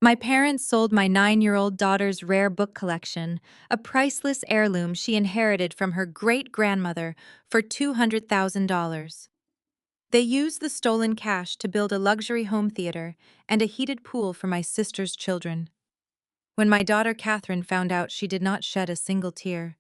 My parents sold my 9-year-old daughter's rare book collection, a priceless heirloom she inherited from her great-grandmother, for $200,000. They used the stolen cash to build a luxury home theater and a heated pool for my sister's children. When my daughter Katherine found out, she did not shed a single tear.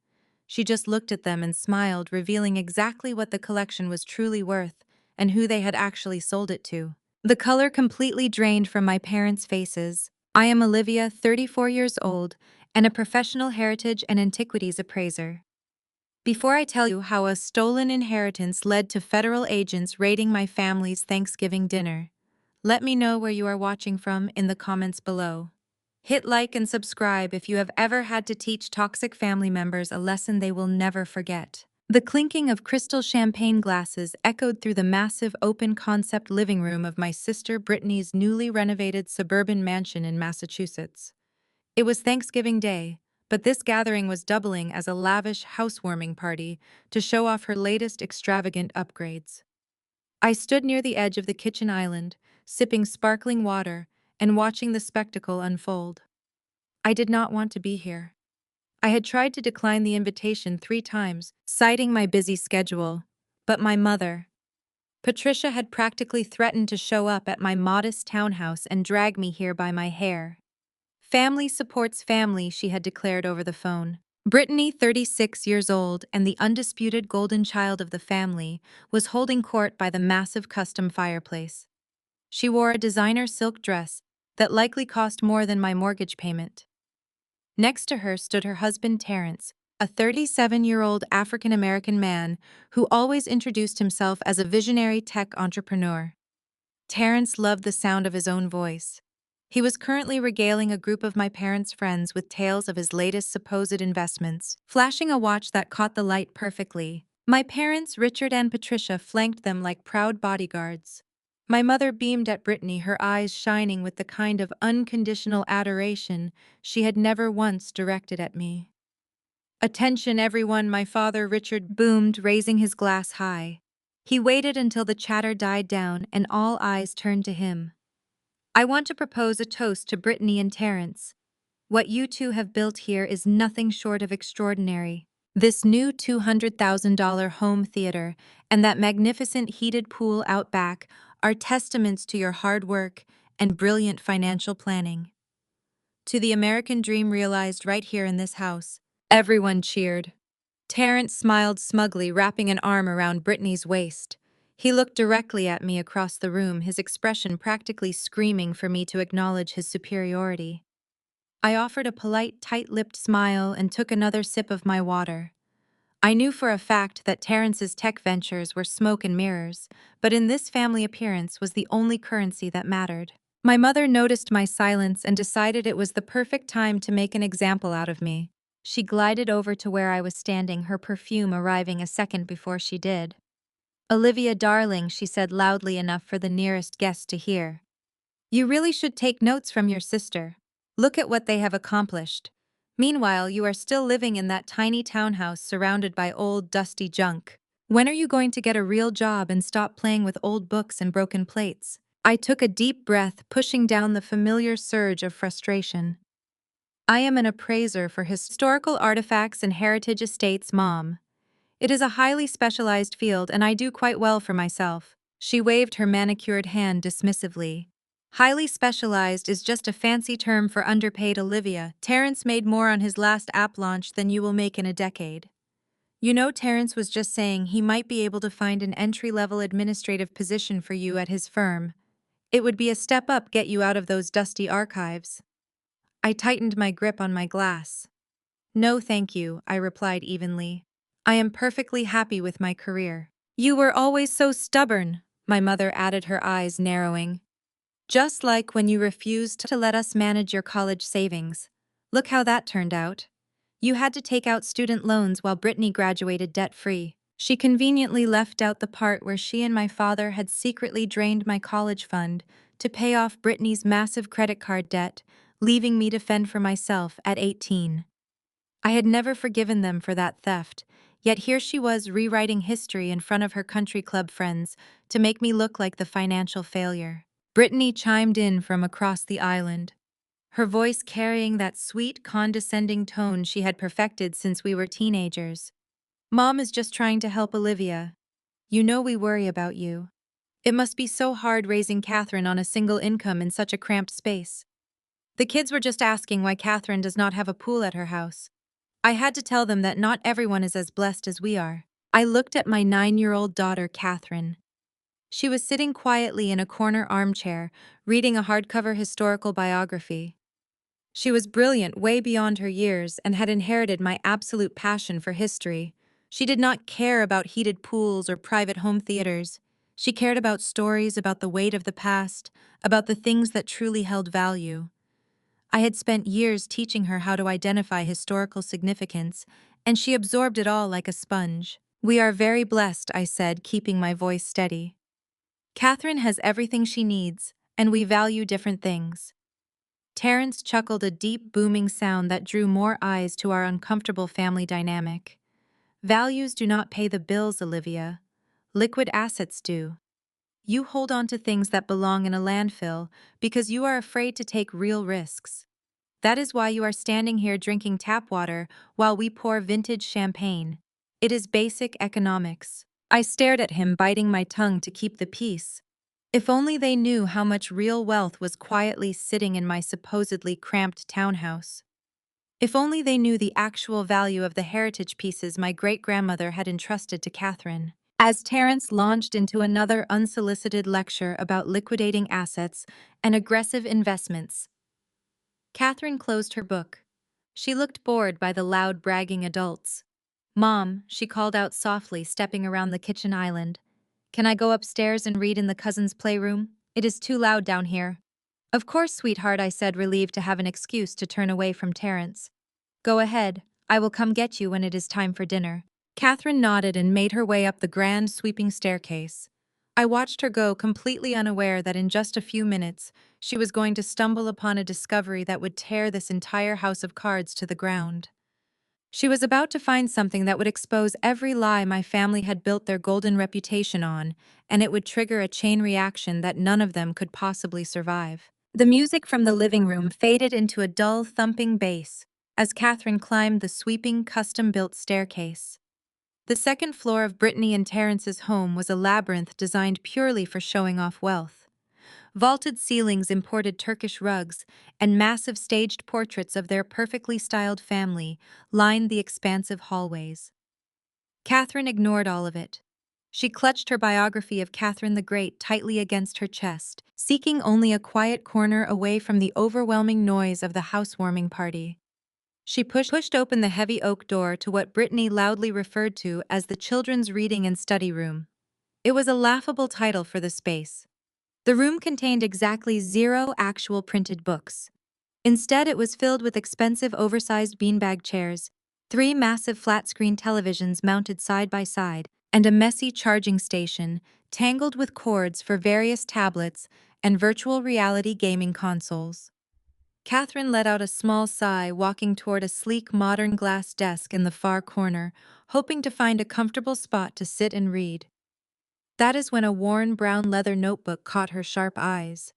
She just looked at them and smiled, revealing exactly what the collection was truly worth and who they had actually sold it to. The color completely drained from my parents' faces. I am Olivia, 34 years old, and a professional heritage and antiquities appraiser. Before I tell you how a stolen inheritance led to federal agents raiding my family's Thanksgiving dinner, let me know where you are watching from in the comments below. Hit like and subscribe if you have ever had to teach toxic family members a lesson they will never forget. The clinking of crystal champagne glasses echoed through the massive open-concept living room of my sister Brittany's newly renovated suburban mansion in Massachusetts. It was Thanksgiving Day, but this gathering was doubling as a lavish housewarming party to show off her latest extravagant upgrades. I stood near the edge of the kitchen island, sipping sparkling water and watching the spectacle unfold. I did not want to be here. I had tried to decline the invitation 3 times, citing my busy schedule, but my mother, Patricia, had practically threatened to show up at my modest townhouse and drag me here by my hair. Family supports family, she had declared over the phone. Brittany, 36 years old and the undisputed golden child of the family, was holding court by the massive custom fireplace. She wore a designer silk dress that likely cost more than my mortgage payment. Next to her stood her husband Terrence, a 37-year-old African-American man who always introduced himself as a visionary tech entrepreneur. Terrence loved the sound of his own voice. He was currently regaling a group of my parents' friends with tales of his latest supposed investments, flashing a watch that caught the light perfectly. My parents, Richard and Patricia, flanked them like proud bodyguards. My mother beamed at Brittany, her eyes shining with the kind of unconditional adoration she had never once directed at me. "Attention, everyone," my father, Richard, boomed, raising his glass high. He waited until the chatter died down and all eyes turned to him. "I want to propose a toast to Brittany and Terrence. What you two have built here is nothing short of extraordinary. This new $200,000 home theater and that magnificent heated pool out back are testaments to your hard work and brilliant financial planning. To the American dream realized right here in this house." Everyone cheered. Terrence smiled smugly, wrapping an arm around Brittany's waist. He looked directly at me across the room, his expression practically screaming for me to acknowledge his superiority. I offered a polite, tight-lipped smile and took another sip of my water. I knew for a fact that Terrence's tech ventures were smoke and mirrors, but in this family, appearance was the only currency that mattered. My mother noticed my silence and decided it was the perfect time to make an example out of me. She glided over to where I was standing, her perfume arriving a second before she did. "Olivia, darling," she said loudly enough for the nearest guest to hear. "You really should take notes from your sister. Look at what they have accomplished. Meanwhile, you are still living in that tiny townhouse surrounded by old, dusty junk. When are you going to get a real job and stop playing with old books and broken plates?" I took a deep breath, pushing down the familiar surge of frustration. "I am an appraiser for historical artifacts and heritage estates, Mom. It is a highly specialized field and I do quite well for myself." She waved her manicured hand dismissively. "Highly specialized is just a fancy term for underpaid, Olivia. Terrence made more on his last app launch than you will make in a decade. You know, Terrence was just saying he might be able to find an entry-level administrative position for you at his firm. It would be a step up, get you out of those dusty archives." I tightened my grip on my glass. "No, thank you," I replied evenly. "I am perfectly happy with my career." "You were always so stubborn," my mother added, her eyes narrowing. "Just like when you refused to let us manage your college savings. Look how that turned out. You had to take out student loans while Brittany graduated debt-free." She conveniently left out the part where she and my father had secretly drained my college fund to pay off Brittany's massive credit card debt, leaving me to fend for myself at 18. I had never forgiven them for that theft, yet here she was rewriting history in front of her country club friends to make me look like the financial failure. Brittany chimed in from across the island. her voice carrying that sweet, condescending tone she had perfected since we were teenagers. "Mom is just trying to help Olivia. You know we worry about you. It must be so hard raising Katherine on a single income in such a cramped space." The kids were just asking why Katherine does not have a pool at her house. I had to tell them that not everyone is as blessed as we are. I looked at my 9-year-old daughter, Katherine. She was sitting quietly in a corner armchair, reading a hardcover historical biography. She was brilliant way beyond her years and had inherited my absolute passion for history. She did not care about heated pools or private home theaters. She cared about stories, about the weight of the past, about the things that truly held value. I had spent years teaching her how to identify historical significance, and she absorbed it all like a sponge. "We are very blessed," I said, keeping my voice steady. "Katherine has everything she needs, and we value different things." Terrence chuckled, a deep, booming sound that drew more eyes to our uncomfortable family dynamic. "Values do not pay the bills, Olivia. Liquid assets do. You hold on to things that belong in a landfill because you are afraid to take real risks. That is why you are standing here drinking tap water while we pour vintage champagne. It is basic economics." I stared at him, biting my tongue to keep the peace. If only they knew how much real wealth was quietly sitting in my supposedly cramped townhouse. If only they knew the actual value of the heritage pieces my great-grandmother had entrusted to Katherine. As Terrence launched into another unsolicited lecture about liquidating assets and aggressive investments, Katherine closed her book. She looked bored by the loud, bragging adults. "Mom," she called out softly, stepping around the kitchen island. "Can I go upstairs and read in the cousins' playroom? It is too loud down here." "Of course, sweetheart," I said, relieved to have an excuse to turn away from Terrence. "Go ahead. I will come get you when it is time for dinner." Katherine nodded and made her way up the grand, sweeping staircase. I watched her go, completely unaware that in just a few minutes, she was going to stumble upon a discovery that would tear this entire house of cards to the ground. She was about to find something that would expose every lie my family had built their golden reputation on, and it would trigger a chain reaction that none of them could possibly survive. The music from the living room faded into a dull, thumping bass as Katherine climbed the sweeping, custom-built staircase. The second floor of Brittany and Terrence's home was a labyrinth designed purely for showing off wealth. Vaulted ceilings imported Turkish rugs, and massive staged portraits of their perfectly styled family lined the expansive hallways. Katherine ignored all of it. She clutched her biography of Catherine the Great tightly against her chest, seeking only a quiet corner away from the overwhelming noise of the housewarming party. She pushed open the heavy oak door to what Brittany loudly referred to as the children's reading and study room. It was a laughable title for the space. The room contained exactly 0 actual printed books. Instead, it was filled with expensive oversized beanbag chairs, 3 massive flat-screen televisions mounted side by side, and a messy charging station tangled with cords for various tablets and virtual reality gaming consoles. Katherine let out a small sigh, walking toward a sleek modern glass desk in the far corner, hoping to find a comfortable spot to sit and read. That is when a worn brown leather notebook caught her sharp eyes.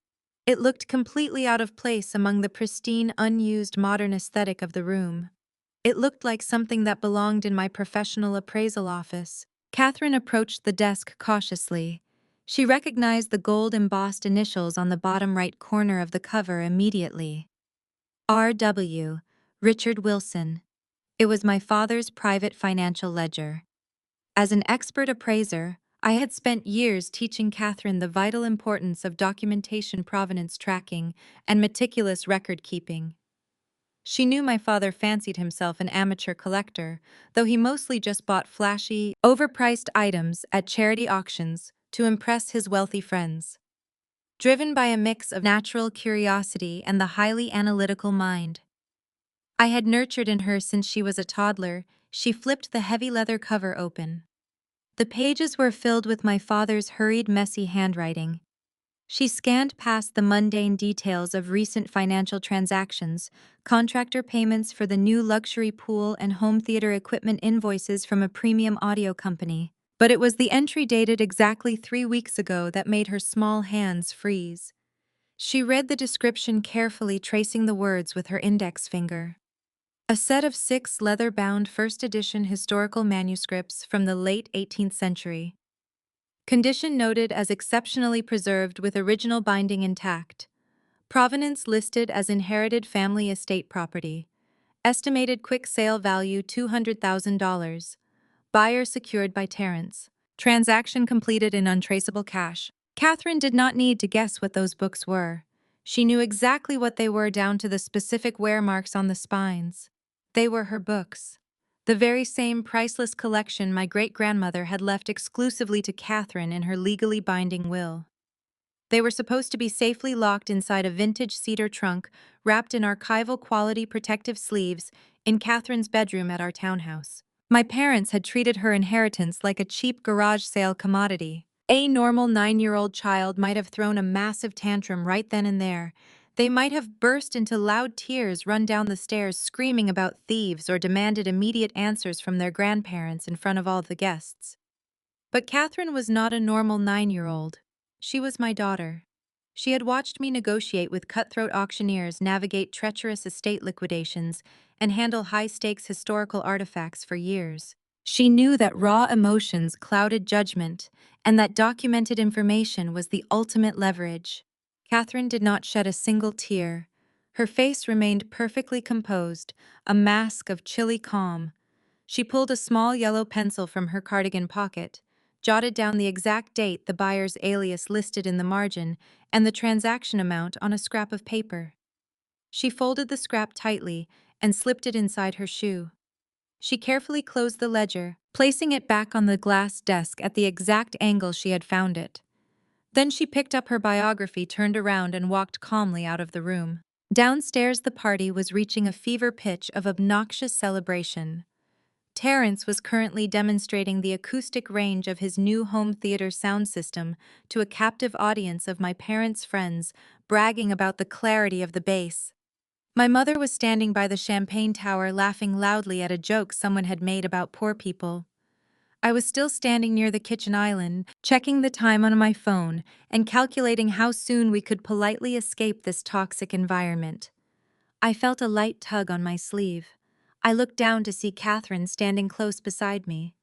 It looked completely out of place among the pristine, unused modern aesthetic of the room. It looked like something that belonged in my professional appraisal office. Katherine approached the desk cautiously. She recognized the gold-embossed initials on the bottom right corner of the cover immediately. R.W. Richard Wilson. It was my father's private financial ledger. As an expert appraiser, I had spent years teaching Katherine the vital importance of documentation, provenance tracking, and meticulous record-keeping. She knew my father fancied himself an amateur collector, though he mostly just bought flashy, overpriced items at charity auctions to impress his wealthy friends. Driven by a mix of natural curiosity and the highly analytical mind I had nurtured in her since she was a toddler, she flipped the heavy leather cover open. The pages were filled with my father's hurried, messy handwriting. She scanned past the mundane details of recent financial transactions, contractor payments for the new luxury pool and home theater equipment, invoices from a premium audio company. But it was the entry dated exactly 3 weeks ago that made her small hands freeze. She read the description carefully, tracing the words with her index finger. A set of 6 leather-bound first edition historical manuscripts from the late 18th century. Condition noted as exceptionally preserved with original binding intact. Provenance listed as inherited family estate property. Estimated quick sale value $200,000. Buyer secured by Terrence. Transaction completed in untraceable cash. Katherine did not need to guess what those books were. She knew exactly what they were down to the specific wear marks on the spines. They were her books. The very same priceless collection my great-grandmother had left exclusively to Katherine in her legally binding will. They were supposed to be safely locked inside a vintage cedar trunk, wrapped in archival quality protective sleeves, in Katherine's bedroom at our townhouse. My parents had treated her inheritance like a cheap garage sale commodity. A normal 9-year-old child might have thrown a massive tantrum right then and there. They might have burst into loud tears, run down the stairs screaming about thieves, or demanded immediate answers from their grandparents in front of all the guests. But Katherine was not a normal 9-year-old. She was my daughter. She had watched me negotiate with cutthroat auctioneers, navigate treacherous estate liquidations, and handle high-stakes historical artifacts for years. She knew that raw emotions clouded judgment, and that documented information was the ultimate leverage. Katherine did not shed a single tear. Her face remained perfectly composed, a mask of chilly calm. She pulled a small yellow pencil from her cardigan pocket, jotted down the exact date, the buyer's alias listed in the margin, and the transaction amount on a scrap of paper. She folded the scrap tightly and slipped it inside her shoe. She carefully closed the ledger, placing it back on the glass desk at the exact angle she had found it. Then she picked up her biography, turned around, and walked calmly out of the room. Downstairs, the party was reaching a fever pitch of obnoxious celebration. Terrence was currently demonstrating the acoustic range of his new home theater sound system to a captive audience of my parents' friends, bragging about the clarity of the bass. My mother was standing by the champagne tower, laughing loudly at a joke someone had made about poor people. I was still standing near the kitchen island, checking the time on my phone and calculating how soon we could politely escape this toxic environment. I felt a light tug on my sleeve. I looked down to see Katherine standing close beside me.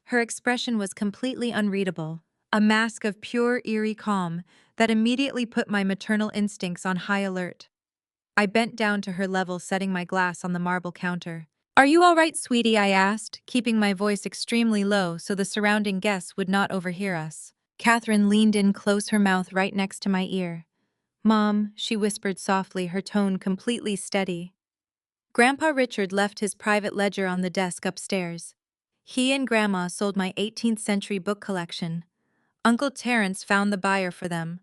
Her expression was completely unreadable, a mask of pure, eerie calm that immediately put my maternal instincts on high alert. I bent down to her level, setting my glass on the marble counter. "Are you all right, sweetie?" I asked, keeping my voice extremely low so the surrounding guests would not overhear us. Katherine leaned in close, her mouth right next to my ear. "Mom," she whispered softly, her tone completely steady. Grandpa Richard left his private ledger on the desk upstairs. He and Grandma sold my 18th century book collection. Uncle Terrence found the buyer for them.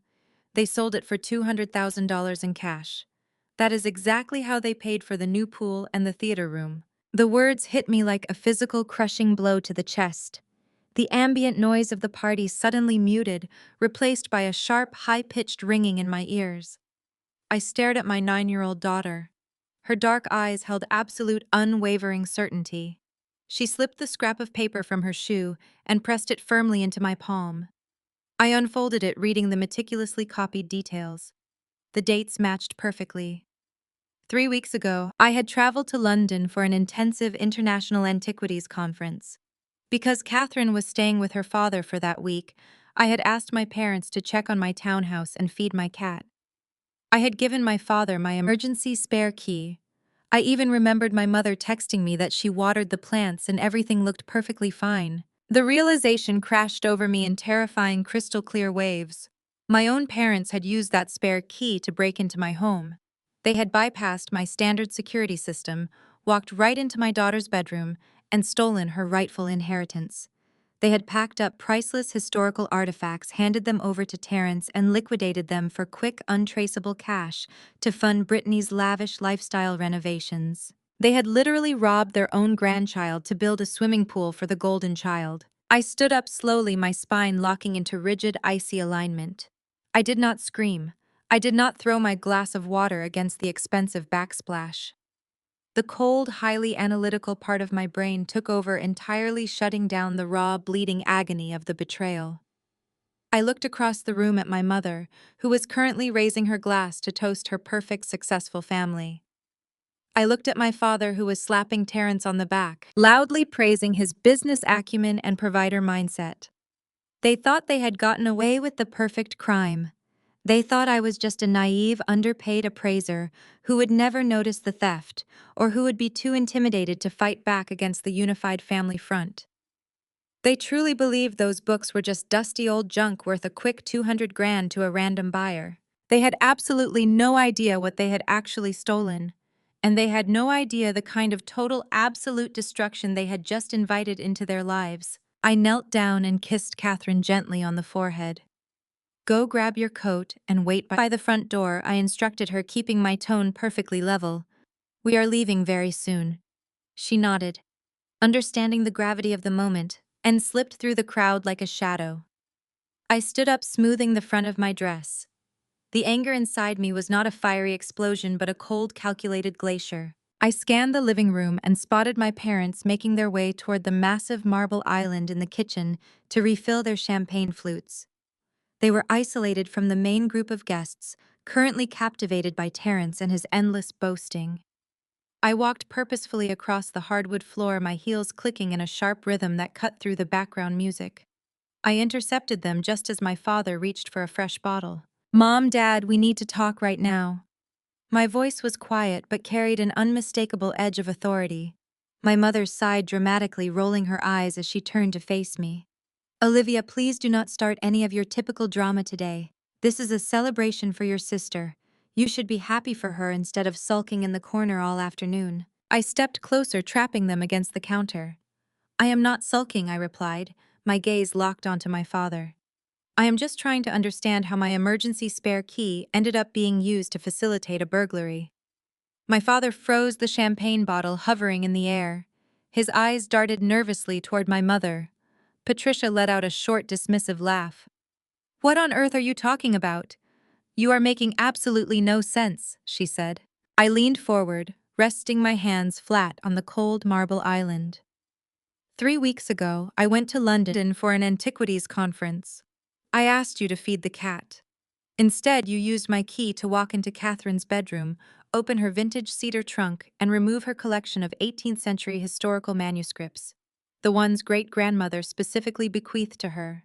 They sold it for $200,000 in cash. That is exactly how they paid for the new pool and the theater room. The words hit me like a physical, crushing blow to the chest. The ambient noise of the party suddenly muted, replaced by a sharp, high-pitched ringing in my ears. I stared at my 9-year-old daughter. Her dark eyes held absolute, unwavering certainty. She slipped the scrap of paper from her shoe and pressed it firmly into my palm. I unfolded it, reading the meticulously copied details. The dates matched perfectly. 3 weeks ago, I had traveled to London for an intensive international antiquities conference. Because Katherine was staying with her father for that week, I had asked my parents to check on my townhouse and feed my cat. I had given my father my emergency spare key. I even remembered my mother texting me that she watered the plants and everything looked perfectly fine. The realization crashed over me in terrifying, crystal-clear waves. My own parents had used that spare key to break into my home. They had bypassed my standard security system, walked right into my daughter's bedroom, and stolen her rightful inheritance. They had packed up priceless historical artifacts, handed them over to Terrence, and liquidated them for quick, untraceable cash to fund Brittany's lavish lifestyle renovations. They had literally robbed their own grandchild to build a swimming pool for the golden child. I stood up slowly, my spine locking into rigid, icy alignment. I did not scream. I did not throw my glass of water against the expensive backsplash. The cold, highly analytical part of my brain took over entirely, shutting down the raw, bleeding agony of the betrayal. I looked across the room at my mother, who was currently raising her glass to toast her perfect, successful family. I looked at my father, who was slapping Terrence on the back, loudly praising his business acumen and provider mindset. They thought they had gotten away with the perfect crime. They thought I was just a naive, underpaid appraiser who would never notice the theft or who would be too intimidated to fight back against the unified family front. They truly believed those books were just dusty old junk worth a quick 200 grand to a random buyer. They had absolutely no idea what they had actually stolen. And they had no idea the kind of total absolute destruction they had just invited into their lives. I knelt down and kissed Katherine gently on the forehead. "Go grab your coat and wait by the front door," I instructed her, keeping my tone perfectly level. "We are leaving very soon." She nodded, understanding the gravity of the moment, and slipped through the crowd like a shadow. I stood up, smoothing the front of my dress. The anger inside me was not a fiery explosion but a cold, calculated glacier. I scanned the living room and spotted my parents making their way toward the massive marble island in the kitchen to refill their champagne flutes. They were isolated from the main group of guests, currently captivated by Terrence and his endless boasting. I walked purposefully across the hardwood floor, my heels clicking in a sharp rhythm that cut through the background music. I intercepted them just as my father reached for a fresh bottle. "Mom, Dad, we need to talk right now." My voice was quiet but carried an unmistakable edge of authority. My mother sighed dramatically, rolling her eyes as she turned to face me. "Olivia, please do not start any of your typical drama today. This is a celebration for your sister. You should be happy for her instead of sulking in the corner all afternoon." I stepped closer, trapping them against the counter. "I am not sulking," I replied, my gaze locked onto my father. "I am just trying to understand how my emergency spare key ended up being used to facilitate a burglary." My father froze, the champagne bottle hovering in the air. His eyes darted nervously toward my mother. Patricia let out a short, dismissive laugh. "What on earth are you talking about? You are making absolutely no sense," she said. I leaned forward, resting my hands flat on the cold marble island. 3 weeks ago, I went to London for an antiquities conference. I asked you to feed the cat. Instead, you used my key to walk into Catherine's bedroom, open her vintage cedar trunk, and remove her collection of 18th century historical manuscripts, the ones great-grandmother specifically bequeathed to her.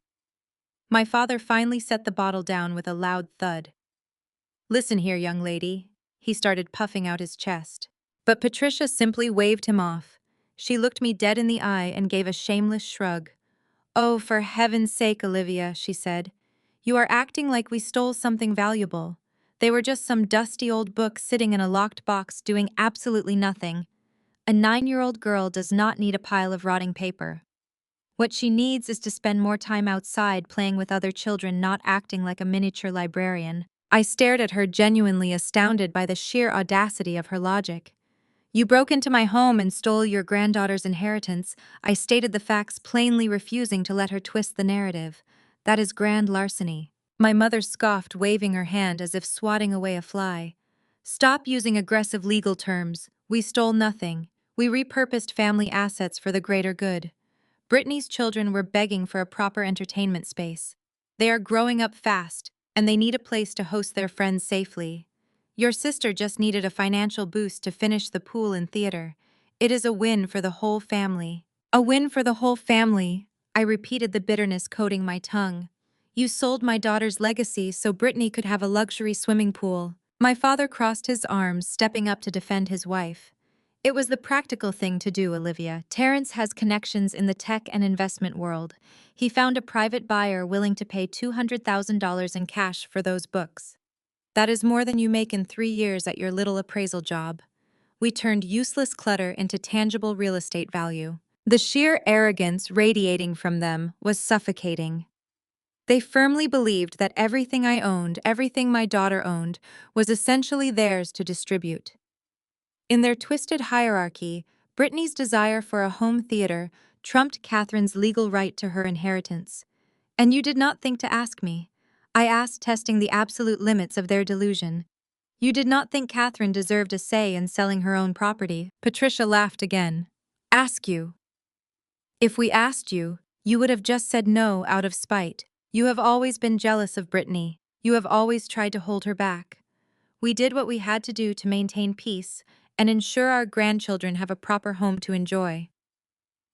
My father finally set the bottle down with a loud thud. "Listen here, young lady." He started puffing out his chest. But Patricia simply waved him off. She looked me dead in the eye and gave a shameless shrug. "Oh, for heaven's sake, Olivia," she said. "You are acting like we stole something valuable. They were just some dusty old books sitting in a locked box doing absolutely nothing. A 9-year-old girl does not need a pile of rotting paper. What she needs is to spend more time outside playing with other children, not acting like a miniature librarian." I stared at her, genuinely astounded by the sheer audacity of her logic. "You broke into my home and stole your granddaughter's inheritance." I stated the facts, plainly refusing to let her twist the narrative. "That is grand larceny." My mother scoffed, waving her hand as if swatting away a fly. "Stop using aggressive legal terms. We stole nothing. We repurposed family assets for the greater good. Brittany's children were begging for a proper entertainment space. They are growing up fast, and they need a place to host their friends safely. Your sister just needed a financial boost to finish the pool and theater. It is a win for the whole family." "A win for the whole family," I repeated, the bitterness coating my tongue. "You sold my daughter's legacy so Brittany could have a luxury swimming pool." My father crossed his arms, stepping up to defend his wife. "It was the practical thing to do, Olivia. Terrence has connections in the tech and investment world. He found a private buyer willing to pay $200,000 in cash for those books. That is more than you make in 3 years at your little appraisal job. We turned useless clutter into tangible real estate value." The sheer arrogance radiating from them was suffocating. They firmly believed that everything I owned, everything my daughter owned, was essentially theirs to distribute. In their twisted hierarchy, Brittany's desire for a home theater trumped Catherine's legal right to her inheritance. "And you did not think to ask me?" I asked, testing the absolute limits of their delusion. "You did not think Katherine deserved a say in selling her own property?" Patricia laughed again. "Ask you? If we asked you, you would have just said no out of spite. You have always been jealous of Brittany. You have always tried to hold her back. We did what we had to do to maintain peace and ensure our grandchildren have a proper home to enjoy.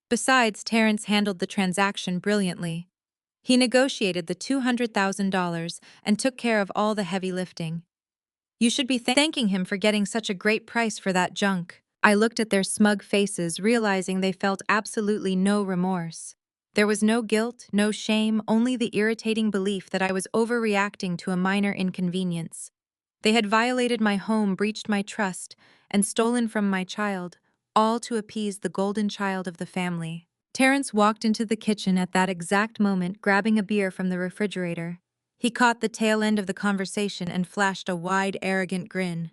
Besides, Terrence handled the transaction brilliantly. He negotiated the $200,000 and took care of all the heavy lifting. You should be thanking him for getting such a great price for that junk. I looked at their smug faces, realizing they felt absolutely no remorse. There was no guilt, no shame, only the irritating belief that I was overreacting to a minor inconvenience. They had violated my home, breached my trust, and stolen from my child, all to appease the golden child of the family. Terrence walked into the kitchen at that exact moment, grabbing a beer from the refrigerator. He caught the tail end of the conversation and flashed a wide, arrogant grin.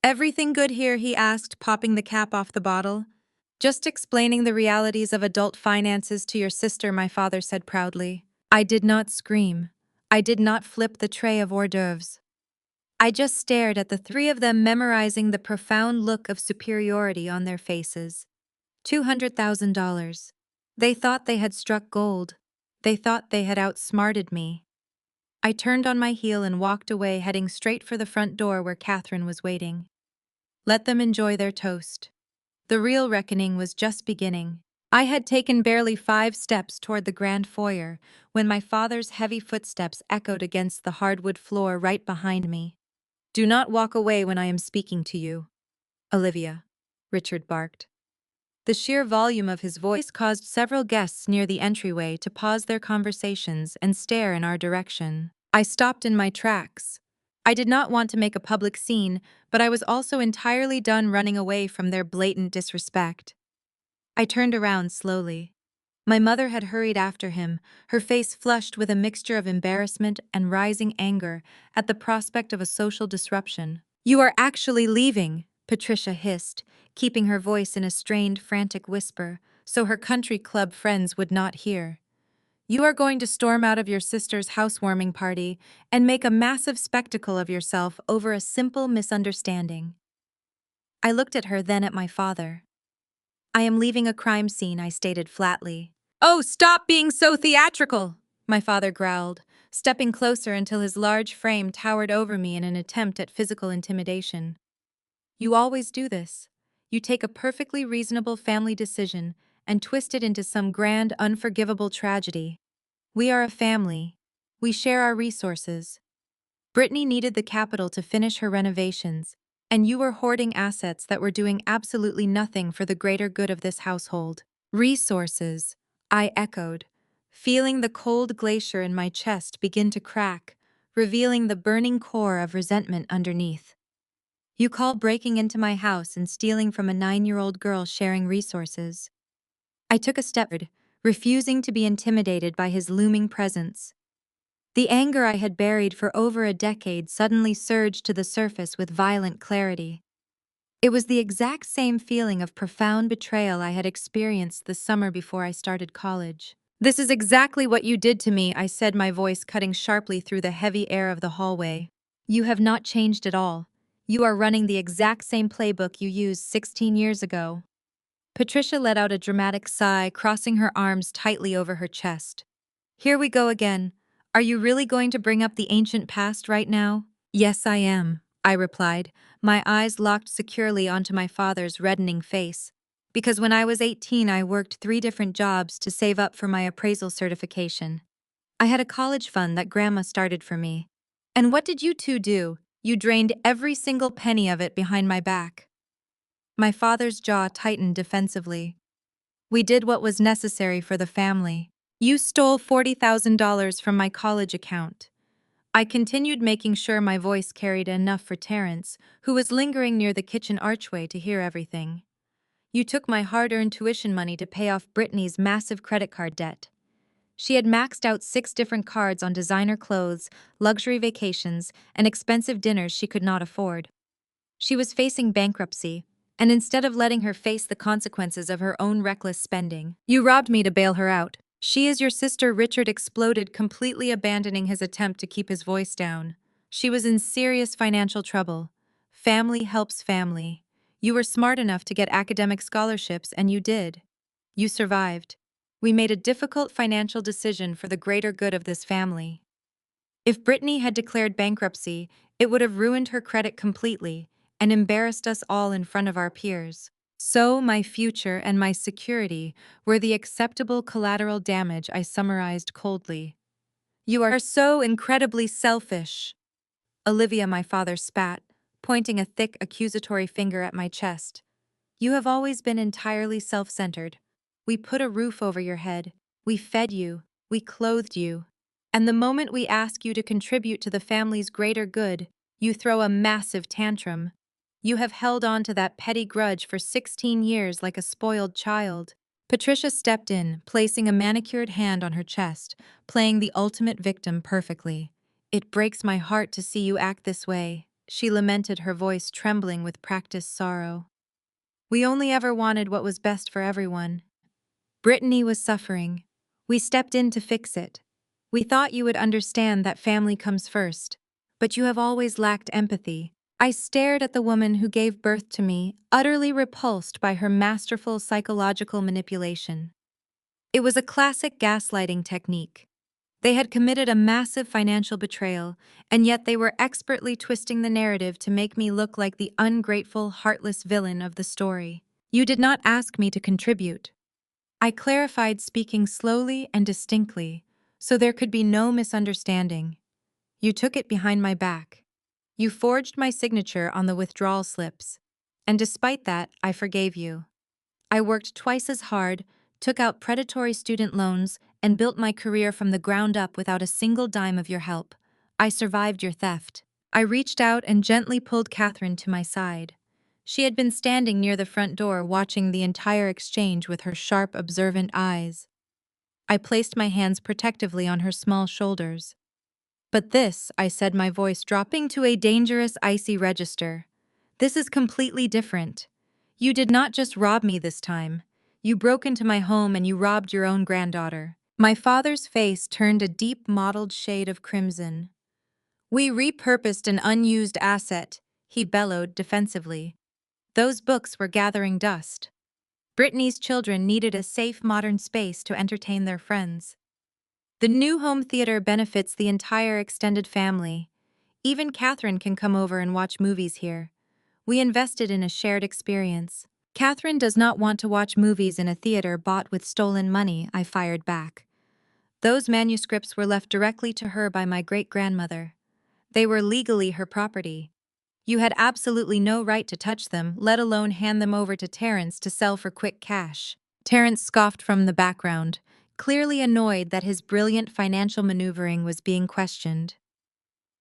"Everything good here?" he asked, popping the cap off the bottle. "Just explaining the realities of adult finances to your sister," my father said proudly. I did not scream. I did not flip the tray of hors d'oeuvres. I just stared at the three of them, memorizing the profound look of superiority on their faces. $200,000. They thought they had struck gold. They thought they had outsmarted me. I turned on my heel and walked away, heading straight for the front door where Katherine was waiting. Let them enjoy their toast. The real reckoning was just beginning. I had taken barely 5 steps toward the grand foyer when my father's heavy footsteps echoed against the hardwood floor right behind me. "Do not walk away when I am speaking to you, Olivia," Richard barked. The sheer volume of his voice caused several guests near the entryway to pause their conversations and stare in our direction. I stopped in my tracks. I did not want to make a public scene, but I was also entirely done running away from their blatant disrespect. I turned around slowly. My mother had hurried after him, her face flushed with a mixture of embarrassment and rising anger at the prospect of a social disruption. "You are actually leaving," Patricia hissed, keeping her voice in a strained, frantic whisper so her country club friends would not hear. "You are going to storm out of your sister's housewarming party and make a massive spectacle of yourself over a simple misunderstanding." I looked at her, then at my father. "I am leaving a crime scene," I stated flatly. "Oh, stop being so theatrical!" my father growled, stepping closer until his large frame towered over me in an attempt at physical intimidation. "You always do this. You take a perfectly reasonable family decision and twist it into some grand, unforgivable tragedy. We are a family. We share our resources. Brittany needed the capital to finish her renovations, and you were hoarding assets that were doing absolutely nothing for the greater good of this household." "Resources," I echoed, feeling the cold glacier in my chest begin to crack, revealing the burning core of resentment underneath. "You call breaking into my house and stealing from a 9-year-old girl sharing resources?" I took a step forward, refusing to be intimidated by his looming presence. The anger I had buried for over a decade suddenly surged to the surface with violent clarity. It was the exact same feeling of profound betrayal I had experienced the summer before I started college. "This is exactly what you did to me," I said, my voice cutting sharply through the heavy air of the hallway. "You have not changed at all. You are running the exact same playbook you used 16 years ago." Patricia let out a dramatic sigh, crossing her arms tightly over her chest. "Here we go again. Are you really going to bring up the ancient past right now?" "Yes, I am," I replied, my eyes locked securely onto my father's reddening face. "Because when I was 18, I worked 3 different jobs to save up for my appraisal certification. I had a college fund that Grandma started for me. And what did you two do? You drained every single penny of it behind my back." My father's jaw tightened defensively. "We did what was necessary for the family. You stole $40,000 from my college account." I continued, making sure my voice carried enough for Terrence, who was lingering near the kitchen archway to hear everything. "You took my hard-earned tuition money to pay off Brittany's massive credit card debt. She had maxed out 6 different cards on designer clothes, luxury vacations, and expensive dinners she could not afford. She was facing bankruptcy, and instead of letting her face the consequences of her own reckless spending, you robbed me to bail her out. She is your sister," Richard exploded, completely abandoning his attempt to keep his voice down. "She was in serious financial trouble. Family helps family. You were smart enough to get academic scholarships, and you did. You survived. We made a difficult financial decision for the greater good of this family. If Brittany had declared bankruptcy, it would have ruined her credit completely and embarrassed us all in front of our peers. So, my future and my security were the acceptable collateral damage I summarized coldly. You are so incredibly selfish. Olivia, my father spat, pointing a thick, accusatory finger at my chest. You have always been entirely self-centered. We put a roof over your head. We fed you. We clothed you. And the moment we ask you to contribute to the family's greater good, you throw a massive tantrum. You have held on to that petty grudge for 16 years like a spoiled child. Patricia stepped in, placing a manicured hand on her chest, playing the ultimate victim perfectly. It breaks my heart to see you act this way, she lamented, her voice trembling with practiced sorrow. We only ever wanted what was best for everyone. Brittany was suffering. We stepped in to fix it. We thought you would understand that family comes first, but you have always lacked empathy. I stared at the woman who gave birth to me, utterly repulsed by her masterful psychological manipulation. It was a classic gaslighting technique. They had committed a massive financial betrayal, and yet they were expertly twisting the narrative to make me look like the ungrateful, heartless villain of the story. You did not ask me to contribute. I clarified, speaking slowly and distinctly, so there could be no misunderstanding. You took it behind my back. You forged my signature on the withdrawal slips. And despite that, I forgave you. I worked twice as hard, took out predatory student loans, and built my career from the ground up without a single dime of your help. I survived your theft. I reached out and gently pulled Katherine to my side. She had been standing near the front door watching the entire exchange with her sharp, observant eyes. I placed my hands protectively on her small shoulders. But this, I said, my voice dropping to a dangerous, icy register. This is completely different. You did not just rob me this time. You broke into my home and you robbed your own granddaughter. My father's face turned a deep mottled shade of crimson. We repurposed an unused asset, he bellowed defensively. Those books were gathering dust. Brittany's children needed a safe, modern space to entertain their friends. The new home theater benefits the entire extended family. Even Katherine can come over and watch movies here. We invested in a shared experience. Katherine does not want to watch movies in a theater bought with stolen money, I fired back. Those manuscripts were left directly to her by my great-grandmother. They were legally her property. You had absolutely no right to touch them, let alone hand them over to Terrence to sell for quick cash. Terrence scoffed from the background, clearly annoyed that his brilliant financial maneuvering was being questioned.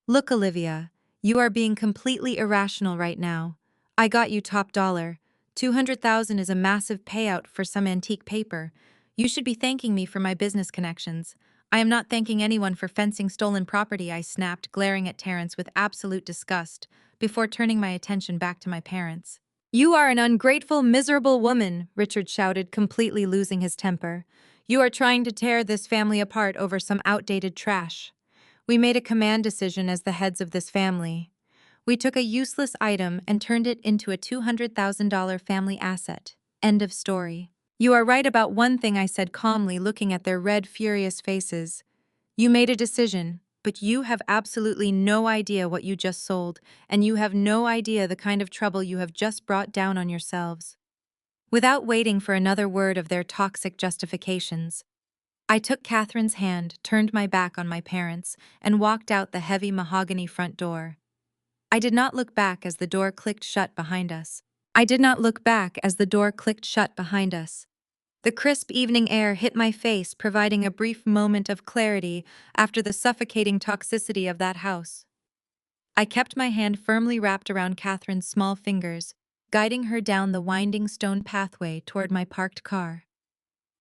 Look, Olivia, you are being completely irrational right now. I got you top dollar. 200,000 is a massive payout for some antique paper. You should be thanking me for my business connections. I am not thanking anyone for fencing stolen property, I snapped, glaring at Terrence with absolute disgust, before turning my attention back to my parents. You are an ungrateful, miserable woman, Richard shouted, completely losing his temper. You are trying to tear this family apart over some outdated trash. We made a command decision as the heads of this family. We took a useless item and turned it into a $200,000 family asset. End of story. You are right about one thing, I said calmly, looking at their red, furious faces. You made a decision, but you have absolutely no idea what you just sold, and you have no idea the kind of trouble you have just brought down on yourselves. Without waiting for another word of their toxic justifications, I took Katherine's hand, turned my back on my parents, and walked out the heavy mahogany front door. I did not look back as the door clicked shut behind us. The crisp evening air hit my face, providing a brief moment of clarity after the suffocating toxicity of that house. I kept my hand firmly wrapped around Katherine's small fingers, guiding her down the winding stone pathway toward my parked car.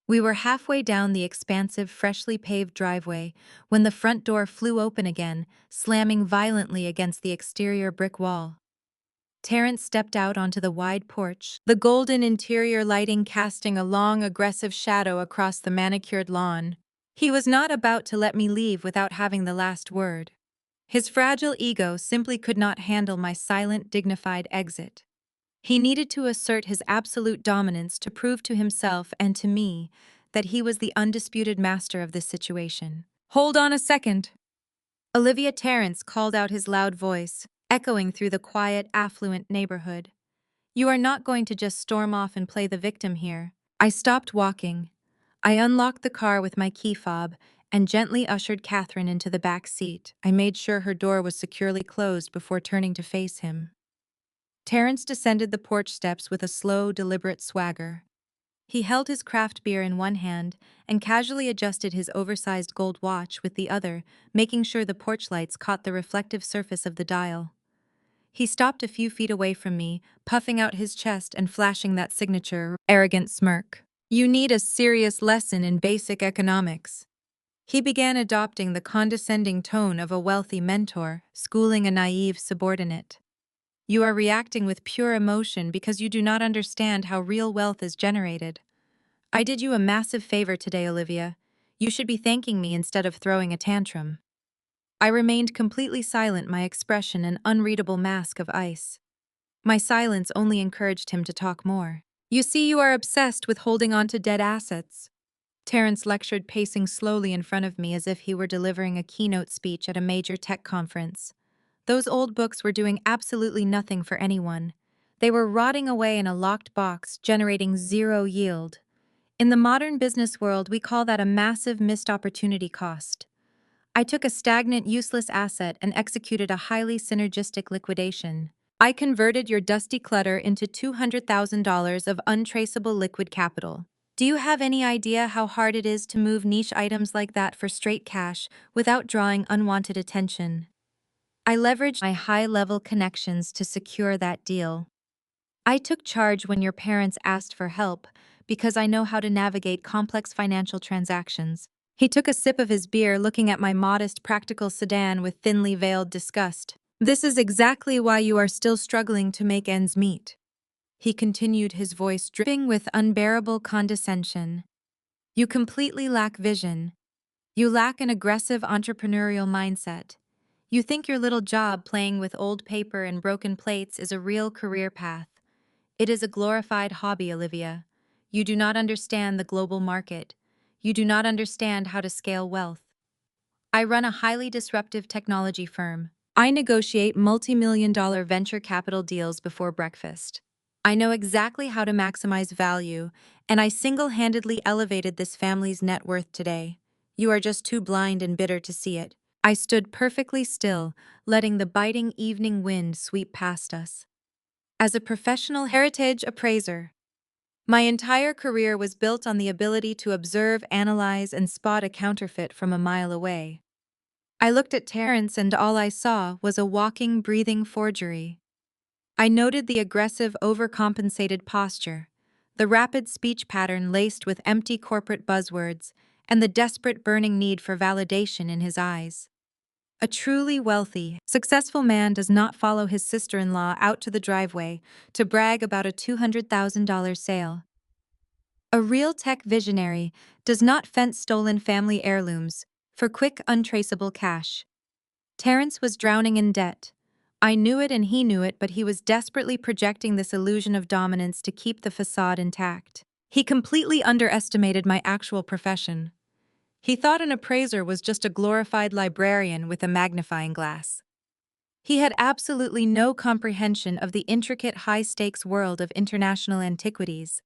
We were halfway down the expansive, freshly paved driveway when the front door flew open again, slamming violently against the exterior brick wall. Terrence stepped out onto the wide porch, the golden interior lighting casting a long, aggressive shadow across the manicured lawn. He was not about to let me leave without having the last word. His fragile ego simply could not handle my silent, dignified exit. He needed to assert his absolute dominance to prove to himself and to me that he was the undisputed master of this situation. "Hold on a second." Olivia Terrence called out, his loud voice, echoing through the quiet, affluent neighborhood. "You are not going to just storm off and play the victim here." I stopped walking. I unlocked the car with my key fob and gently ushered Katherine into the back seat. I made sure her door was securely closed before turning to face him. Terrence descended the porch steps with a slow, deliberate swagger. He held his craft beer in one hand and casually adjusted his oversized gold watch with the other, making sure the porch lights caught the reflective surface of the dial. He stopped a few feet away from me, puffing out his chest and flashing that signature, arrogant smirk. "You need a serious lesson in basic economics." He began adopting the condescending tone of a wealthy mentor, schooling a naive subordinate. "You are reacting with pure emotion because you do not understand how real wealth is generated. I did you a massive favor today, Olivia. You should be thanking me instead of throwing a tantrum." I remained completely silent, my expression an unreadable mask of ice. My silence only encouraged him to talk more. "You see, you are obsessed with holding on to dead assets." Terrence lectured, pacing slowly in front of me as if he were delivering a keynote speech at a major tech conference. Those old books were doing absolutely nothing for anyone. They were rotting away in a locked box, generating zero yield. In the modern business world, we call that a massive missed opportunity cost. I took a stagnant, useless asset and executed a highly synergistic liquidation. I converted your dusty clutter into $200,000 of untraceable liquid capital. Do you have any idea how hard it is to move niche items like that for straight cash without drawing unwanted attention? I leveraged my high-level connections to secure that deal. I took charge when your parents asked for help because I know how to navigate complex financial transactions. He took a sip of his beer, looking at my modest, practical sedan with thinly veiled disgust. "This is exactly why you are still struggling to make ends meet," he continued, his voice dripping with unbearable condescension. "You completely lack vision. You lack an aggressive entrepreneurial mindset. You think your little job playing with old paper and broken plates is a real career path. It is a glorified hobby, Olivia. You do not understand the global market. You do not understand how to scale wealth. I run a highly disruptive technology firm. I negotiate multi-million-dollar venture capital deals before breakfast. I know exactly how to maximize value, and I single-handedly elevated this family's net worth today. You are just too blind and bitter to see it." I stood perfectly still, letting the biting evening wind sweep past us. As a professional heritage appraiser, my entire career was built on the ability to observe, analyze, and spot a counterfeit from a mile away. I looked at Terrence and all I saw was a walking, breathing forgery. I noted the aggressive, overcompensated posture, the rapid speech pattern laced with empty corporate buzzwords, and the desperate, burning need for validation in his eyes. A truly wealthy, successful man does not follow his sister-in-law out to the driveway to brag about a $200,000 sale. A real tech visionary does not fence stolen family heirlooms for quick, untraceable cash. Terrence was drowning in debt. I knew it and he knew it, but he was desperately projecting this illusion of dominance to keep the facade intact. He completely underestimated my actual profession. He thought an appraiser was just a glorified librarian with a magnifying glass. He had absolutely no comprehension of the intricate, high-stakes world of international antiquities.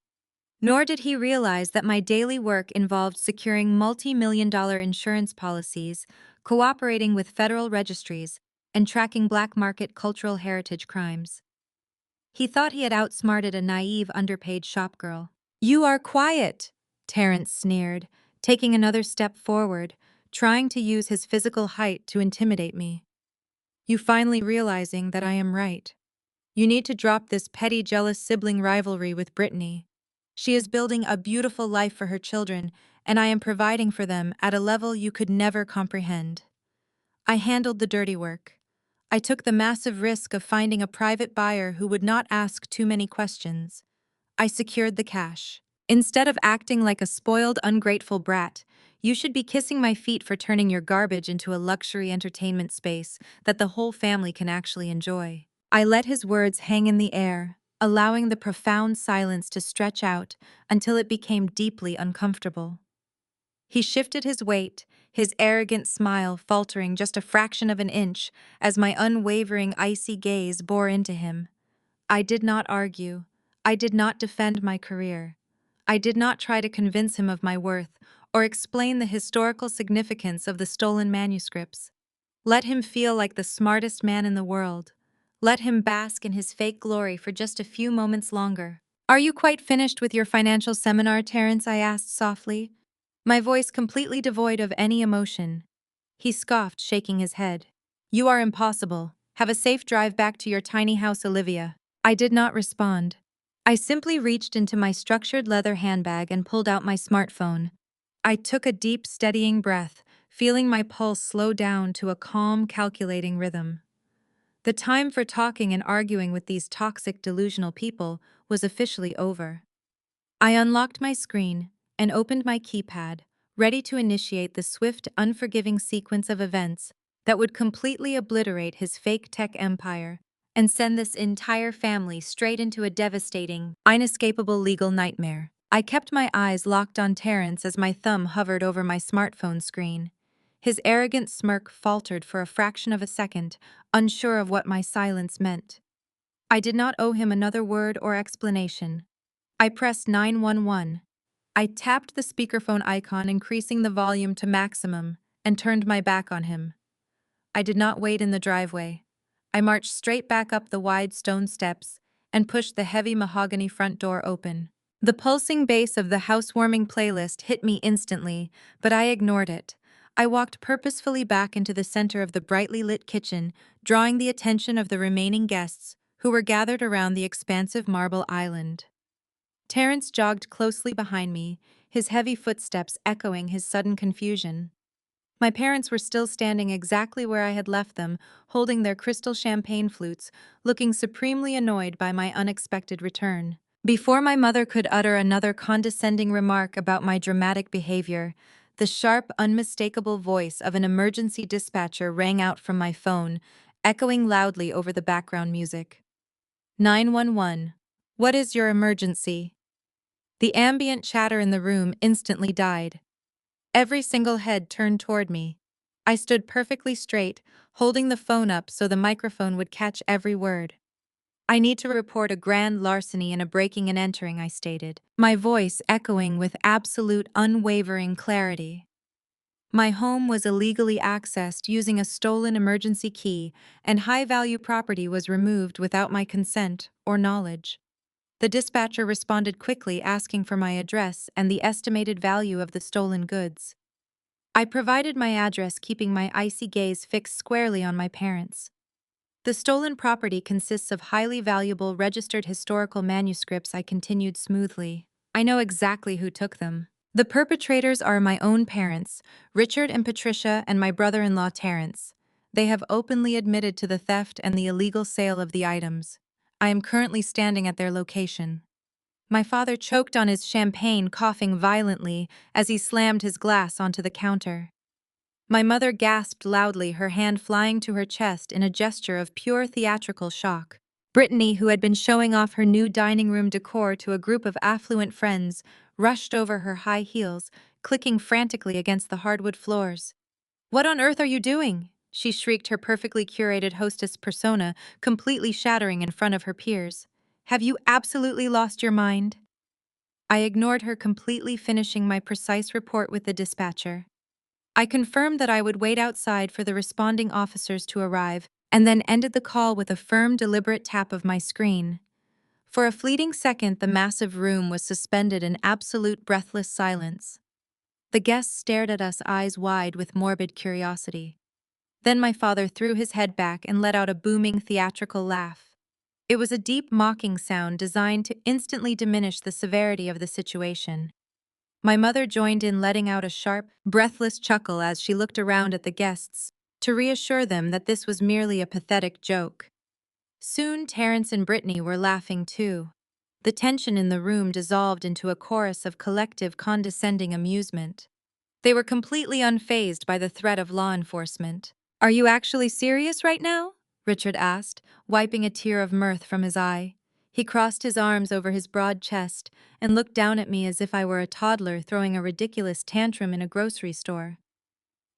Nor did he realize that my daily work involved securing multi-million-dollar insurance policies, cooperating with federal registries, and tracking black market cultural heritage crimes. He thought he had outsmarted a naive, underpaid shopgirl. "You are quiet," Terrence sneered, taking another step forward, trying to use his physical height to intimidate me. "You finally realizing that I am right. You need to drop this petty, jealous sibling rivalry with Brittany. She is building a beautiful life for her children, and I am providing for them at a level you could never comprehend." I handled the dirty work. I took the massive risk of finding a private buyer who would not ask too many questions. I secured the cash. Instead of acting like a spoiled, ungrateful brat, you should be kissing my feet for turning your garbage into a luxury entertainment space that the whole family can actually enjoy. I let his words hang in the air, allowing the profound silence to stretch out until it became deeply uncomfortable. He shifted his weight, his arrogant smile faltering just a fraction of an inch as my unwavering icy gaze bore into him. I did not argue. I did not defend my career. I did not try to convince him of my worth or explain the historical significance of the stolen manuscripts. Let him feel like the smartest man in the world. Let him bask in his fake glory for just a few moments longer. Are you quite finished with your financial seminar, Terence? I asked softly, my voice completely devoid of any emotion. He scoffed, shaking his head. You are impossible. Have a safe drive back to your tiny house, Olivia. I did not respond. I simply reached into my structured leather handbag and pulled out my smartphone. I took a deep, steadying breath, feeling my pulse slow down to a calm, calculating rhythm. The time for talking and arguing with these toxic, delusional people was officially over. I unlocked my screen and opened my keypad, ready to initiate the swift, unforgiving sequence of events that would completely obliterate his fake tech empire and send this entire family straight into a devastating, inescapable legal nightmare. I kept my eyes locked on Terence as my thumb hovered over my smartphone screen. His arrogant smirk faltered for a fraction of a second, unsure of what my silence meant. I did not owe him another word or explanation. I pressed 911. I tapped the speakerphone icon, increasing the volume to maximum, and turned my back on him. I did not wait in the driveway. I marched straight back up the wide stone steps and pushed the heavy mahogany front door open. The pulsing bass of the housewarming playlist hit me instantly, but I ignored it. I walked purposefully back into the center of the brightly lit kitchen, drawing the attention of the remaining guests who were gathered around the expansive marble island. Terence jogged closely behind me, his heavy footsteps echoing his sudden confusion. My parents were still standing exactly where I had left them, holding their crystal champagne flutes, looking supremely annoyed by my unexpected return. Before my mother could utter another condescending remark about my dramatic behavior, the sharp, unmistakable voice of an emergency dispatcher rang out from my phone, echoing loudly over the background music. 911. What is your emergency? The ambient chatter in the room instantly died. Every single head turned toward me. I stood perfectly straight, holding the phone up so the microphone would catch every word. I need to report a grand larceny and a breaking and entering, I stated, my voice echoing with absolute unwavering clarity. My home was illegally accessed using a stolen emergency key, and high-value property was removed without my consent or knowledge. The dispatcher responded quickly, asking for my address and the estimated value of the stolen goods. I provided my address, keeping my icy gaze fixed squarely on my parents. The stolen property consists of highly valuable registered historical manuscripts, I continued smoothly. I know exactly who took them. The perpetrators are my own parents, Richard and Patricia, and my brother-in-law Terence. They have openly admitted to the theft and the illegal sale of the items. I am currently standing at their location. My father choked on his champagne, coughing violently as he slammed his glass onto the counter. My mother gasped loudly, her hand flying to her chest in a gesture of pure theatrical shock. Brittany, who had been showing off her new dining room decor to a group of affluent friends, rushed over her high heels, clicking frantically against the hardwood floors. "What on earth are you doing?" she shrieked, her perfectly curated hostess persona completely shattering in front of her peers. "Have you absolutely lost your mind?" I ignored her, completely finishing my precise report with the dispatcher. I confirmed that I would wait outside for the responding officers to arrive, and then ended the call with a firm, deliberate tap of my screen. For a fleeting second, the massive room was suspended in absolute breathless silence. The guests stared at us, eyes wide with morbid curiosity. Then my father threw his head back and let out a booming theatrical laugh. It was a deep, mocking sound designed to instantly diminish the severity of the situation. My mother joined in, letting out a sharp, breathless chuckle as she looked around at the guests, to reassure them that this was merely a pathetic joke. Soon Terence and Brittany were laughing too. The tension in the room dissolved into a chorus of collective, condescending amusement. They were completely unfazed by the threat of law enforcement. "Are you actually serious right now?" Richard asked, wiping a tear of mirth from his eye. He crossed his arms over his broad chest and looked down at me as if I were a toddler throwing a ridiculous tantrum in a grocery store.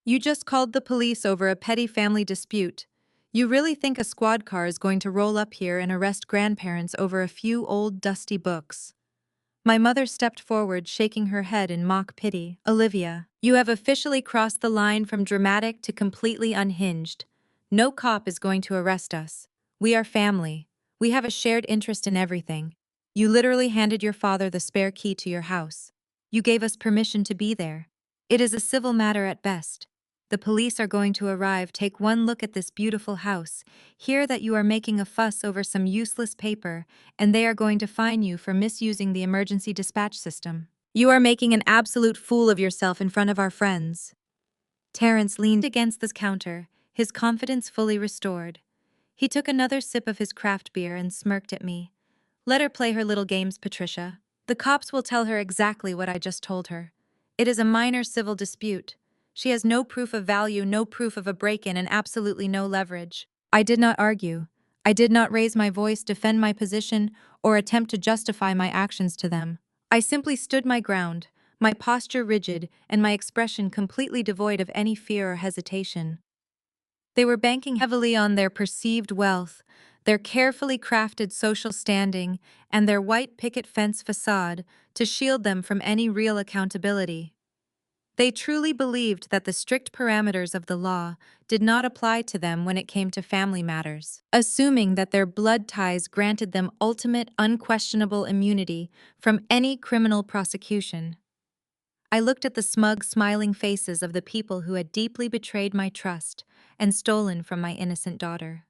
You just called the police over a petty family dispute. You really think a squad car is going to roll up here and arrest grandparents over a few old dusty books? My mother stepped forward, shaking her head in mock pity. Olivia, you have officially crossed the line from dramatic to completely unhinged. No cop is going to arrest us. We are family. We have a shared interest in everything. You literally handed your father the spare key to your house. You gave us permission to be there. It is a civil matter at best. The police are going to arrive. Take one look at this beautiful house. Hear that you are making a fuss over some useless paper, and they are going to fine you for misusing the emergency dispatch system. You are making an absolute fool of yourself in front of our friends. Terrence leaned against the counter, his confidence fully restored. He took another sip of his craft beer and smirked at me. Let her play her little games, Patricia. The cops will tell her exactly what I just told her. It is a minor civil dispute. She has no proof of value, no proof of a break-in, and absolutely no leverage. I did not argue. I did not raise my voice, defend my position, or attempt to justify my actions to them. I simply stood my ground, my posture rigid, and my expression completely devoid of any fear or hesitation. They were banking heavily on their perceived wealth, their carefully crafted social standing, and their white picket fence facade to shield them from any real accountability. They truly believed that the strict parameters of the law did not apply to them when it came to family matters, assuming that their blood ties granted them ultimate, unquestionable immunity from any criminal prosecution. I looked at the smug, smiling faces of the people who had deeply betrayed my trust and stolen from my innocent daughter.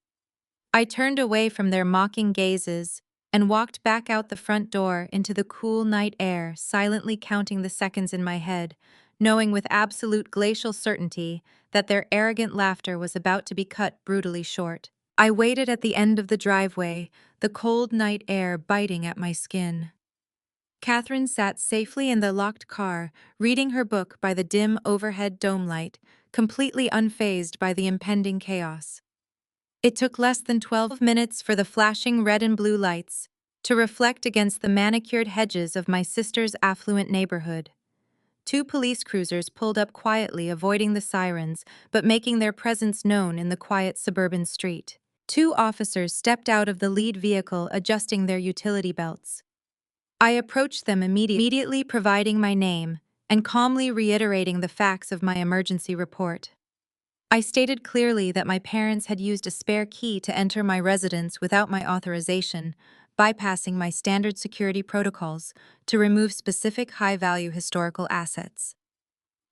I turned away from their mocking gazes and walked back out the front door into the cool night air, silently counting the seconds in my head, knowing with absolute glacial certainty that their arrogant laughter was about to be cut brutally short. I waited at the end of the driveway, the cold night air biting at my skin. Katherine sat safely in the locked car, reading her book by the dim overhead dome light, completely unfazed by the impending chaos. It took less than 12 minutes for the flashing red and blue lights to reflect against the manicured hedges of my sister's affluent neighborhood. Two police cruisers pulled up quietly, avoiding the sirens, but making their presence known in the quiet suburban street. Two officers stepped out of the lead vehicle, adjusting their utility belts. I approached them immediately, providing my name and calmly reiterating the facts of my emergency report. I stated clearly that my parents had used a spare key to enter my residence without my authorization, bypassing my standard security protocols to remove specific high-value historical assets.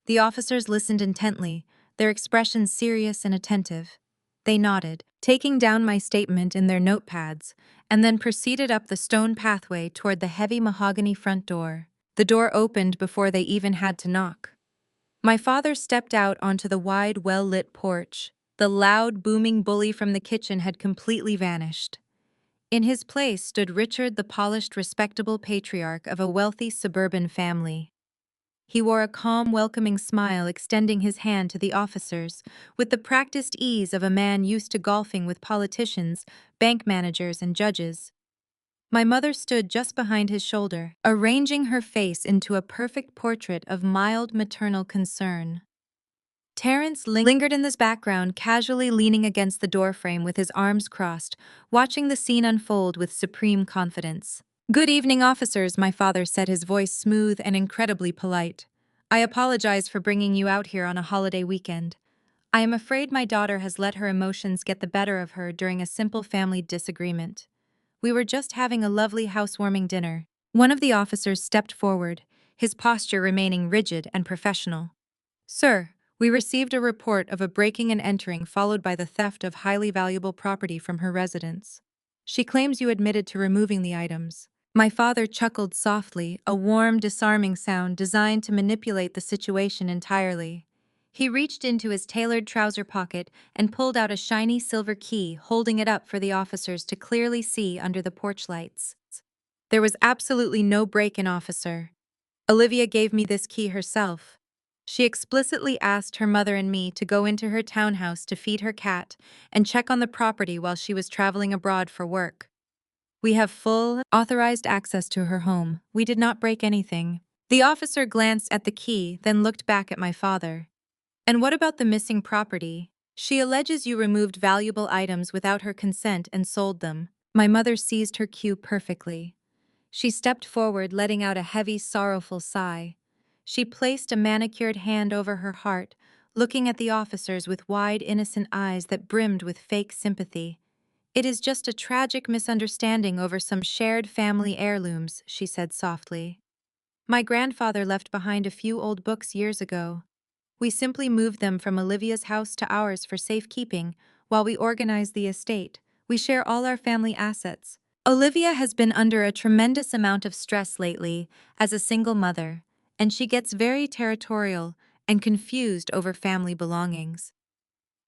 The officers listened intently, their expressions serious and attentive. They nodded, taking down my statement in their notepads, and then proceeded up the stone pathway toward the heavy mahogany front door. The door opened before they even had to knock. My father stepped out onto the wide, well-lit porch. The loud, booming bully from the kitchen had completely vanished. In his place stood Richard, the polished, respectable patriarch of a wealthy suburban family. He wore a calm, welcoming smile, extending his hand to the officers, with the practiced ease of a man used to golfing with politicians, bank managers, and judges. My mother stood just behind his shoulder, arranging her face into a perfect portrait of mild maternal concern. Terrence lingered in the background, casually leaning against the doorframe with his arms crossed, watching the scene unfold with supreme confidence. "Good evening, officers," my father said, his voice smooth and incredibly polite. "I apologize for bringing you out here on a holiday weekend. I am afraid my daughter has let her emotions get the better of her during a simple family disagreement. We were just having a lovely housewarming dinner." One of the officers stepped forward, his posture remaining rigid and professional. "Sir, we received a report of a breaking and entering followed by the theft of highly valuable property from her residence. She claims you admitted to removing the items." My father chuckled softly, a warm, disarming sound designed to manipulate the situation entirely. He reached into his tailored trouser pocket and pulled out a shiny silver key, holding it up for the officers to clearly see under the porch lights. "There was absolutely no break-in, officer. Olivia gave me this key herself. She explicitly asked her mother and me to go into her townhouse to feed her cat and check on the property while she was traveling abroad for work." We have full, authorized access to her home. We did not break anything. The officer glanced at the key, then looked back at my father. And what about the missing property? She alleges you removed valuable items without her consent and sold them. My mother seized her cue perfectly. She stepped forward, letting out a heavy, sorrowful sigh. She placed a manicured hand over her heart, looking at the officers with wide, innocent eyes that brimmed with fake sympathy. "It is just a tragic misunderstanding over some shared family heirlooms," she said softly. "My grandfather left behind a few old books years ago. We simply moved them from Olivia's house to ours for safekeeping while we organize the estate. We share all our family assets. Olivia has been under a tremendous amount of stress lately as a single mother, and she gets very territorial and confused over family belongings.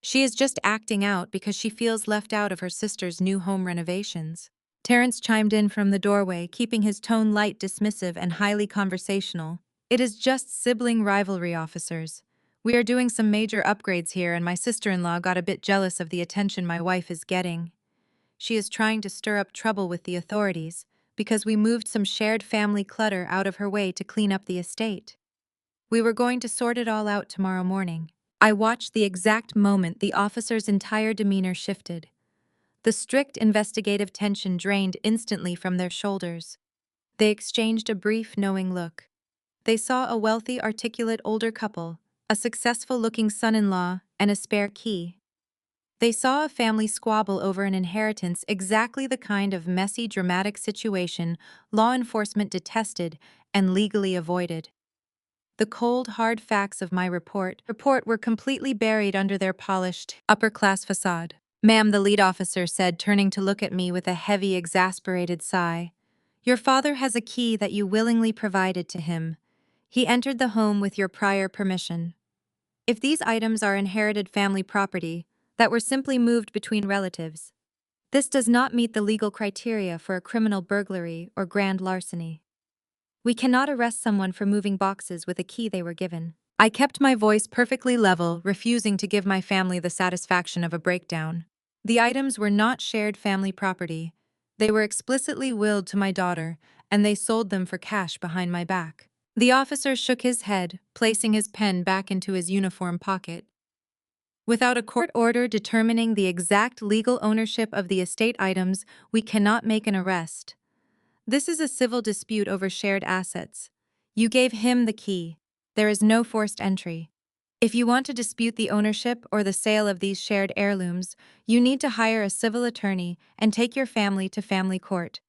She is just acting out because she feels left out of her sister's new home renovations." Terrence chimed in from the doorway, keeping his tone light, dismissive, and highly conversational. "It is just sibling rivalry, officers. We are doing some major upgrades here, and my sister-in-law got a bit jealous of the attention my wife is getting. She is trying to stir up trouble with the authorities because we moved some shared family clutter out of her way to clean up the estate. We were going to sort it all out tomorrow morning." I watched the exact moment the officer's entire demeanor shifted. The strict investigative tension drained instantly from their shoulders. They exchanged a brief, knowing look. They saw a wealthy, articulate older couple, a successful-looking son-in-law, and a spare key. They saw a family squabble over an inheritance, exactly the kind of messy, dramatic situation law enforcement detested and legally avoided. The cold, hard facts of my report were completely buried under their polished, upper-class facade. "Ma'am," the lead officer said, turning to look at me with a heavy, exasperated sigh, "your father has a key that you willingly provided to him. He entered the home with your prior permission. If these items are inherited family property that were simply moved between relatives, this does not meet the legal criteria for a criminal burglary or grand larceny. We cannot arrest someone for moving boxes with a key they were given." I kept my voice perfectly level, refusing to give my family the satisfaction of a breakdown. The items were not shared family property. They were explicitly willed to my daughter, and they sold them for cash behind my back. The officer shook his head, placing his pen back into his uniform pocket. "Without a court order determining the exact legal ownership of the estate items, we cannot make an arrest. This is a civil dispute over shared assets. You gave him the key. There is no forced entry. If you want to dispute the ownership or the sale of these shared heirlooms, you need to hire a civil attorney and take your family to family court.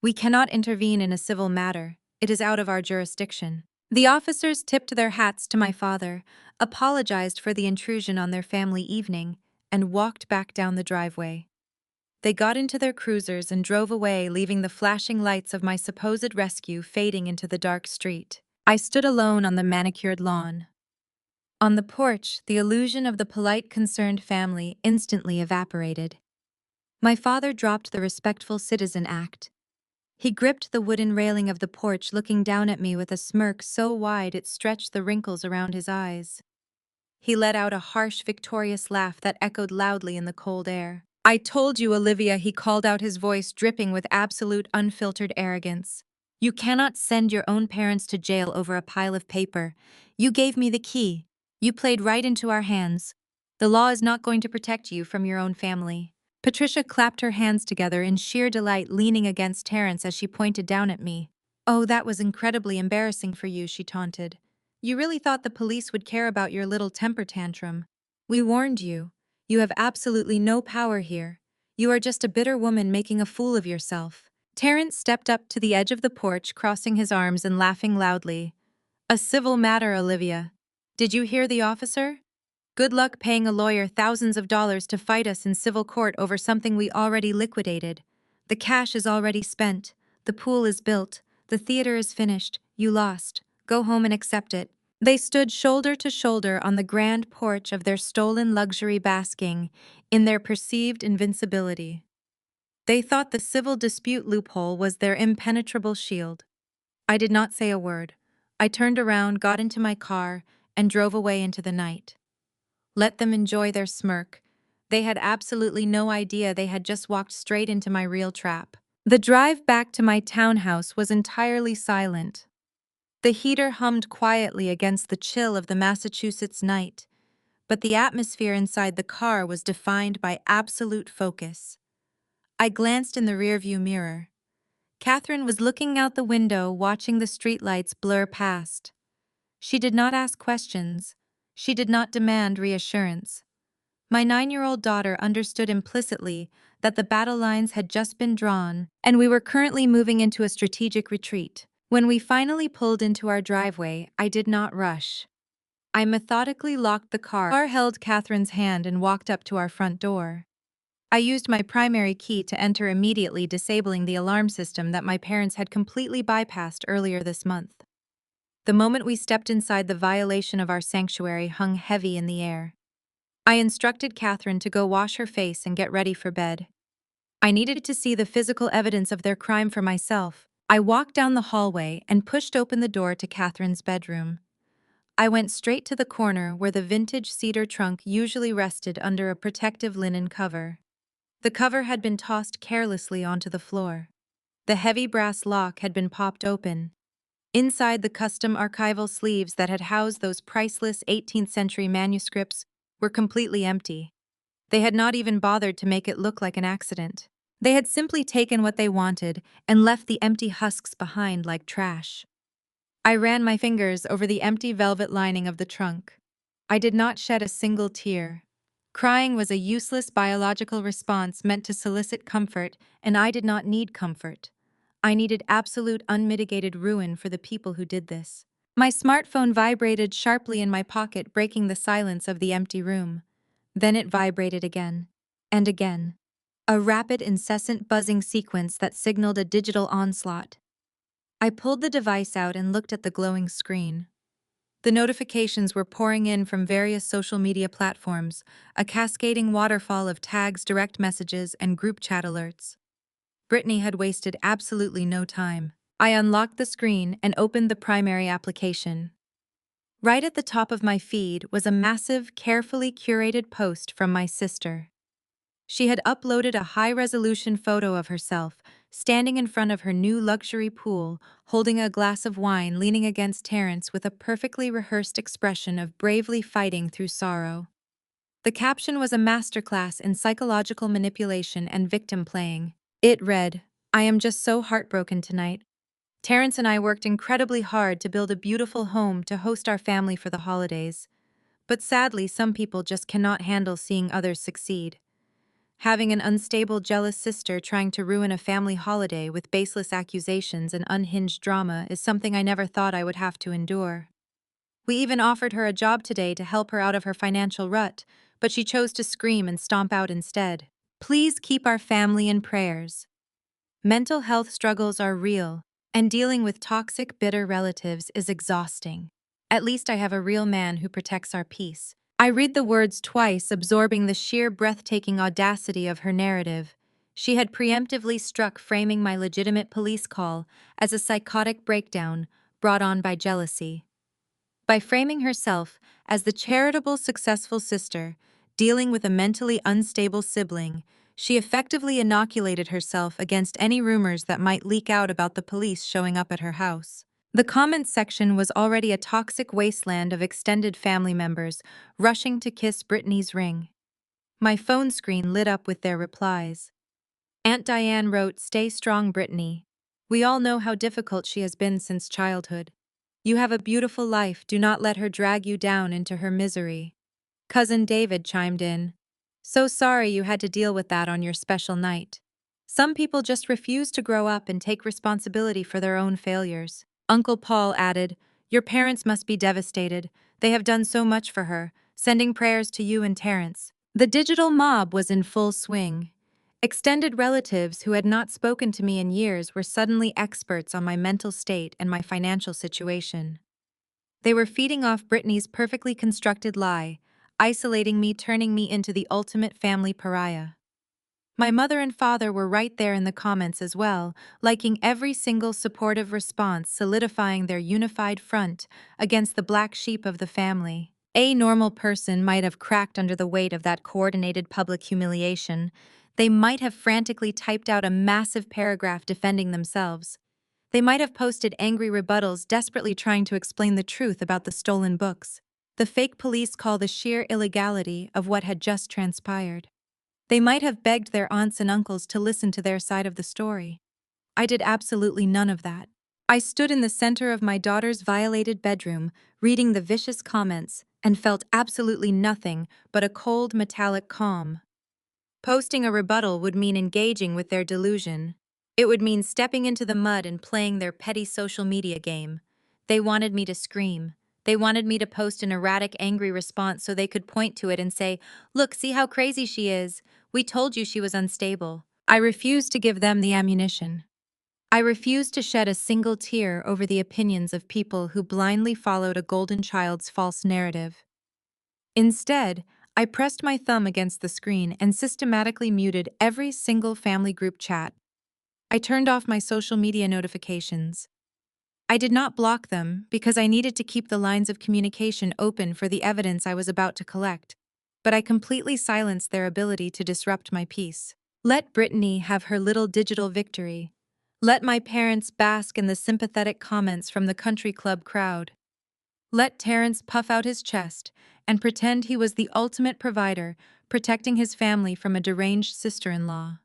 We cannot intervene in a civil matter. It is out of our jurisdiction." The officers tipped their hats to my father, apologized for the intrusion on their family evening, and walked back down the driveway. They got into their cruisers and drove away, leaving the flashing lights of my supposed rescue fading into the dark street. I stood alone on the manicured lawn. On the porch, the illusion of the polite, concerned family instantly evaporated. My father dropped the respectful citizen act. He gripped the wooden railing of the porch, looking down at me with a smirk so wide it stretched the wrinkles around his eyes. He let out a harsh, victorious laugh that echoed loudly in the cold air. "I told you, Olivia," he called out, his voice dripping with absolute, unfiltered arrogance. "You cannot send your own parents to jail over a pile of paper. You gave me the key. You played right into our hands. The law is not going to protect you from your own family." Patricia clapped her hands together in sheer delight, leaning against Terrence as she pointed down at me. "Oh, that was incredibly embarrassing for you," she taunted. "You really thought the police would care about your little temper tantrum. We warned you. You have absolutely no power here. You are just a bitter woman making a fool of yourself." Terrence stepped up to the edge of the porch, crossing his arms and laughing loudly. "A civil matter, Olivia. Did you hear the officer? Good luck paying a lawyer thousands of dollars to fight us in civil court over something we already liquidated. The cash is already spent. The pool is built. The theater is finished. You lost. Go home and accept it." They stood shoulder to shoulder on the grand porch of their stolen luxury, basking in their perceived invincibility. They thought the civil dispute loophole was their impenetrable shield. I did not say a word. I turned around, got into my car, and drove away into the night. Let them enjoy their smirk. They had absolutely no idea they had just walked straight into my real trap. The drive back to my townhouse was entirely silent. The heater hummed quietly against the chill of the Massachusetts night, but the atmosphere inside the car was defined by absolute focus. I glanced in the rearview mirror. Katherine was looking out the window, watching the streetlights blur past. She did not ask questions. She did not demand reassurance. My 9-year-old daughter understood implicitly that the battle lines had just been drawn, and we were currently moving into a strategic retreat. When we finally pulled into our driveway, I did not rush. I methodically locked the car, held Catherine's hand, and walked up to our front door. I used my primary key to enter, immediately disabling the alarm system that my parents had completely bypassed earlier this month. The moment we stepped inside, the violation of our sanctuary hung heavy in the air. I instructed Katherine to go wash her face and get ready for bed. I needed to see the physical evidence of their crime for myself. I walked down the hallway and pushed open the door to Catherine's bedroom. I went straight to the corner where the vintage cedar trunk usually rested under a protective linen cover. The cover had been tossed carelessly onto the floor. The heavy brass lock had been popped open. Inside, the custom archival sleeves that had housed those priceless 18th century manuscripts were completely empty. They had not even bothered to make it look like an accident. They had simply taken what they wanted and left the empty husks behind like trash. I ran my fingers over the empty velvet lining of the trunk. I did not shed a single tear. Crying was a useless biological response meant to solicit comfort, and I did not need comfort. I needed absolute unmitigated ruin for the people who did this. My smartphone vibrated sharply in my pocket, breaking the silence of the empty room. Then it vibrated again. And again. A rapid, incessant buzzing sequence that signaled a digital onslaught. I pulled the device out and looked at the glowing screen. The notifications were pouring in from various social media platforms, a cascading waterfall of tags, direct messages, and group chat alerts. Brittany had wasted absolutely no time. I unlocked the screen and opened the primary application. Right at the top of my feed was a massive, carefully curated post from my sister. She had uploaded a high-resolution photo of herself, standing in front of her new luxury pool, holding a glass of wine, leaning against Terence with a perfectly rehearsed expression of bravely fighting through sorrow. The caption was a masterclass in psychological manipulation and victim playing. It read, "I am just so heartbroken tonight. Terence and I worked incredibly hard to build a beautiful home to host our family for the holidays. But sadly, some people just cannot handle seeing others succeed. Having an unstable, jealous sister trying to ruin a family holiday with baseless accusations and unhinged drama is something I never thought I would have to endure. We even offered her a job today to help her out of her financial rut, but she chose to scream and stomp out instead. Please keep our family in prayers. Mental health struggles are real, and dealing with toxic, bitter relatives is exhausting. At least I have a real man who protects our peace." I read the words twice, absorbing the sheer breathtaking audacity of her narrative. She had preemptively struck framing my legitimate police call as a psychotic breakdown brought on by jealousy. By framing herself as the charitable, successful sister dealing with a mentally unstable sibling, she effectively inoculated herself against any rumors that might leak out about the police showing up at her house. The comments section was already a toxic wasteland of extended family members rushing to kiss Brittany's ring. My phone screen lit up with their replies. Aunt Diane wrote, "Stay strong, Brittany. We all know how difficult she has been since childhood. You have a beautiful life, do not let her drag you down into her misery." Cousin David chimed in, "So sorry you had to deal with that on your special night. Some people just refuse to grow up and take responsibility for their own failures." Uncle Paul added, "Your parents must be devastated. They have done so much for her, sending prayers to you and Terence." The digital mob was in full swing. Extended relatives who had not spoken to me in years were suddenly experts on my mental state and my financial situation. They were feeding off Brittany's perfectly constructed lie, isolating me, turning me into the ultimate family pariah. My mother and father were right there in the comments as well, liking every single supportive response, solidifying their unified front against the black sheep of the family. A normal person might have cracked under the weight of that coordinated public humiliation. They might have frantically typed out a massive paragraph defending themselves. They might have posted angry rebuttals desperately trying to explain the truth about the stolen books. The fake police call the sheer illegality of what had just transpired. They might have begged their aunts and uncles to listen to their side of the story. I did absolutely none of that. I stood in the center of my daughter's violated bedroom, reading the vicious comments, and felt absolutely nothing but a cold metallic calm. Posting a rebuttal would mean engaging with their delusion. It would mean stepping into the mud and playing their petty social media game. They wanted me to scream. They wanted me to post an erratic, angry response so they could point to it and say, "Look, see how crazy she is. We told you she was unstable." I refused to give them the ammunition. I refused to shed a single tear over the opinions of people who blindly followed a golden child's false narrative. Instead, I pressed my thumb against the screen and systematically muted every single family group chat. I turned off my social media notifications. I did not block them because I needed to keep the lines of communication open for the evidence I was about to collect, but I completely silenced their ability to disrupt my peace. Let Brittany have her little digital victory. Let my parents bask in the sympathetic comments from the country club crowd. Let Terrence puff out his chest and pretend he was the ultimate provider, protecting his family from a deranged sister-in-law.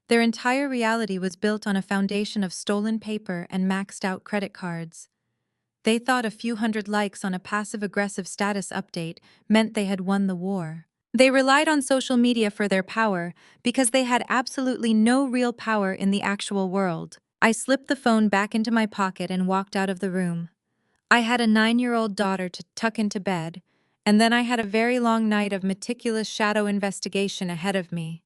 Their entire reality was built on a foundation of stolen paper and maxed-out credit cards. They thought a few hundred likes on a passive-aggressive status update meant they had won the war. They relied on social media for their power because they had absolutely no real power in the actual world. I slipped the phone back into my pocket and walked out of the room. I had a 9-year-old daughter to tuck into bed, and then I had a very long night of meticulous shadow investigation ahead of me.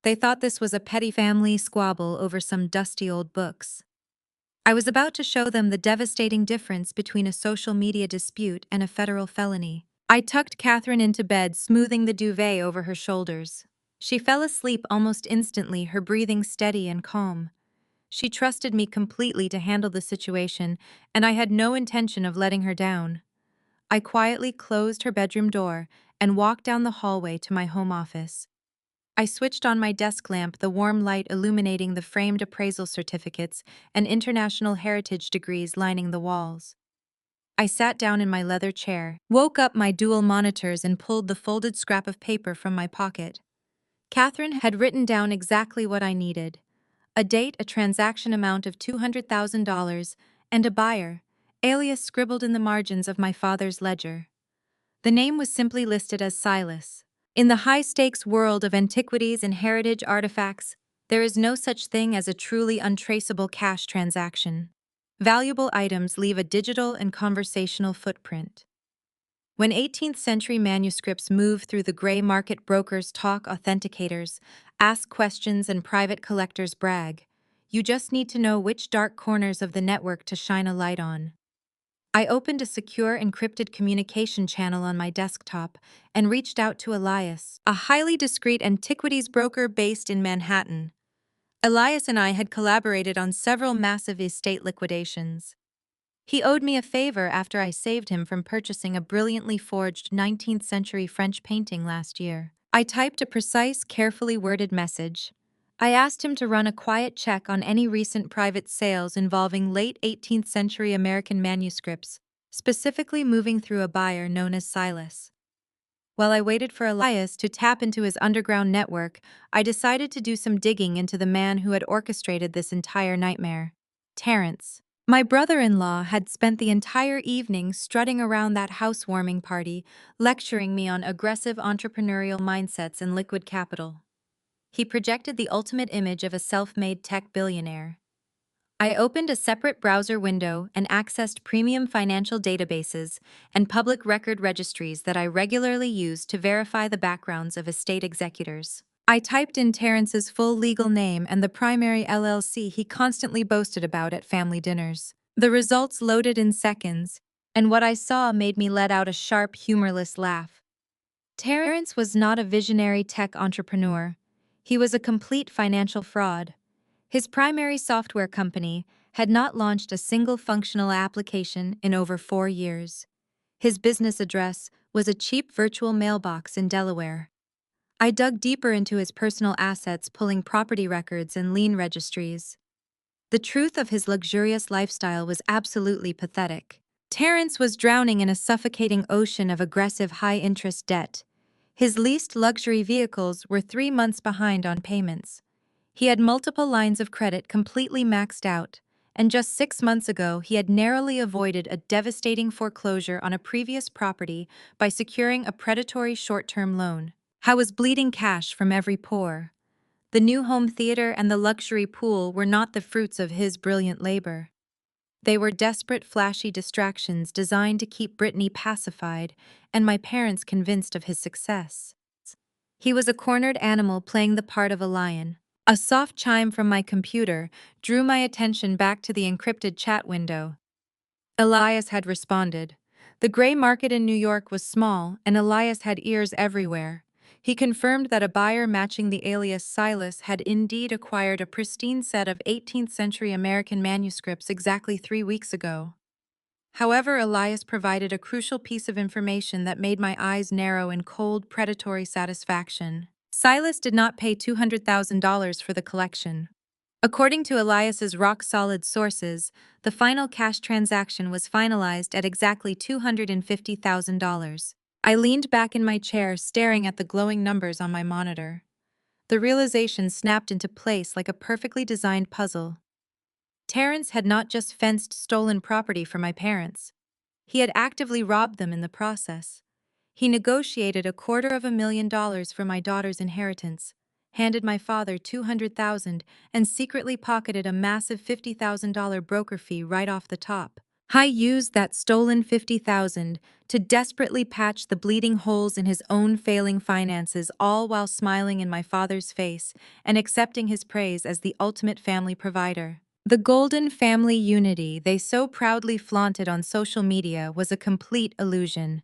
They thought this was a petty family squabble over some dusty old books. I was about to show them the devastating difference between a social media dispute and a federal felony. I tucked Katherine into bed, smoothing the duvet over her shoulders. She fell asleep almost instantly, her breathing steady and calm. She trusted me completely to handle the situation, and I had no intention of letting her down. I quietly closed her bedroom door and walked down the hallway to my home office. I switched on my desk lamp, the warm light illuminating the framed appraisal certificates and international heritage degrees lining the walls. I sat down in my leather chair, woke up my dual monitors, and pulled the folded scrap of paper from my pocket. Katherine had written down exactly what I needed: a date, a transaction amount of $200,000, and a buyer, alias scribbled in the margins of my father's ledger. The name was simply listed as Silas. In the high-stakes world of antiquities and heritage artifacts, there is no such thing as a truly untraceable cash transaction. Valuable items leave a digital and conversational footprint. When 18th-century manuscripts move through the gray market, brokers talk, authenticators ask questions, and private collectors brag. You just need to know which dark corners of the network to shine a light on. I opened a secure encrypted communication channel on my desktop and reached out to Elias, a highly discreet antiquities broker based in Manhattan. Elias and I had collaborated on several massive estate liquidations. He owed me a favor after I saved him from purchasing a brilliantly forged 19th-century French painting last year. I typed a precise, carefully worded message. I asked him to run a quiet check on any recent private sales involving late 18th century American manuscripts, specifically moving through a buyer known as Silas. While I waited for Elias to tap into his underground network, I decided to do some digging into the man who had orchestrated this entire nightmare: Terrence. My brother-in-law had spent the entire evening strutting around that housewarming party, lecturing me on aggressive entrepreneurial mindsets and liquid capital. He projected the ultimate image of a self-made tech billionaire. I opened a separate browser window and accessed premium financial databases and public record registries that I regularly use to verify the backgrounds of estate executors. I typed in Terrence's full legal name and the primary LLC he constantly boasted about at family dinners. The results loaded in seconds, and what I saw made me let out a sharp, humorless laugh. Terrence was not a visionary tech entrepreneur. He was a complete financial fraud. His primary software company had not launched a single functional application in over 4 years. His business address was a cheap virtual mailbox in Delaware. I dug deeper into his personal assets, pulling property records and lien registries. The truth of his luxurious lifestyle was absolutely pathetic. Terrence was drowning in a suffocating ocean of aggressive high-interest debt. His leased luxury vehicles were 3 months behind on payments. He had multiple lines of credit completely maxed out, and just 6 months ago he had narrowly avoided a devastating foreclosure on a previous property by securing a predatory short-term loan. I was bleeding cash from every pore. The new home theater and the luxury pool were not the fruits of his brilliant labor. They were desperate, flashy distractions designed to keep Brittany pacified and my parents convinced of his success. He was a cornered animal playing the part of a lion. A soft chime from my computer drew my attention back to the encrypted chat window. Elias had responded. The gray market in New York was small, and Elias had ears everywhere. He confirmed that a buyer matching the alias Silas had indeed acquired a pristine set of 18th-century American manuscripts exactly 3 weeks ago. However, Elias provided a crucial piece of information that made my eyes narrow in cold, predatory satisfaction. Silas did not pay $200,000 for the collection. According to Elias's rock-solid sources, the final cash transaction was finalized at exactly $250,000. I leaned back in my chair, staring at the glowing numbers on my monitor. The realization snapped into place like a perfectly designed puzzle. Terrence had not just fenced stolen property for my parents. He had actively robbed them in the process. He negotiated $250,000 for my daughter's inheritance, handed my father $200,000, and secretly pocketed a massive $50,000 broker fee right off the top. I used that stolen $50,000 to desperately patch the bleeding holes in his own failing finances, all while smiling in my father's face and accepting his praise as the ultimate family provider. The golden family unity they so proudly flaunted on social media was a complete illusion.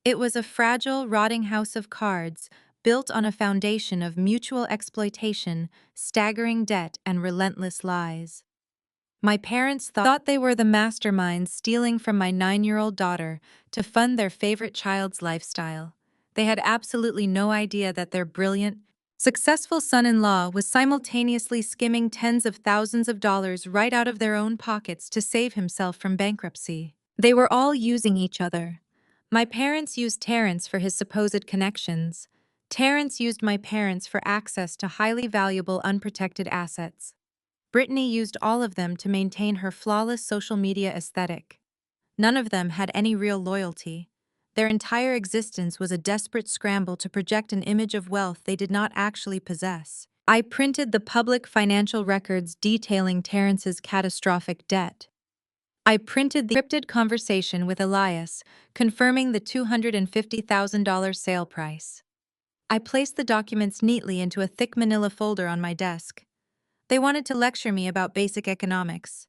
It was a fragile, rotting house of cards built on a foundation of mutual exploitation, staggering debt, and relentless lies. My parents thought they were the masterminds stealing from my 9-year-old daughter to fund their favorite child's lifestyle. They had absolutely no idea that their brilliant, successful son-in-law was simultaneously skimming tens of thousands of dollars right out of their own pockets to save himself from bankruptcy. They were all using each other. My parents used Terrence for his supposed connections. Terrence used my parents for access to highly valuable unprotected assets. Brittany used all of them to maintain her flawless social media aesthetic. None of them had any real loyalty. Their entire existence was a desperate scramble to project an image of wealth they did not actually possess. I printed the public financial records detailing Terrence's catastrophic debt. I printed the encrypted conversation with Elias, confirming the $250,000 sale price. I placed the documents neatly into a thick manila folder on my desk. They wanted to lecture me about basic economics.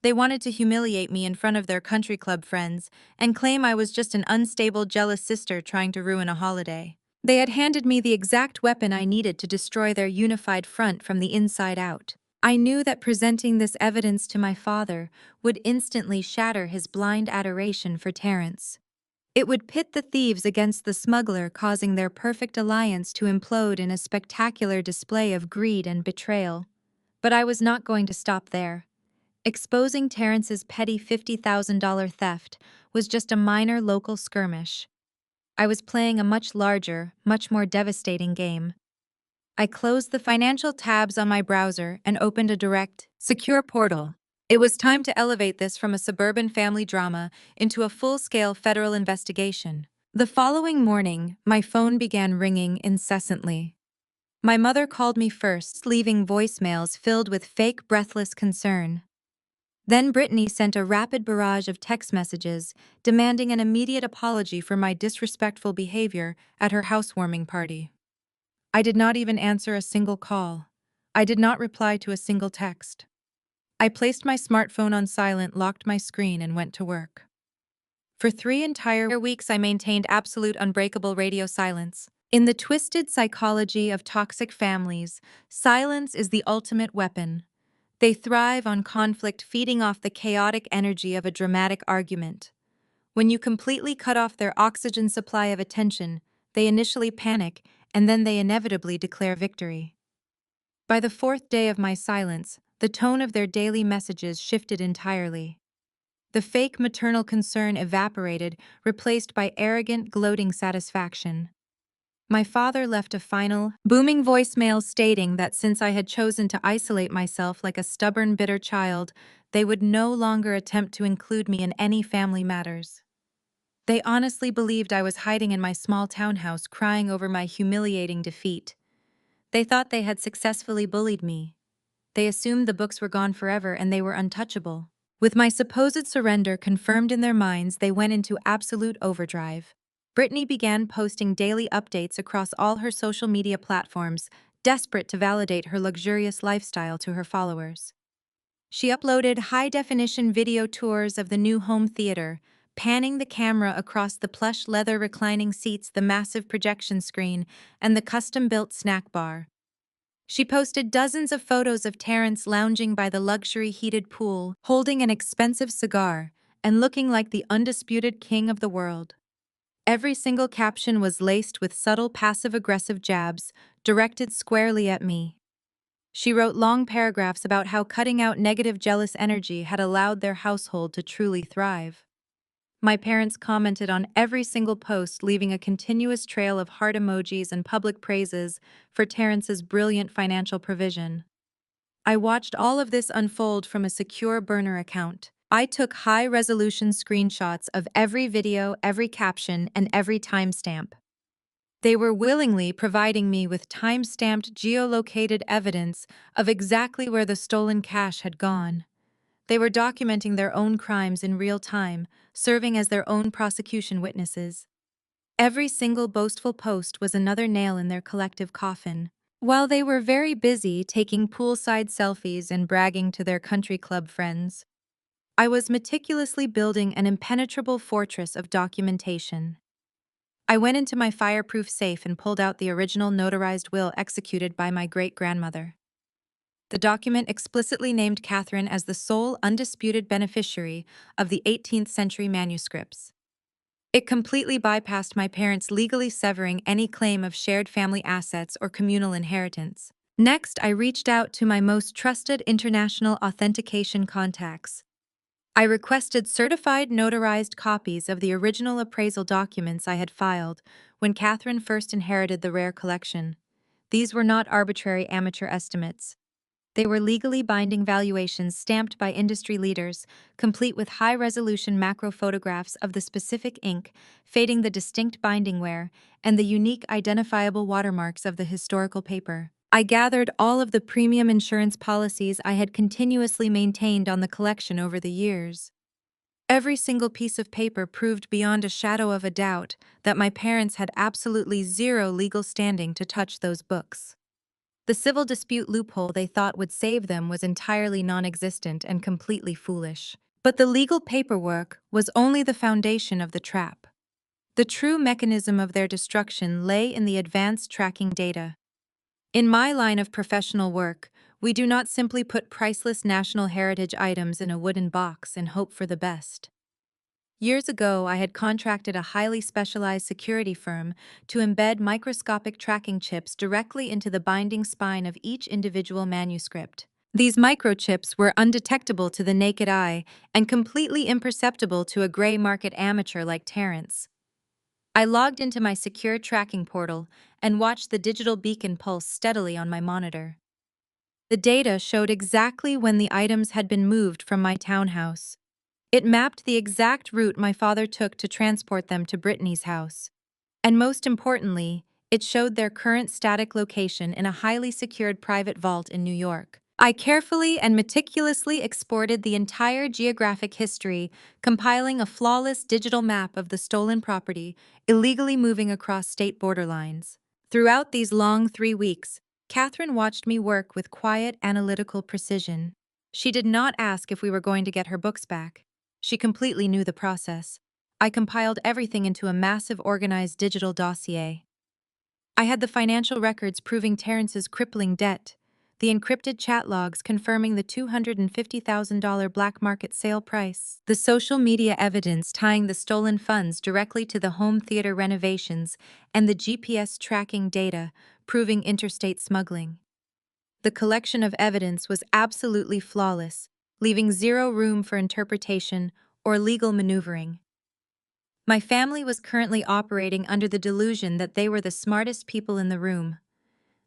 They wanted to humiliate me in front of their country club friends and claim I was just an unstable, jealous sister trying to ruin a holiday. They had handed me the exact weapon I needed to destroy their unified front from the inside out. I knew that presenting this evidence to my father would instantly shatter his blind adoration for Terrence. It would pit the thieves against the smuggler, causing their perfect alliance to implode in a spectacular display of greed and betrayal. But I was not going to stop there. Exposing Terrence's petty $50,000 theft was just a minor local skirmish. I was playing a much larger, much more devastating game. I closed the financial tabs on my browser and opened a direct, secure portal. It was time to elevate this from a suburban family drama into a full-scale federal investigation. The following morning, my phone began ringing incessantly. My mother called me first, leaving voicemails filled with fake, breathless concern. Then Brittany sent a rapid barrage of text messages demanding an immediate apology for my disrespectful behavior at her housewarming party. I did not even answer a single call. I did not reply to a single text. I placed my smartphone on silent, locked my screen, and went to work. For 3 entire weeks, I maintained absolute unbreakable radio silence. In the twisted psychology of toxic families, silence is the ultimate weapon. They thrive on conflict, feeding off the chaotic energy of a dramatic argument. When you completely cut off their oxygen supply of attention, they initially panic and then they inevitably declare victory. By the fourth day of my silence, the tone of their daily messages shifted entirely. The fake maternal concern evaporated, replaced by arrogant, gloating satisfaction. My father left a final, booming voicemail stating that since I had chosen to isolate myself like a stubborn, bitter child, they would no longer attempt to include me in any family matters. They honestly believed I was hiding in my small townhouse crying over my humiliating defeat. They thought they had successfully bullied me. They assumed the books were gone forever and they were untouchable. With my supposed surrender confirmed in their minds, they went into absolute overdrive. Brittany began posting daily updates across all her social media platforms, desperate to validate her luxurious lifestyle to her followers. She uploaded high-definition video tours of the new home theater, panning the camera across the plush leather reclining seats, the massive projection screen, and the custom-built snack bar. She posted dozens of photos of Terrence lounging by the luxury heated pool, holding an expensive cigar, and looking like the undisputed king of the world. Every single caption was laced with subtle passive-aggressive jabs, directed squarely at me. She wrote long paragraphs about how cutting out negative jealous energy had allowed their household to truly thrive. My parents commented on every single post, leaving a continuous trail of heart emojis and public praises for Terrence's brilliant financial provision. I watched all of this unfold from a secure burner account. I took high-resolution screenshots of every video, every caption, and every timestamp. They were willingly providing me with time-stamped geolocated evidence of exactly where the stolen cash had gone. They were documenting their own crimes in real time, serving as their own prosecution witnesses. Every single boastful post was another nail in their collective coffin. While they were very busy taking poolside selfies and bragging to their country club friends, I was meticulously building an impenetrable fortress of documentation. I went into my fireproof safe and pulled out the original notarized will executed by my great-grandmother. The document explicitly named Katherine as the sole undisputed beneficiary of the 18th century manuscripts. It completely bypassed my parents legally severing any claim of shared family assets or communal inheritance. Next, I reached out to my most trusted international authentication contacts. I requested certified notarized copies of the original appraisal documents I had filed when Katherine first inherited the rare collection. These were not arbitrary amateur estimates. They were legally binding valuations stamped by industry leaders, complete with high-resolution macro photographs of the specific ink, fading the distinct binding wear, and the unique identifiable watermarks of the historical paper. I gathered all of the premium insurance policies I had continuously maintained on the collection over the years. Every single piece of paper proved beyond a shadow of a doubt that my parents had absolutely zero legal standing to touch those books. The civil dispute loophole they thought would save them was entirely non-existent and completely foolish. But the legal paperwork was only the foundation of the trap. The true mechanism of their destruction lay in the advanced tracking data. In my line of professional work, we do not simply put priceless national heritage items in a wooden box and hope for the best. Years ago, I had contracted a highly specialized security firm to embed microscopic tracking chips directly into the binding spine of each individual manuscript. These microchips were undetectable to the naked eye and completely imperceptible to a gray market amateur like Terrence. I logged into my secure tracking portal and watched the digital beacon pulse steadily on my monitor. The data showed exactly when the items had been moved from my townhouse. It mapped the exact route my father took to transport them to Brittany's house. And most importantly, it showed their current static location in a highly secured private vault in New York. I carefully and meticulously exported the entire geographic history, compiling a flawless digital map of the stolen property, illegally moving across state borderlines. Throughout these long 3 weeks, Katherine watched me work with quiet, analytical precision. She did not ask if we were going to get her books back. She completely knew the process. I compiled everything into a massive organized digital dossier. I had the financial records proving Terrence's crippling debt, the encrypted chat logs confirming the $250,000 black market sale price, the social media evidence tying the stolen funds directly to the home theater renovations, and the GPS tracking data proving interstate smuggling. The collection of evidence was absolutely flawless, leaving zero room for interpretation or legal maneuvering. My family was currently operating under the delusion that they were the smartest people in the room.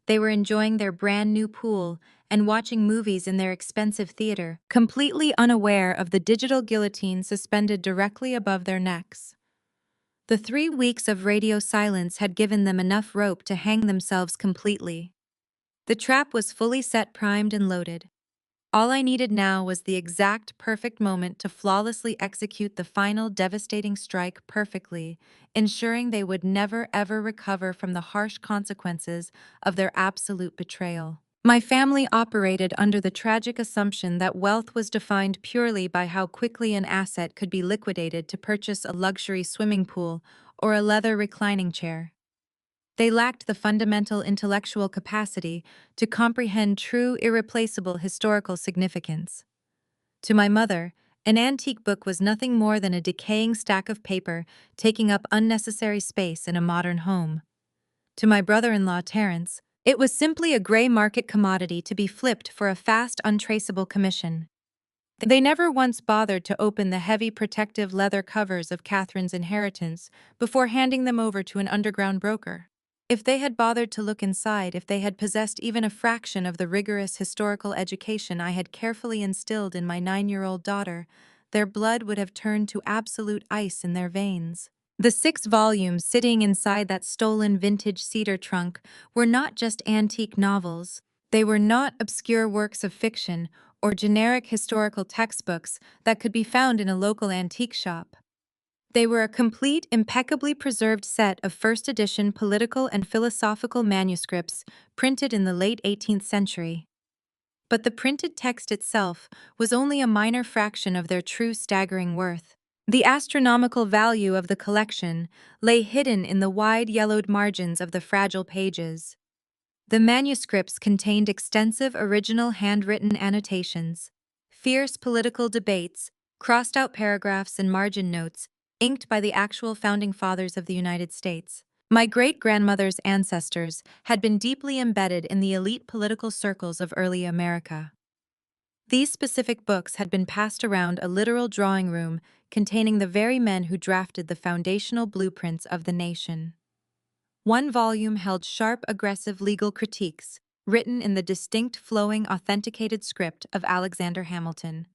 They were enjoying their brand new pool and watching movies in their expensive theater, completely unaware of the digital guillotine suspended directly above their necks. The 3 weeks of radio silence had given them enough rope to hang themselves completely. The trap was fully set, primed, and loaded. All I needed now was the exact perfect moment to flawlessly execute the final devastating strike perfectly, ensuring they would never ever recover from the harsh consequences of their absolute betrayal. My family operated under the tragic assumption that wealth was defined purely by how quickly an asset could be liquidated to purchase a luxury swimming pool or a leather reclining chair. They lacked the fundamental intellectual capacity to comprehend true, irreplaceable historical significance. To my mother, an antique book was nothing more than a decaying stack of paper taking up unnecessary space in a modern home. To my brother-in-law, Terence, it was simply a gray market commodity to be flipped for a fast, untraceable commission. They never once bothered to open the heavy protective leather covers of Katherine's inheritance before handing them over to an underground broker. If they had bothered to look inside, if they had possessed even a fraction of the rigorous historical education I had carefully instilled in my 9-year-old daughter, their blood would have turned to absolute ice in their veins. The 6 volumes sitting inside that stolen vintage cedar trunk were not just antique novels. They were not obscure works of fiction or generic historical textbooks that could be found in a local antique shop. They were a complete, impeccably preserved set of first edition political and philosophical manuscripts printed in the late 18th century. But the printed text itself was only a minor fraction of their true staggering worth. The astronomical value of the collection lay hidden in the wide yellowed margins of the fragile pages. The manuscripts contained extensive original handwritten annotations, fierce political debates, crossed-out paragraphs and margin notes, inked by the actual founding fathers of the United States. My great-grandmother's ancestors had been deeply embedded in the elite political circles of early America. These specific books had been passed around a literal drawing room containing the very men who drafted the foundational blueprints of the nation. One volume held sharp, aggressive legal critiques, written in the distinct, flowing, authenticated script of Alexander Hamilton.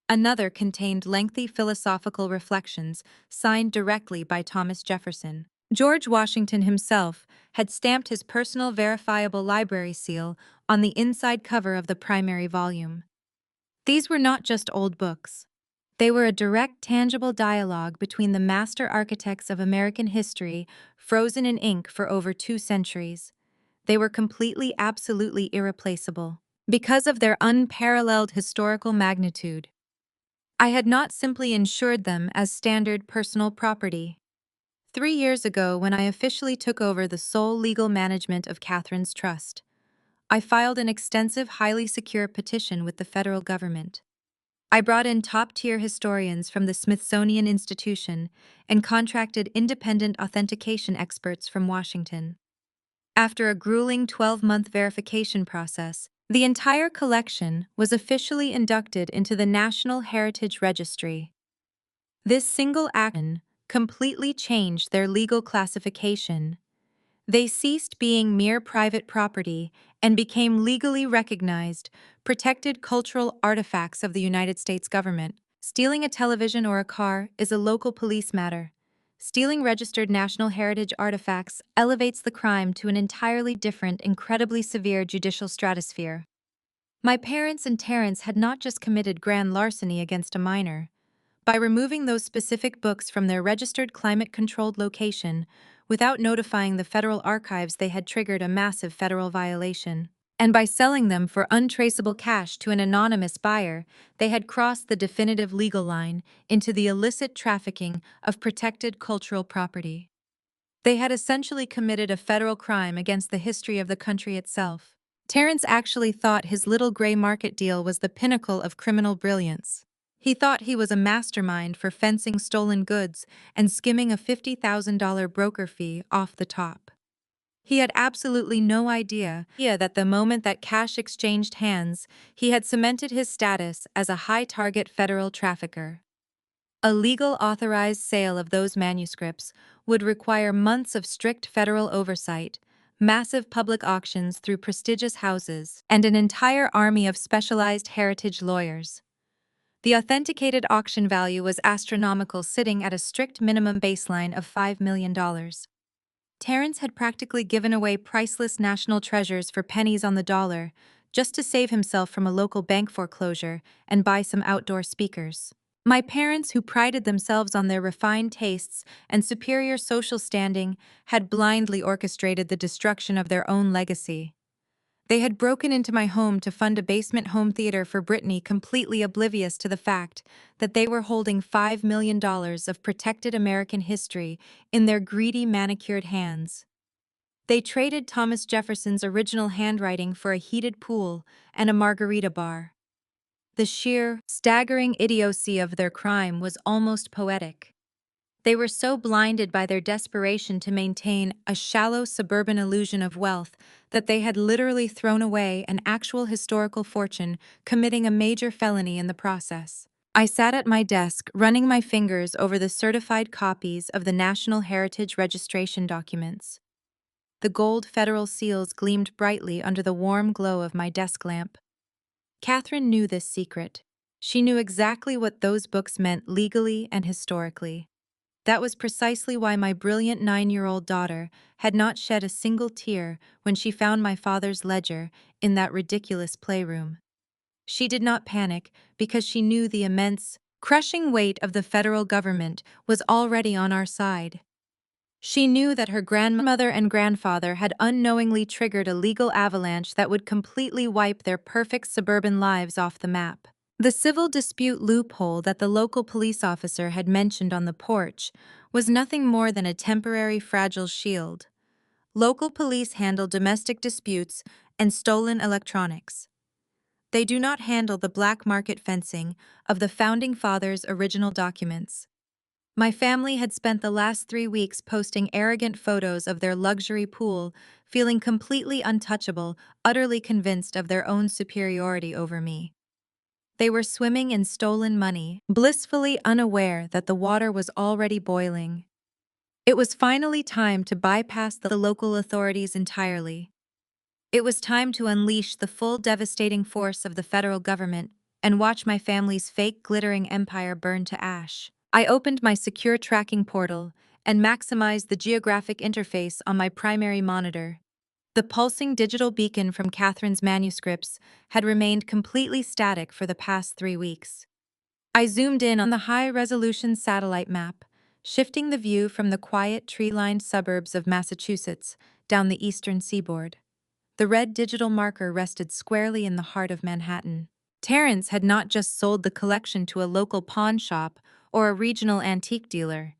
Another contained lengthy philosophical reflections signed directly by Thomas Jefferson. George Washington himself had stamped his personal verifiable library seal on the inside cover of the primary volume. These were not just old books. They were a direct, tangible dialogue between the master architects of American history, frozen in ink for over 2 centuries. They were completely, absolutely irreplaceable. Because of their unparalleled historical magnitude, I had not simply insured them as standard personal property. 3 years ago, when I officially took over the sole legal management of Katherine's trust, I filed an extensive, highly secure petition with the federal government. I brought in top-tier historians from the Smithsonian Institution and contracted independent authentication experts from Washington. After a grueling 12-month verification process, the entire collection was officially inducted into the National Heritage Registry. This single action completely changed their legal classification. They ceased being mere private property and became legally recognized, protected cultural artifacts of the United States government. Stealing a television or a car is a local police matter. Stealing registered national heritage artifacts elevates the crime to an entirely different, incredibly severe judicial stratosphere. My parents and Terence had not just committed grand larceny against a minor. By removing those specific books from their registered climate-controlled location, without notifying the federal archives, they had triggered a massive federal violation. And by selling them for untraceable cash to an anonymous buyer, they had crossed the definitive legal line into the illicit trafficking of protected cultural property. They had essentially committed a federal crime against the history of the country itself. Terence actually thought his little gray market deal was the pinnacle of criminal brilliance. He thought he was a mastermind for fencing stolen goods and skimming a $50,000 broker fee off the top. He had absolutely no idea that the moment that cash exchanged hands, he had cemented his status as a high-target federal trafficker. A legal authorized sale of those manuscripts would require months of strict federal oversight, massive public auctions through prestigious houses, and an entire army of specialized heritage lawyers. The authenticated auction value was astronomical, sitting at a strict minimum baseline of $5 million. Terence had practically given away priceless national treasures for pennies on the dollar, just to save himself from a local bank foreclosure and buy some outdoor speakers. My parents, who prided themselves on their refined tastes and superior social standing, had blindly orchestrated the destruction of their own legacy. They had broken into my home to fund a basement home theater for Brittany, completely oblivious to the fact that they were holding $5 million of protected American history in their greedy, manicured hands. They traded Thomas Jefferson's original handwriting for a heated pool and a margarita bar. The sheer, staggering idiocy of their crime was almost poetic. They were so blinded by their desperation to maintain a shallow suburban illusion of wealth that they had literally thrown away an actual historical fortune, committing a major felony in the process. I sat at my desk, running my fingers over the certified copies of the National Heritage Registration documents. The gold federal seals gleamed brightly under the warm glow of my desk lamp. Katherine knew this secret. She knew exactly what those books meant legally and historically. That was precisely why my brilliant 9-year-old daughter had not shed a single tear when she found my father's ledger in that ridiculous playroom. She did not panic because she knew the immense, crushing weight of the federal government was already on our side. She knew that her grandmother and grandfather had unknowingly triggered a legal avalanche that would completely wipe their perfect suburban lives off the map. The civil dispute loophole that the local police officer had mentioned on the porch was nothing more than a temporary fragile shield. Local police handle domestic disputes and stolen electronics. They do not handle the black market fencing of the Founding Fathers' original documents. My family had spent the last 3 weeks posting arrogant photos of their luxury pool, feeling completely untouchable, utterly convinced of their own superiority over me. They were swimming in stolen money, blissfully unaware that the water was already boiling. It was finally time to bypass the local authorities entirely. It was time to unleash the full devastating force of the federal government and watch my family's fake glittering empire burn to ash. I opened my secure tracking portal and maximized the geographic interface on my primary monitor. The pulsing digital beacon from Katherine's manuscripts had remained completely static for the past 3 weeks. I zoomed in on the high-resolution satellite map, shifting the view from the quiet, tree-lined suburbs of Massachusetts down the eastern seaboard. The red digital marker rested squarely in the heart of Manhattan. Terence had not just sold the collection to a local pawn shop or a regional antique dealer.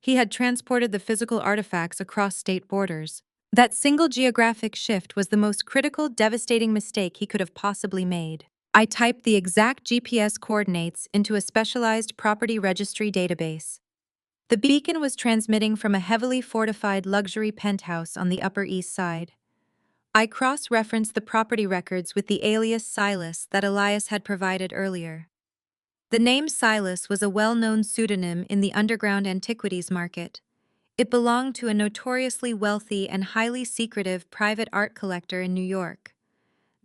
He had transported the physical artifacts across state borders. That single geographic shift was the most critical, devastating mistake he could have possibly made. I typed the exact GPS coordinates into a specialized property registry database. The beacon was transmitting from a heavily fortified luxury penthouse on the Upper East Side. I cross-referenced the property records with the alias Silas that Elias had provided earlier. The name Silas was a well-known pseudonym in the underground antiquities market. It belonged to a notoriously wealthy and highly secretive private art collector in New York.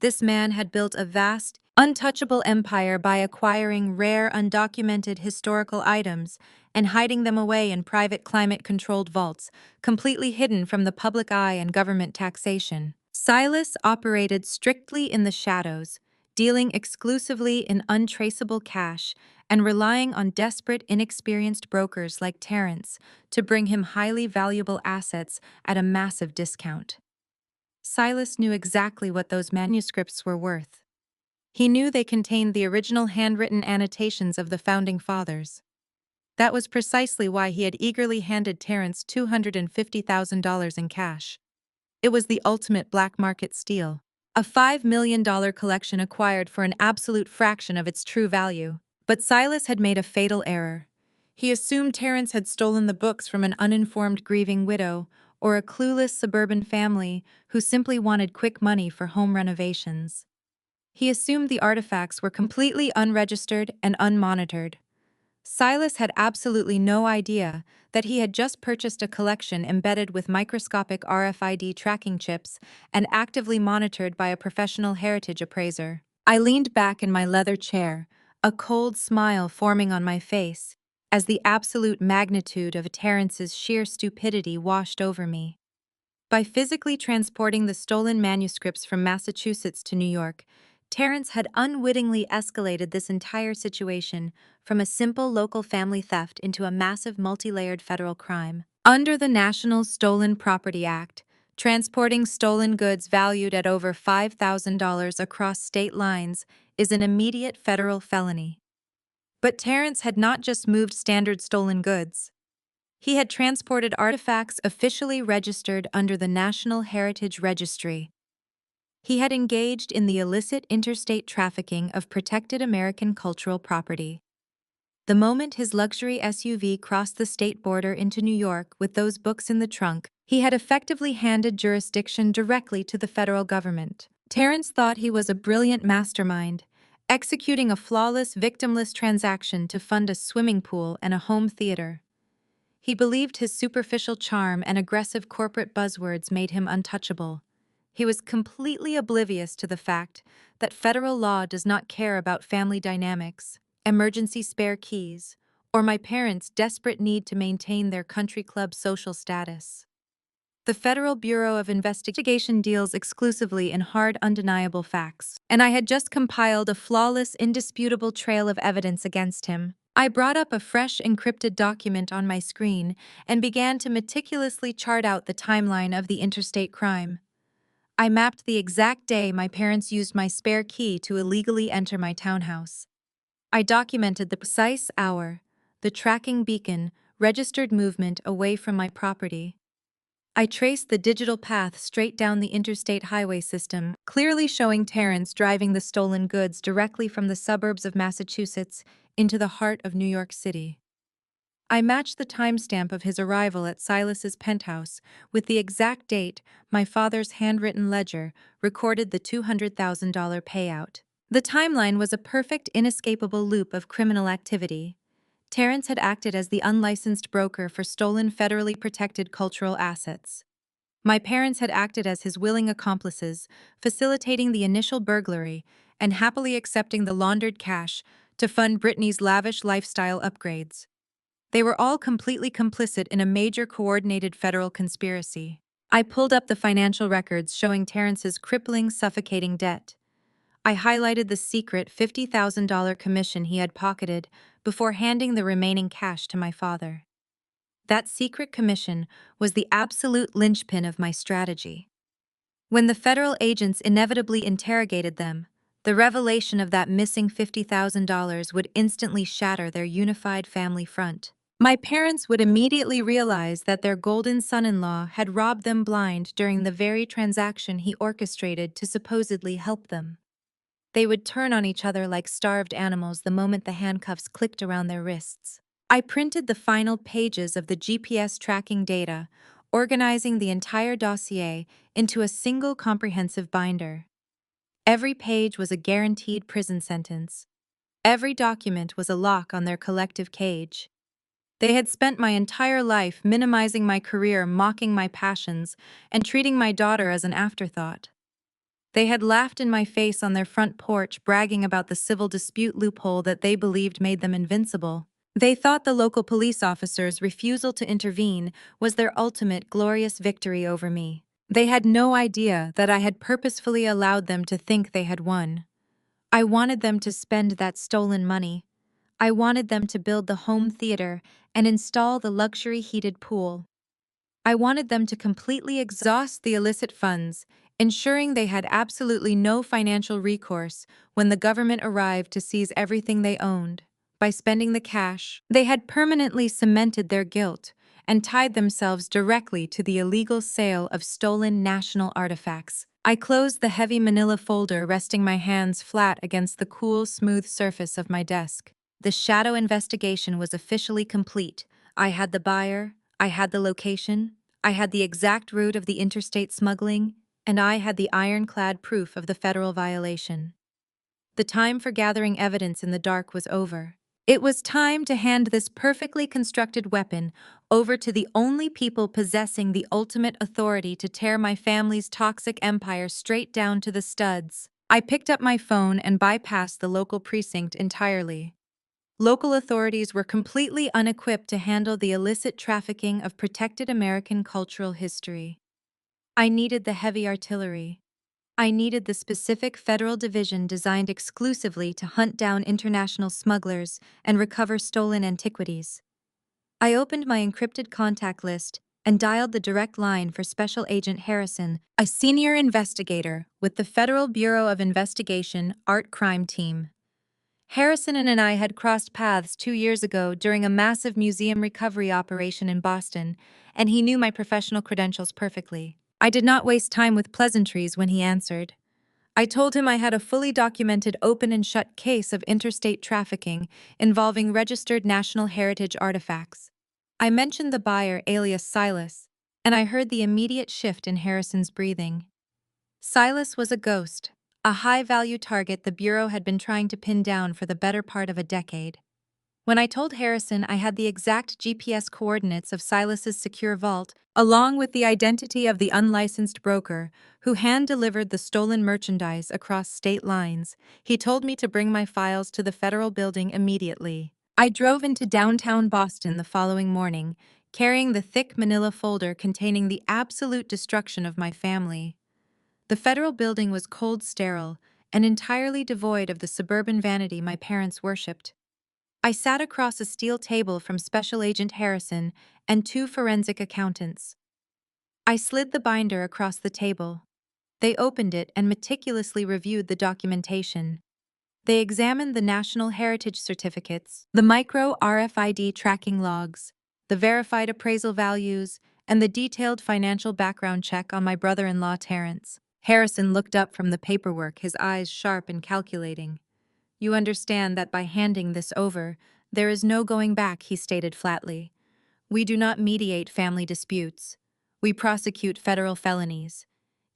This man had built a vast, untouchable empire by acquiring rare, undocumented historical items and hiding them away in private climate-controlled vaults, completely hidden from the public eye and government taxation. Silas operated strictly in the shadows, dealing exclusively in untraceable cash and relying on desperate, inexperienced brokers like Terence to bring him highly valuable assets at a massive discount. Silas knew exactly what those manuscripts were worth. He knew they contained the original handwritten annotations of the Founding Fathers. That was precisely why he had eagerly handed Terence $250,000 in cash. It was the ultimate black market steal. a $5 million collection acquired for an absolute fraction of its true value. But Silas had made a fatal error. He assumed Terence had stolen the books from an uninformed grieving widow or a clueless suburban family who simply wanted quick money for home renovations. He assumed the artifacts were completely unregistered and unmonitored. Silas had absolutely no idea that he had just purchased a collection embedded with microscopic RFID tracking chips and actively monitored by a professional heritage appraiser. I leaned back in my leather chair, a cold smile forming on my face, as the absolute magnitude of Terence's sheer stupidity washed over me. By physically transporting the stolen manuscripts from Massachusetts to New York, Terence had unwittingly escalated this entire situation from a simple local family theft into a massive multi-layered federal crime. Under the National Stolen Property Act, transporting stolen goods valued at over $5,000 across state lines is an immediate federal felony. But Terence had not just moved standard stolen goods. He had transported artifacts officially registered under the National Heritage Registry. He had engaged in the illicit interstate trafficking of protected American cultural property. The moment his luxury SUV crossed the state border into New York with those books in the trunk, he had effectively handed jurisdiction directly to the federal government. Terence thought he was a brilliant mastermind, executing a flawless, victimless transaction to fund a swimming pool and a home theater. He believed his superficial charm and aggressive corporate buzzwords made him untouchable. He was completely oblivious to the fact that federal law does not care about family dynamics, emergency spare keys, or my parents' desperate need to maintain their country club social status. The Federal Bureau of Investigation deals exclusively in hard, undeniable facts, and I had just compiled a flawless, indisputable trail of evidence against him. I brought up a fresh, encrypted document on my screen and began to meticulously chart out the timeline of the interstate crime. I mapped the exact day my parents used my spare key to illegally enter my townhouse. I documented the precise hour, the tracking beacon, registered movement away from my property. I traced the digital path straight down the interstate highway system, clearly showing Terence driving the stolen goods directly from the suburbs of Massachusetts into the heart of New York City. I matched the timestamp of his arrival at Silas's penthouse with the exact date my father's handwritten ledger recorded the $200,000 payout. The timeline was a perfect, inescapable loop of criminal activity. Terence had acted as the unlicensed broker for stolen federally protected cultural assets. My parents had acted as his willing accomplices, facilitating the initial burglary and happily accepting the laundered cash to fund Brittany's lavish lifestyle upgrades. They were all completely complicit in a major coordinated federal conspiracy. I pulled up the financial records showing Terence's crippling, suffocating debt. I highlighted the secret $50,000 commission he had pocketed before handing the remaining cash to my father. That secret commission was the absolute linchpin of my strategy. When the federal agents inevitably interrogated them, the revelation of that missing $50,000 would instantly shatter their unified family front. My parents would immediately realize that their golden son-in-law had robbed them blind during the very transaction he orchestrated to supposedly help them. They would turn on each other like starved animals the moment the handcuffs clicked around their wrists. I printed the final pages of the GPS tracking data, organizing the entire dossier into a single comprehensive binder. Every page was a guaranteed prison sentence. Every document was a lock on their collective cage. They had spent my entire life minimizing my career, mocking my passions, and treating my daughter as an afterthought. They had laughed in my face on their front porch, bragging about the civil dispute loophole that they believed made them invincible. They thought the local police officers' refusal to intervene was their ultimate glorious victory over me. They had no idea that I had purposefully allowed them to think they had won. I wanted them to spend that stolen money. I wanted them to build the home theater and install the luxury heated pool. I wanted them to completely exhaust the illicit funds, ensuring they had absolutely no financial recourse when the government arrived to seize everything they owned. By spending the cash, they had permanently cemented their guilt and tied themselves directly to the illegal sale of stolen national artifacts. I closed the heavy manila folder, resting my hands flat against the cool, smooth surface of my desk. The shadow investigation was officially complete. I had the buyer, I had the location, I had the exact route of the interstate smuggling, and I had the ironclad proof of the federal violation. The time for gathering evidence in the dark was over. It was time to hand this perfectly constructed weapon over to the only people possessing the ultimate authority to tear my family's toxic empire straight down to the studs. I picked up my phone and bypassed the local precinct entirely. Local authorities were completely unequipped to handle the illicit trafficking of protected American cultural history. I needed the heavy artillery. I needed the specific federal division designed exclusively to hunt down international smugglers and recover stolen antiquities. I opened my encrypted contact list and dialed the direct line for Special Agent Harrison, a senior investigator with the Federal Bureau of Investigation Art Crime Team. Harrison and I had crossed paths 2 years ago during a massive museum recovery operation in Boston, and he knew my professional credentials perfectly. I did not waste time with pleasantries when he answered. I told him I had a fully documented open and shut case of interstate trafficking involving registered national heritage artifacts. I mentioned the buyer, alias Silas, and I heard the immediate shift in Harrison's breathing. Silas was a ghost, a high-value target the Bureau had been trying to pin down for the better part of a decade. When I told Harrison I had the exact GPS coordinates of Silas's secure vault, along with the identity of the unlicensed broker who hand-delivered the stolen merchandise across state lines, he told me to bring my files to the federal building immediately. I drove into downtown Boston the following morning, carrying the thick manila folder containing the absolute destruction of my family. The federal building was cold, sterile, and entirely devoid of the suburban vanity my parents worshipped. I sat across a steel table from Special Agent Harrison and two forensic accountants. I slid the binder across the table. They opened it and meticulously reviewed the documentation. They examined the National Heritage Certificates, the micro RFID tracking logs, the verified appraisal values, and the detailed financial background check on my brother-in-law Terrence. Harrison looked up from the paperwork, his eyes sharp and calculating. "You understand that by handing this over, there is no going back," he stated flatly. "We do not mediate family disputes. We prosecute federal felonies.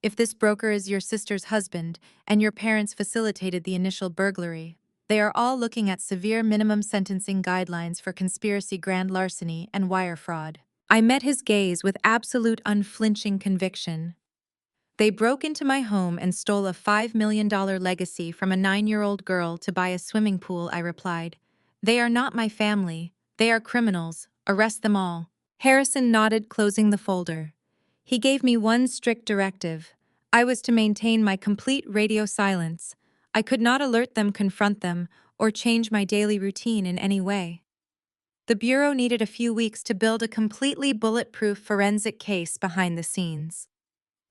If this broker is your sister's husband and your parents facilitated the initial burglary, they are all looking at severe minimum sentencing guidelines for conspiracy, grand larceny, and wire fraud." I met his gaze with absolute unflinching conviction. "They broke into my home and stole a $5 million legacy from a 9-year-old girl to buy a swimming pool," I replied. "They are not my family. They are criminals. Arrest them all." Harrison nodded, closing the folder. He gave me one strict directive. I was to maintain my complete radio silence. I could not alert them, confront them, or change my daily routine in any way. The Bureau needed a few weeks to build a completely bulletproof forensic case behind the scenes.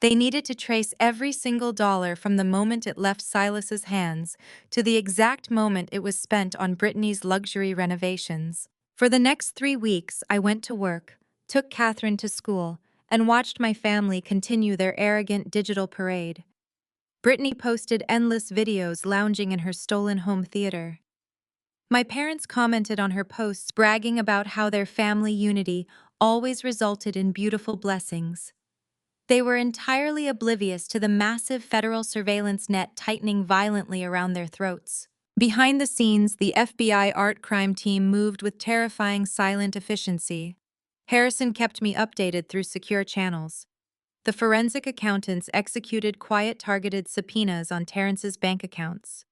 They needed to trace every single dollar from the moment it left Silas's hands to the exact moment it was spent on Brittany's luxury renovations. For the next 3 weeks, I went to work, took Katherine to school, and watched my family continue their arrogant digital parade. Brittany posted endless videos lounging in her stolen home theater. My parents commented on her posts, bragging about how their family unity always resulted in beautiful blessings. They were entirely oblivious to the massive federal surveillance net tightening violently around their throats. Behind the scenes, the FBI art crime team moved with terrifying silent efficiency. Harrison kept me updated through secure channels. The forensic accountants executed quiet, targeted subpoenas on Terrence's bank accounts.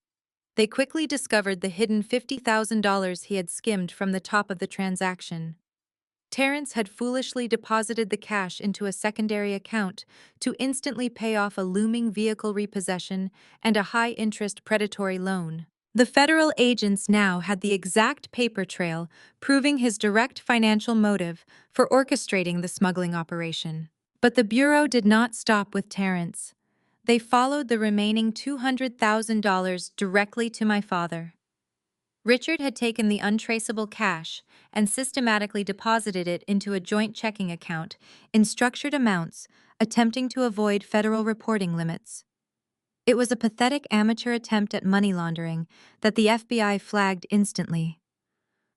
They quickly discovered the hidden $50,000 he had skimmed from the top of the transaction. Terrence had foolishly deposited the cash into a secondary account to instantly pay off a looming vehicle repossession and a high-interest predatory loan. The federal agents now had the exact paper trail proving his direct financial motive for orchestrating the smuggling operation. But the Bureau did not stop with Terrence. They followed the remaining $200,000 directly to my father. Richard had taken the untraceable cash and systematically deposited it into a joint checking account in structured amounts attempting to avoid federal reporting limits. It was a pathetic amateur attempt at money laundering that the FBI flagged instantly.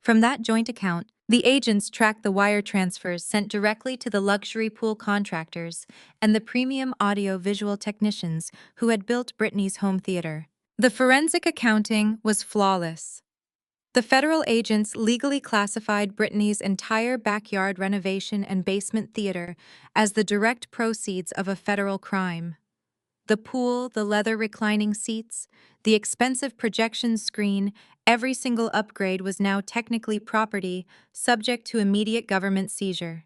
From that joint account, the agents tracked the wire transfers sent directly to the luxury pool contractors and the premium audio-visual technicians who had built Britney's home theater. The forensic accounting was flawless. The federal agents legally classified Britney's entire backyard renovation and basement theater as the direct proceeds of a federal crime. The pool, the leather reclining seats, the expensive projection screen, every single upgrade was now technically property, subject to immediate government seizure.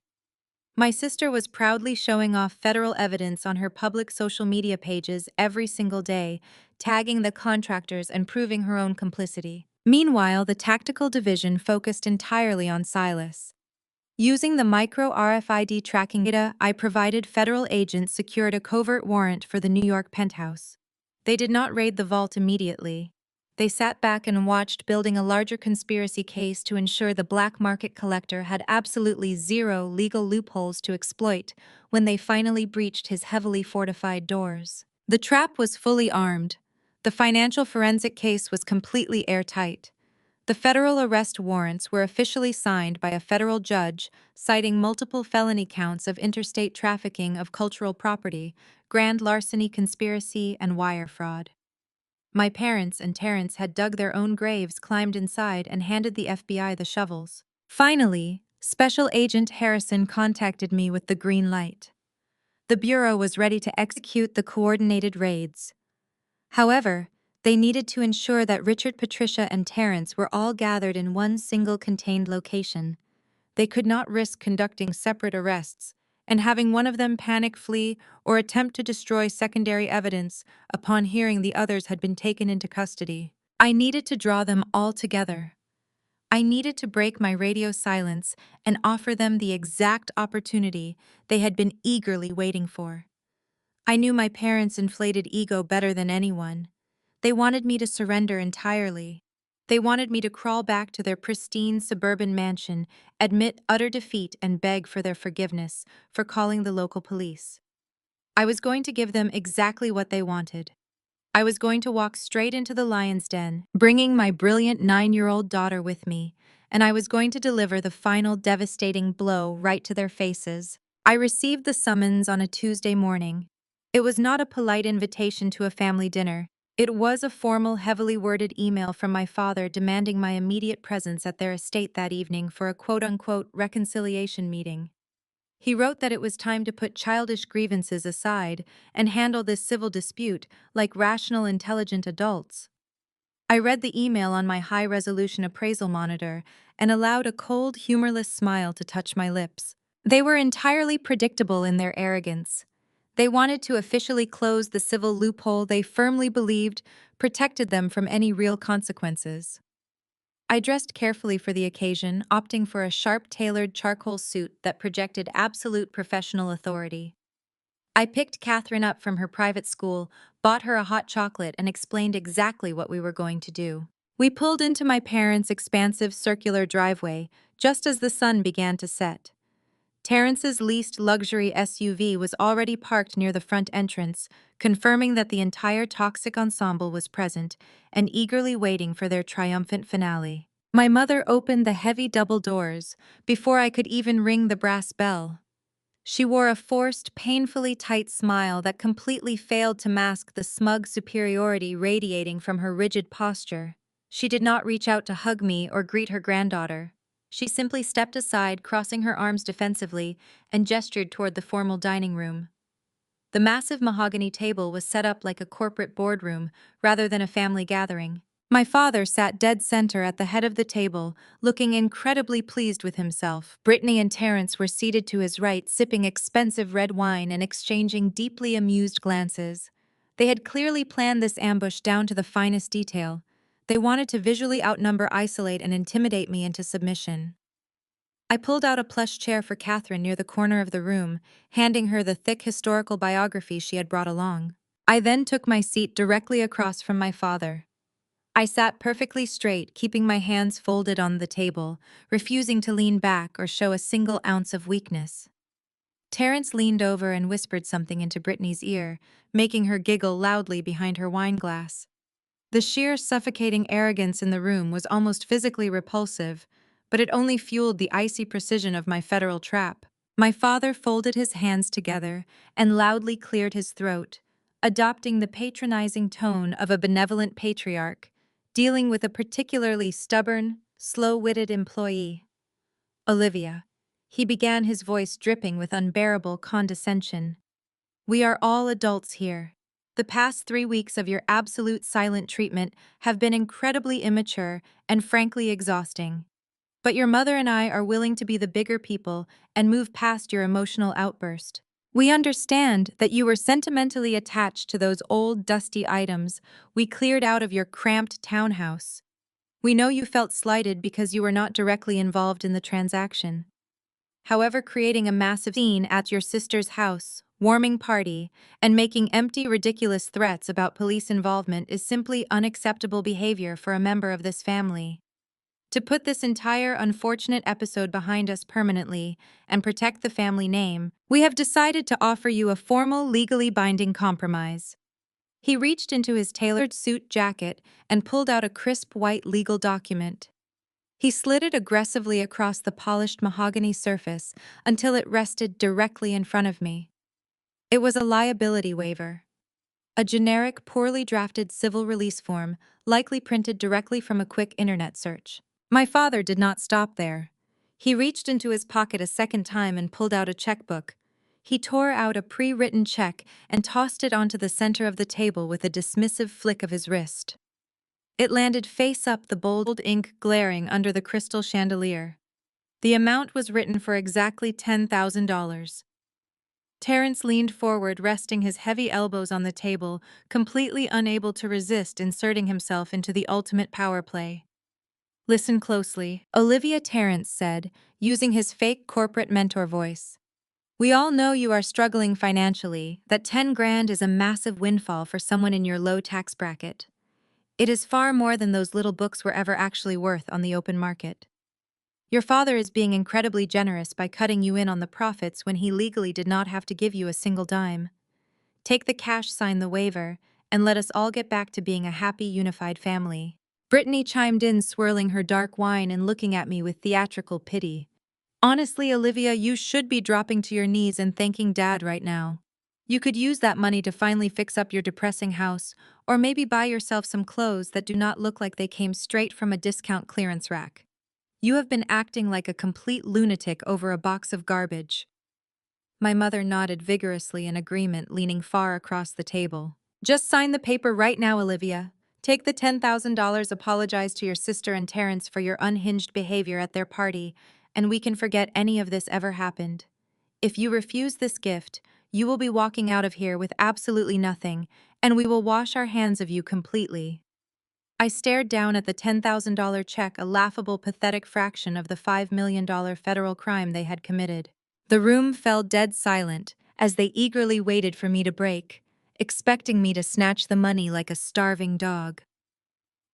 My sister was proudly showing off federal evidence on her public social media pages every single day, tagging the contractors and proving her own complicity. Meanwhile, the tactical division focused entirely on Silas. Using the micro RFID tracking data I provided, federal agents secured a covert warrant for the New York penthouse. They did not raid the vault immediately. They sat back and watched, building a larger conspiracy case to ensure the black market collector had absolutely zero legal loopholes to exploit when they finally breached his heavily fortified doors. The trap was fully armed. The financial forensic case was completely airtight. The federal arrest warrants were officially signed by a federal judge, citing multiple felony counts of interstate trafficking of cultural property, grand larceny conspiracy, and wire fraud. My parents and Terrence had dug their own graves, climbed inside, and handed the FBI the shovels. Finally, Special Agent Harrison contacted me with the green light. The Bureau was ready to execute the coordinated raids. However, they needed to ensure that Richard, Patricia, and Terrence were all gathered in one single contained location. They could not risk conducting separate arrests and having one of them panic, flee, or attempt to destroy secondary evidence upon hearing the others had been taken into custody. I needed to draw them all together. I needed to break my radio silence and offer them the exact opportunity they had been eagerly waiting for. I knew my parents' inflated ego better than anyone. They wanted me to surrender entirely. They wanted me to crawl back to their pristine suburban mansion, admit utter defeat, and beg for their forgiveness for calling the local police. I was going to give them exactly what they wanted. I was going to walk straight into the lion's den, bringing my brilliant 9-year-old daughter with me, and I was going to deliver the final devastating blow right to their faces. I received the summons on a Tuesday morning. It was not a polite invitation to a family dinner. It was a formal, heavily worded email from my father demanding my immediate presence at their estate that evening for a quote-unquote reconciliation meeting. He wrote that it was time to put childish grievances aside and handle this civil dispute like rational, intelligent adults. I read the email on my high-resolution appraisal monitor and allowed a cold, humorless smile to touch my lips. They were entirely predictable in their arrogance. They wanted to officially close the civil loophole they firmly believed protected them from any real consequences. I dressed carefully for the occasion, opting for a sharp-tailored charcoal suit that projected absolute professional authority. I picked Katherine up from her private school, bought her a hot chocolate, and explained exactly what we were going to do. We pulled into my parents' expansive circular driveway just as the sun began to set. Terrence's leased luxury SUV was already parked near the front entrance, confirming that the entire toxic ensemble was present and eagerly waiting for their triumphant finale. My mother opened the heavy double doors before I could even ring the brass bell. She wore a forced, painfully tight smile that completely failed to mask the smug superiority radiating from her rigid posture. She did not reach out to hug me or greet her granddaughter. She simply stepped aside, crossing her arms defensively, and gestured toward the formal dining room. The massive mahogany table was set up like a corporate boardroom rather than a family gathering. My father sat dead center at the head of the table, looking incredibly pleased with himself. Brittany and Terrence were seated to his right, sipping expensive red wine and exchanging deeply amused glances. They had clearly planned this ambush down to the finest detail. They wanted to visually outnumber, isolate, and intimidate me into submission. I pulled out a plush chair for Katherine near the corner of the room, handing her the thick historical biography she had brought along. I then took my seat directly across from my father. I sat perfectly straight, keeping my hands folded on the table, refusing to lean back or show a single ounce of weakness. Terrence leaned over and whispered something into Brittany's ear, making her giggle loudly behind her wine glass. The sheer suffocating arrogance in the room was almost physically repulsive, but it only fueled the icy precision of my federal trap. My father folded his hands together and loudly cleared his throat, adopting the patronizing tone of a benevolent patriarch, dealing with a particularly stubborn, slow-witted employee. Olivia. He began, his voice dripping with unbearable condescension. We are all adults here. The past 3 weeks of your absolute silent treatment have been incredibly immature and frankly exhausting. But your mother and I are willing to be the bigger people and move past your emotional outburst. We understand that you were sentimentally attached to those old, dusty items we cleared out of your cramped townhouse. We know you felt slighted because you were not directly involved in the transaction. However, creating a massive scene at your sister's house, warming party, and making empty, ridiculous threats about police involvement is simply unacceptable behavior for a member of this family. To put this entire unfortunate episode behind us permanently and protect the family name, we have decided to offer you a formal, legally binding compromise. He reached into his tailored suit jacket and pulled out a crisp white legal document. He slid it aggressively across the polished mahogany surface until it rested directly in front of me. It was a liability waiver. A generic, poorly drafted civil release form, likely printed directly from a quick internet search. My father did not stop there. He reached into his pocket a second time and pulled out a checkbook. He tore out a pre-written check and tossed it onto the center of the table with a dismissive flick of his wrist. It landed face up, the bold ink glaring under the crystal chandelier. The amount was written for exactly $10,000. Terrence leaned forward, resting his heavy elbows on the table, completely unable to resist inserting himself into the ultimate power play. Listen closely, Olivia, Terrence said, using his fake corporate mentor voice. We all know you are struggling financially, that 10 grand is a massive windfall for someone in your low tax bracket. It is far more than those little books were ever actually worth on the open market. Your father is being incredibly generous by cutting you in on the profits when he legally did not have to give you a single dime. Take the cash, sign the waiver, and let us all get back to being a happy, unified family. Brittany chimed in, swirling her dark wine and looking at me with theatrical pity. Honestly, Olivia, you should be dropping to your knees and thanking Dad right now. You could use that money to finally fix up your depressing house, or maybe buy yourself some clothes that do not look like they came straight from a discount clearance rack. You have been acting like a complete lunatic over a box of garbage. My mother nodded vigorously in agreement, leaning far across the table. Just sign the paper right now, Olivia. Take the $10,000, apologize to your sister and Terrence for your unhinged behavior at their party, and we can forget any of this ever happened. If you refuse this gift, you will be walking out of here with absolutely nothing, and we will wash our hands of you completely. I stared down at the $10,000 check, a laughable, pathetic fraction of the $5 million federal crime they had committed. The room fell dead silent as they eagerly waited for me to break, expecting me to snatch the money like a starving dog.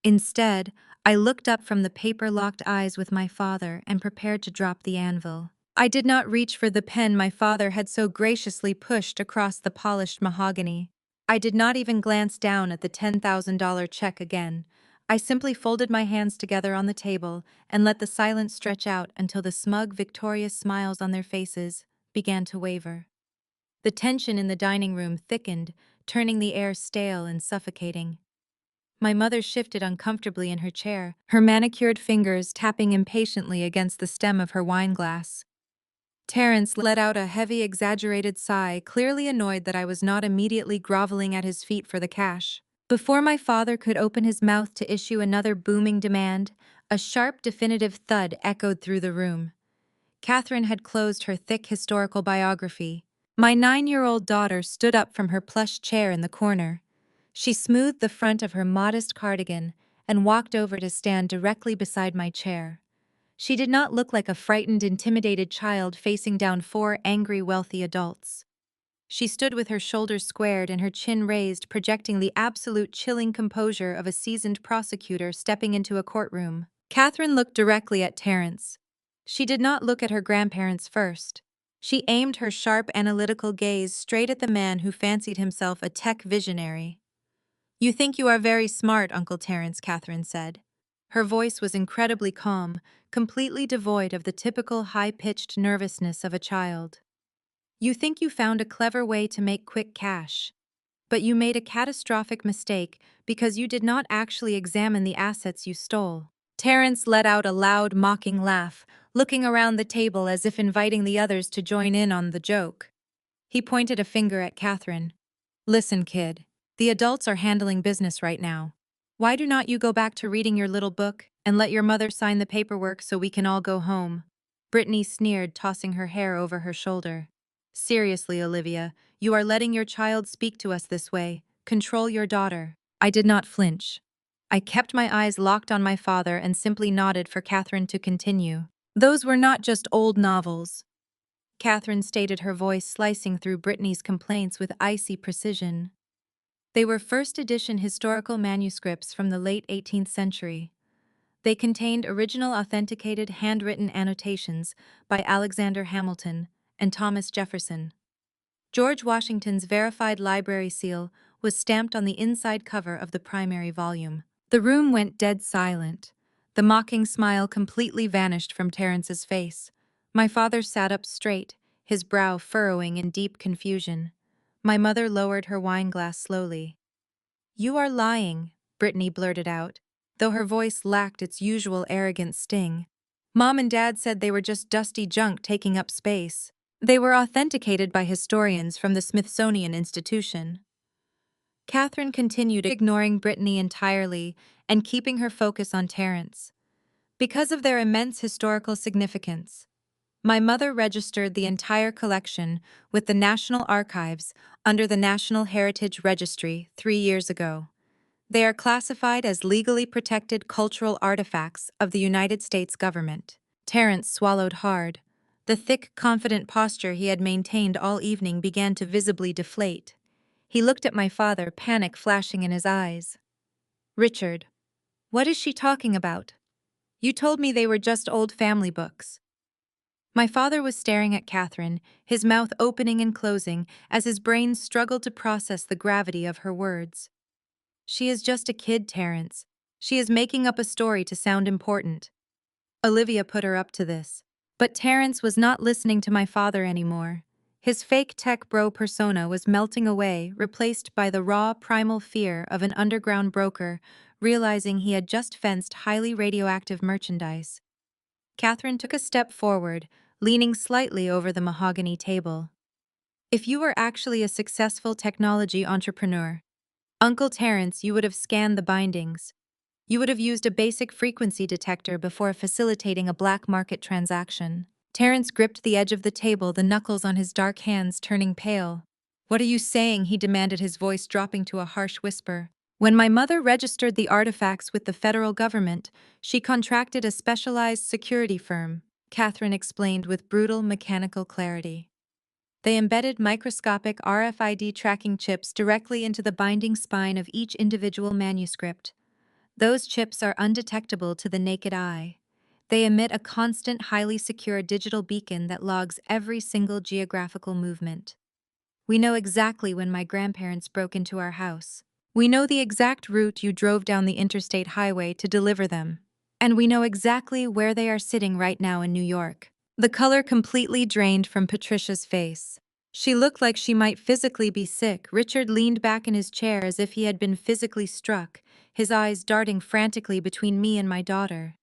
Instead, I looked up from the paper-locked eyes with my father and prepared to drop the anvil. I did not reach for the pen my father had so graciously pushed across the polished mahogany. I did not even glance down at the $10,000 check again. I simply folded my hands together on the table and let the silence stretch out until the smug, victorious smiles on their faces began to waver. The tension in the dining room thickened, turning the air stale and suffocating. My mother shifted uncomfortably in her chair, her manicured fingers tapping impatiently against the stem of her wine glass. Terrence let out a heavy, exaggerated sigh, clearly annoyed that I was not immediately groveling at his feet for the cash. Before my father could open his mouth to issue another booming demand, a sharp, definitive thud echoed through the room. Katherine had closed her thick historical biography. My 9-year-old daughter stood up from her plush chair in the corner. She smoothed the front of her modest cardigan and walked over to stand directly beside my chair. She did not look like a frightened, intimidated child facing down 4 angry, wealthy adults. She stood with her shoulders squared and her chin raised, projecting the absolute chilling composure of a seasoned prosecutor stepping into a courtroom. Katherine looked directly at Terrence. She did not look at her grandparents first. She aimed her sharp analytical gaze straight at the man who fancied himself a tech visionary. "You think you are very smart, Uncle Terence," Katherine said. Her voice was incredibly calm, completely devoid of the typical high-pitched nervousness of a child. "You think you found a clever way to make quick cash. But you made a catastrophic mistake because you did not actually examine the assets you stole." Terence let out a loud, mocking laugh, looking around the table as if inviting the others to join in on the joke. He pointed a finger at Katherine. "Listen, kid. The adults are handling business right now. Why do not you go back to reading your little book and let your mother sign the paperwork so we can all go home?" Brittany sneered, tossing her hair over her shoulder. "Seriously, Olivia, you are letting your child speak to us this way. Control your daughter." I did not flinch. I kept my eyes locked on my father and simply nodded for Katherine to continue. "Those were not just old novels," Katherine stated, her voice slicing through Brittany's complaints with icy precision. "They were first edition historical manuscripts from the late 18th century. They contained original authenticated handwritten annotations by Alexander Hamilton and Thomas Jefferson. George Washington's verified library seal was stamped on the inside cover of the primary volume." The room went dead silent. The mocking smile completely vanished from Terence's face. My father sat up straight, his brow furrowing in deep confusion. My mother lowered her wineglass slowly. "You are lying," Brittany blurted out, though her voice lacked its usual arrogant sting. "Mom and Dad said they were just dusty junk taking up space. They were authenticated by historians from the Smithsonian Institution." Katherine continued, ignoring Brittany entirely and keeping her focus on Terence. "Because of their immense historical significance, my mother registered the entire collection with the National Archives under the National Heritage Registry 3 years ago. They are classified as legally protected cultural artifacts of the United States government." Terence swallowed hard. The thick, confident posture he had maintained all evening began to visibly deflate. He looked at my father, panic flashing in his eyes. "Richard, what is she talking about? You told me they were just old family books." My father was staring at Katherine, his mouth opening and closing as his brain struggled to process the gravity of her words. "She is just a kid, Terence. She is making up a story to sound important. Olivia put her up to this." But Terence was not listening to my father anymore. His fake tech bro persona was melting away, replaced by the raw, primal fear of an underground broker, realizing he had just fenced highly radioactive merchandise. Katherine took a step forward, leaning slightly over the mahogany table. "If you were actually a successful technology entrepreneur, Uncle Terence, you would have scanned the bindings. You would have used a basic frequency detector before facilitating a black market transaction." Terence gripped the edge of the table, the knuckles on his dark hands turning pale. "What are you saying?" he demanded, his voice dropping to a harsh whisper. "When my mother registered the artifacts with the federal government, she contracted a specialized security firm," Katherine explained with brutal mechanical clarity. "They embedded microscopic RFID tracking chips directly into the binding spine of each individual manuscript. Those chips are undetectable to the naked eye. They emit a constant, highly secure digital beacon that logs every single geographical movement. We know exactly when my grandparents broke into our house. We know the exact route you drove down the interstate highway to deliver them. And we know exactly where they are sitting right now in New York." The color completely drained from Patricia's face. She looked like she might physically be sick. Richard leaned back in his chair as if he had been physically struck, his eyes darting frantically between me and my daughter.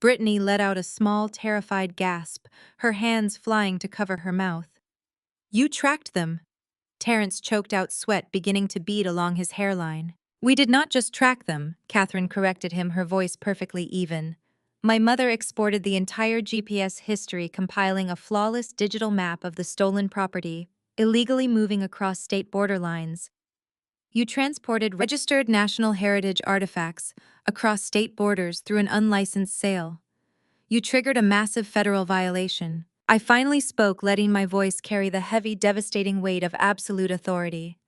Brittany let out a small, terrified gasp, her hands flying to cover her mouth. "You tracked them." Terence choked out, sweat beginning to bead along his hairline. "We did not just track them," Katherine corrected him, her voice perfectly even. "My mother exported the entire GPS history, compiling a flawless digital map of the stolen property, illegally moving across state border lines. You transported registered national heritage artifacts across state borders through an unlicensed sale. You triggered a massive federal violation." I finally spoke, letting my voice carry the heavy, devastating weight of absolute authority.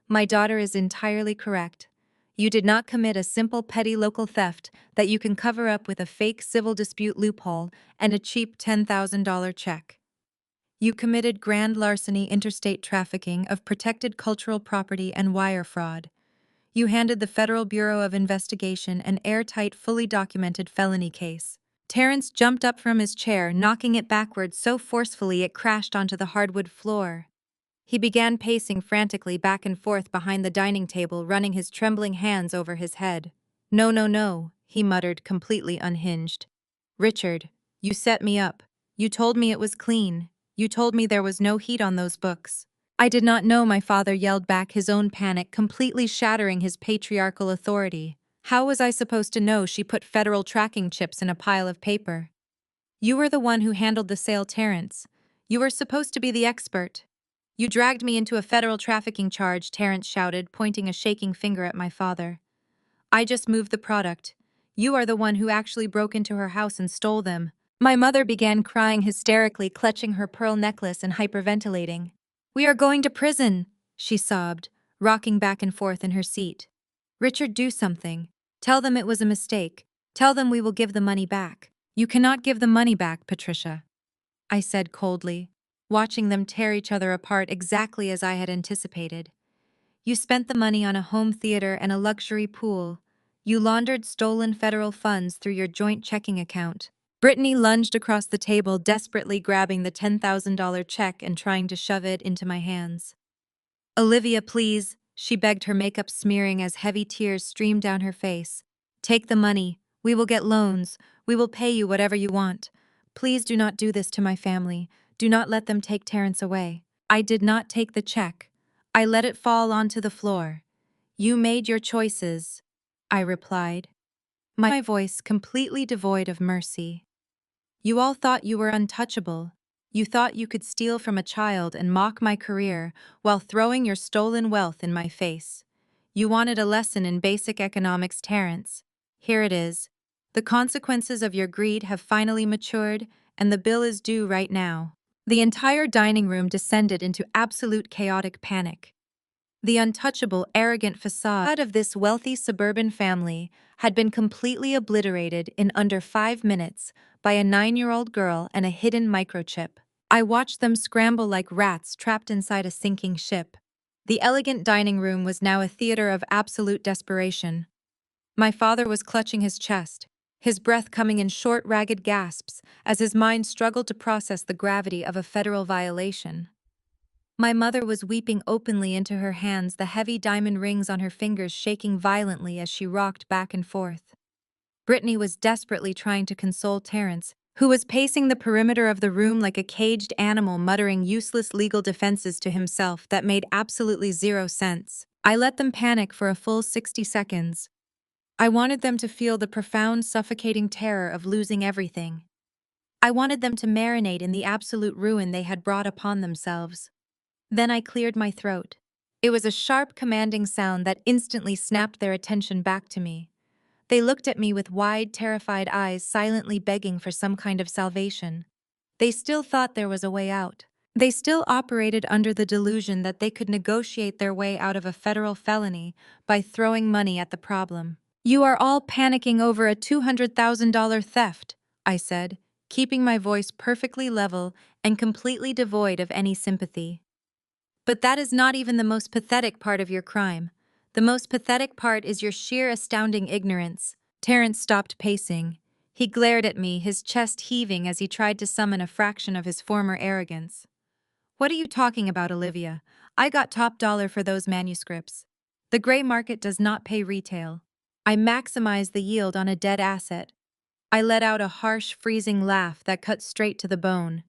"My daughter is entirely correct. You did not commit a simple, petty local theft that you can cover up with a fake civil dispute loophole and a cheap $10,000 check. You committed grand larceny, interstate trafficking of protected cultural property, and wire fraud. You handed the Federal Bureau of Investigation an airtight, fully documented felony case. Terrence jumped up from his chair, knocking it backwards so forcefully it crashed onto the hardwood floor. He began pacing frantically back and forth behind the dining table, running his trembling hands over his head. "No, no, no," he muttered, completely unhinged. "Richard, you set me up. You told me it was clean. You told me there was no heat on those books." "I did not know," my father yelled back, his own panic completely shattering his patriarchal authority. "How was I supposed to know she put federal tracking chips in a pile of paper?" "You were the one who handled the sale, Terrence. You were supposed to be the expert." "You dragged me into a federal trafficking charge," Terrence shouted, pointing a shaking finger at my father. "I just moved the product. You are the one who actually broke into her house and stole them." My mother began crying hysterically, clutching her pearl necklace and hyperventilating. "We are going to prison," she sobbed, rocking back and forth in her seat. "Richard, do something. Tell them it was a mistake. Tell them we will give the money back." "You cannot give the money back, Patricia," I said coldly, watching them tear each other apart exactly as I had anticipated. "You spent the money on a home theater and a luxury pool. You laundered stolen federal funds through your joint checking account." Brittany lunged across the table, desperately grabbing the $10,000 check and trying to shove it into my hands. "Olivia, please," she begged, her makeup smearing as heavy tears streamed down her face. "Take the money. We will get loans. We will pay you whatever you want. Please do not do this to my family. Do not let them take Terrence away." I did not take the check. I let it fall onto the floor. "You made your choices," I replied, my voice completely devoid of mercy. "You all thought you were untouchable. You thought you could steal from a child and mock my career while throwing your stolen wealth in my face. You wanted a lesson in basic economics, Terrence. Here it is. The consequences of your greed have finally matured, and the bill is due right now." The entire dining room descended into absolute chaotic panic. The untouchable, arrogant facade of this wealthy suburban family had been completely obliterated in under 5 minutes by a 9-year-old girl and a hidden microchip. I watched them scramble like rats trapped inside a sinking ship. The elegant dining room was now a theater of absolute desperation. My father was clutching his chest, his breath coming in short, ragged gasps as his mind struggled to process the gravity of a federal violation. My mother was weeping openly into her hands, the heavy diamond rings on her fingers shaking violently as she rocked back and forth. Brittany was desperately trying to console Terrence, who was pacing the perimeter of the room like a caged animal, muttering useless legal defenses to himself that made absolutely zero sense. I let them panic for a full 60 seconds. I wanted them to feel the profound, suffocating terror of losing everything. I wanted them to marinate in the absolute ruin they had brought upon themselves. Then I cleared my throat. It was a sharp, commanding sound that instantly snapped their attention back to me. They looked at me with wide, terrified eyes, silently begging for some kind of salvation. They still thought there was a way out. They still operated under the delusion that they could negotiate their way out of a federal felony by throwing money at the problem. "You are all panicking over a $200,000 theft," I said, keeping my voice perfectly level and completely devoid of any sympathy. "But that is not even the most pathetic part of your crime. The most pathetic part is your sheer astounding ignorance." Terrence stopped pacing. He glared at me, his chest heaving as he tried to summon a fraction of his former arrogance. "What are you talking about, Olivia? I got top dollar for those manuscripts. The gray market does not pay retail. I maximized the yield on a dead asset." I let out a harsh, freezing laugh that cut straight to the bone.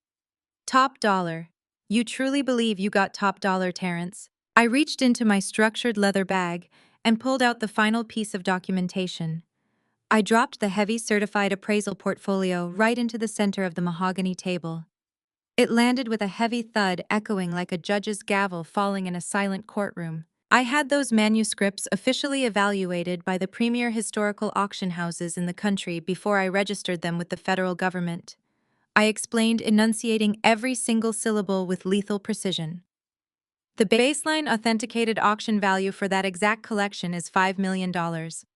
"Top dollar. You truly believe you got top dollar, Terrence?" I reached into my structured leather bag and pulled out the final piece of documentation. I dropped the heavy certified appraisal portfolio right into the center of the mahogany table. It landed with a heavy thud, echoing like a judge's gavel falling in a silent courtroom. I had those manuscripts officially evaluated by the premier historical auction houses in the country before I registered them with the federal government. I explained, enunciating every single syllable with lethal precision. "The baseline authenticated auction value for that exact collection is $5 million.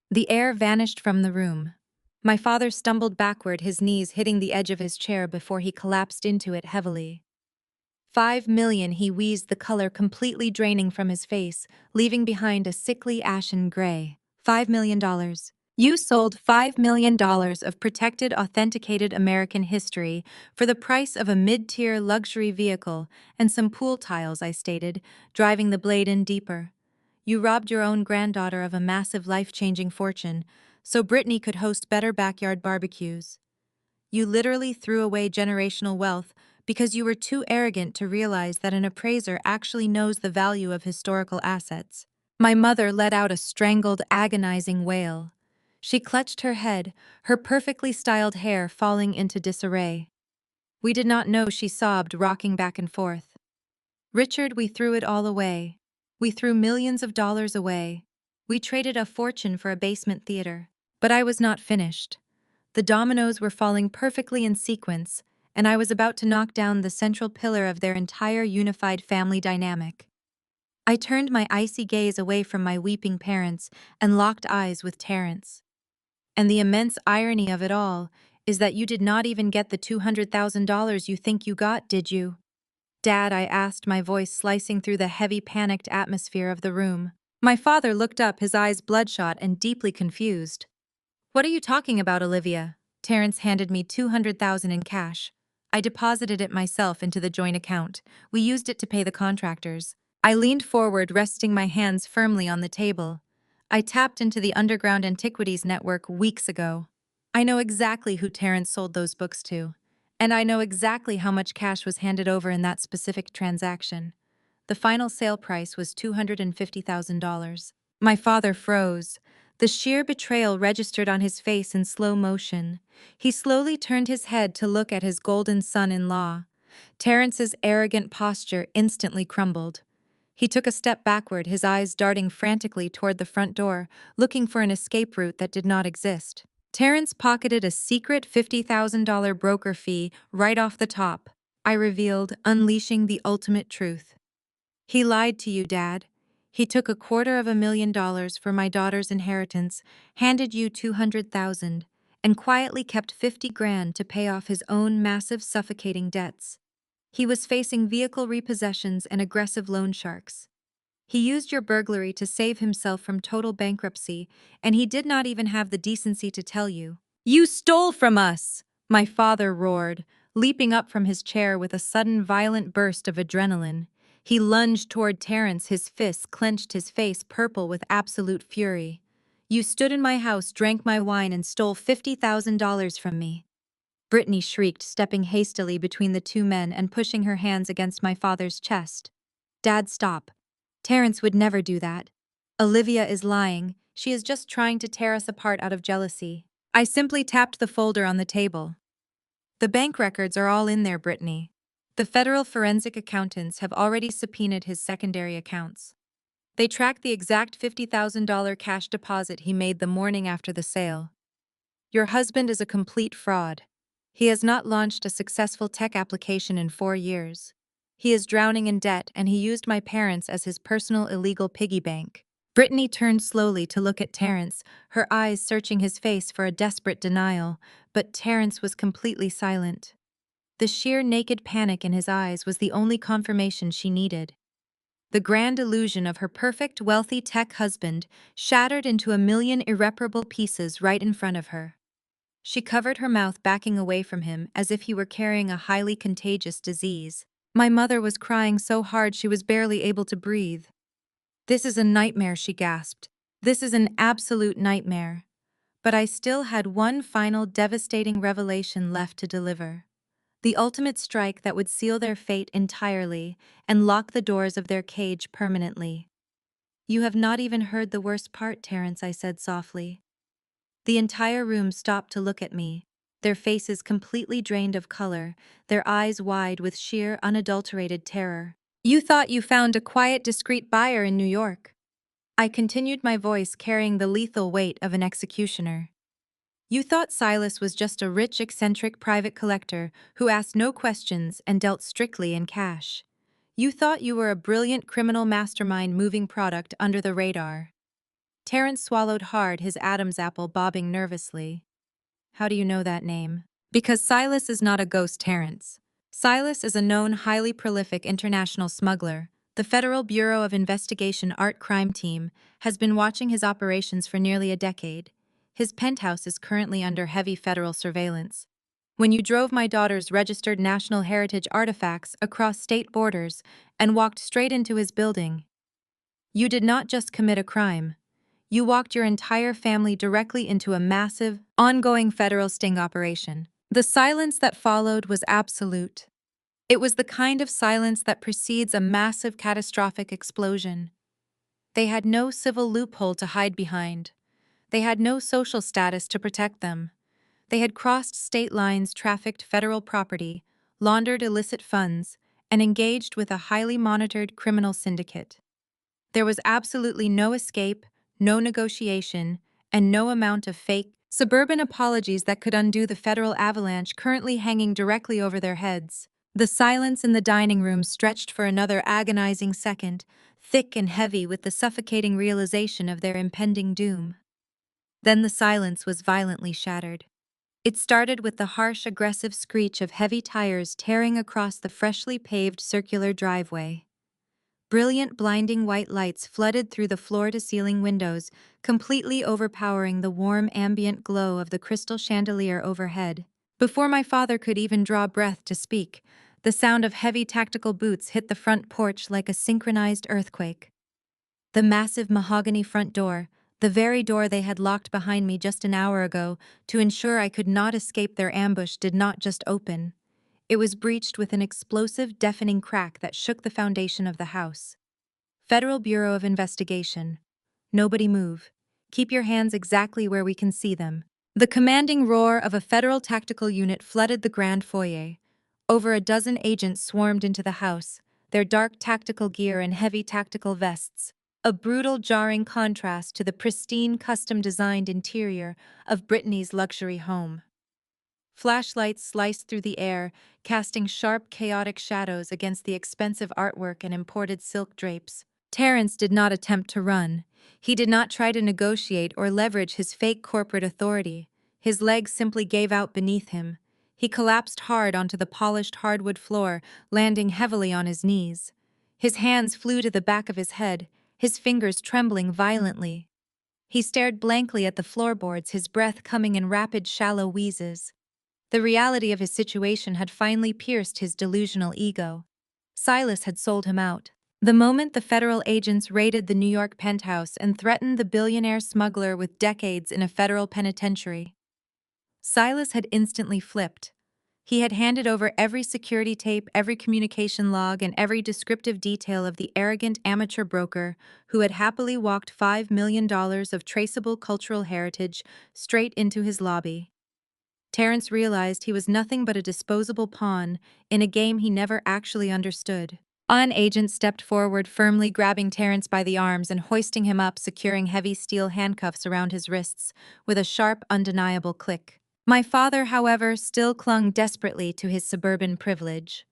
The air vanished from the room. My father stumbled backward, his knees hitting the edge of his chair before he collapsed into it heavily. 5 million, he wheezed, the color completely draining from his face, leaving behind a sickly ashen gray. $5 million. You sold $5 million of protected, authenticated American history for the price of a mid-tier luxury vehicle and some pool tiles, I stated, driving the blade in deeper. You robbed your own granddaughter of a massive life-changing fortune so Brittany could host better backyard barbecues. You literally threw away generational wealth because you were too arrogant to realize that an appraiser actually knows the value of historical assets. My mother let out a strangled, agonizing wail. She clutched her head, her perfectly styled hair falling into disarray. We did not know, she sobbed, rocking back and forth. Richard, we threw it all away. We threw millions of dollars away. We traded a fortune for a basement theater. But I was not finished. The dominoes were falling perfectly in sequence, and I was about to knock down the central pillar of their entire unified family dynamic. I turned my icy gaze away from my weeping parents and locked eyes with Terrence. And the immense irony of it all is that you did not even get the $200,000 you think you got, did you? Dad, I asked, my voice slicing through the heavy, panicked atmosphere of the room. My father looked up, his eyes bloodshot and deeply confused. What are you talking about, Olivia? Terrence handed me $200,000 in cash. I deposited it myself into the joint account. We used it to pay the contractors. I leaned forward, resting my hands firmly on the table. I tapped into the underground antiquities network weeks ago. I know exactly who Terrence sold those books to. And I know exactly how much cash was handed over in that specific transaction. The final sale price was $250,000. My father froze. The sheer betrayal registered on his face in slow motion. He slowly turned his head to look at his golden son-in-law. Terrence's arrogant posture instantly crumbled. He took a step backward, his eyes darting frantically toward the front door, looking for an escape route that did not exist. Terrence pocketed a secret $50,000 broker fee right off the top, I revealed, unleashing the ultimate truth. He lied to you, Dad. He took $250,000 for my daughter's inheritance, handed you $200,000, and quietly kept $50,000 to pay off his own massive, suffocating debts. He was facing vehicle repossessions and aggressive loan sharks. He used your burglary to save himself from total bankruptcy, and he did not even have the decency to tell you. You stole from us! My father roared, leaping up from his chair with a sudden violent burst of adrenaline. He lunged toward Terrence, his fists clenched, his face purple with absolute fury. You stood in my house, drank my wine, and stole $50,000 from me. Brittany shrieked, stepping hastily between the two men and pushing her hands against my father's chest. Dad, stop. Terrence would never do that. Olivia is lying. She is just trying to tear us apart out of jealousy. I simply tapped the folder on the table. The bank records are all in there, Brittany. The federal forensic accountants have already subpoenaed his secondary accounts. They tracked the exact $50,000 cash deposit he made the morning after the sale. Your husband is a complete fraud. He has not launched a successful tech application in 4 years. He is drowning in debt, and he used my parents as his personal illegal piggy bank. Brittany turned slowly to look at Terrence, her eyes searching his face for a desperate denial, but Terrence was completely silent. The sheer naked panic in his eyes was the only confirmation she needed. The grand illusion of her perfect, wealthy tech husband shattered into a million irreparable pieces right in front of her. She covered her mouth, backing away from him as if he were carrying a highly contagious disease. My mother was crying so hard she was barely able to breathe. This is a nightmare, she gasped. This is an absolute nightmare. But I still had one final devastating revelation left to deliver. The ultimate strike that would seal their fate entirely and lock the doors of their cage permanently. You have not even heard the worst part, Terrence, I said softly. The entire room stopped to look at me, their faces completely drained of color, their eyes wide with sheer, unadulterated terror. You thought you found a quiet, discreet buyer in New York. I continued, my voice carrying the lethal weight of an executioner. You thought Silas was just a rich, eccentric private collector who asked no questions and dealt strictly in cash. You thought you were a brilliant criminal mastermind moving product under the radar. Terrence swallowed hard, his Adam's apple bobbing nervously. How do you know that name? Because Silas is not a ghost, Terrence. Silas is a known highly prolific international smuggler. The Federal Bureau of Investigation Art Crime Team has been watching his operations for nearly a decade. His penthouse is currently under heavy federal surveillance. When you drove my daughter's registered national heritage artifacts across state borders and walked straight into his building, you did not just commit a crime. You walked your entire family directly into a massive, ongoing federal sting operation. The silence that followed was absolute. It was the kind of silence that precedes a massive catastrophic explosion. They had no civil loophole to hide behind. They had no social status to protect them. They had crossed state lines, trafficked federal property, laundered illicit funds, and engaged with a highly monitored criminal syndicate. There was absolutely no escape, no negotiation, and no amount of fake, suburban apologies that could undo the federal avalanche currently hanging directly over their heads. The silence in the dining room stretched for another agonizing second, thick and heavy with the suffocating realization of their impending doom. Then the silence was violently shattered. It started with the harsh, aggressive screech of heavy tires tearing across the freshly paved circular driveway. Brilliant, blinding white lights flooded through the floor-to-ceiling windows, completely overpowering the warm, ambient glow of the crystal chandelier overhead. Before my father could even draw breath to speak, the sound of heavy tactical boots hit the front porch like a synchronized earthquake. The massive mahogany front door, the very door they had locked behind me just an hour ago to ensure I could not escape their ambush, did not just open. It was breached with an explosive, deafening crack that shook the foundation of the house. Federal Bureau of Investigation. Nobody move. Keep your hands exactly where we can see them. The commanding roar of a federal tactical unit flooded the grand foyer. Over a dozen agents swarmed into the house, their dark tactical gear and heavy tactical vests, a brutal, jarring contrast to the pristine, custom-designed interior of Brittany's luxury home. Flashlights sliced through the air, casting sharp, chaotic shadows against the expensive artwork and imported silk drapes. Terrence did not attempt to run. He did not try to negotiate or leverage his fake corporate authority. His legs simply gave out beneath him. He collapsed hard onto the polished hardwood floor, landing heavily on his knees. His hands flew to the back of his head, his fingers trembling violently. He stared blankly at the floorboards, his breath coming in rapid, shallow wheezes. The reality of his situation had finally pierced his delusional ego. Silas had sold him out. The moment the federal agents raided the New York penthouse and threatened the billionaire smuggler with decades in a federal penitentiary, Silas had instantly flipped. He had handed over every security tape, every communication log, and every descriptive detail of the arrogant amateur broker who had happily walked $5 million of traceable cultural heritage straight into his lobby. Terrence realized he was nothing but a disposable pawn in a game he never actually understood. An agent stepped forward, firmly grabbing Terrence by the arms and hoisting him up, securing heavy steel handcuffs around his wrists with a sharp, undeniable click. My father, however, still clung desperately to his suburban privilege.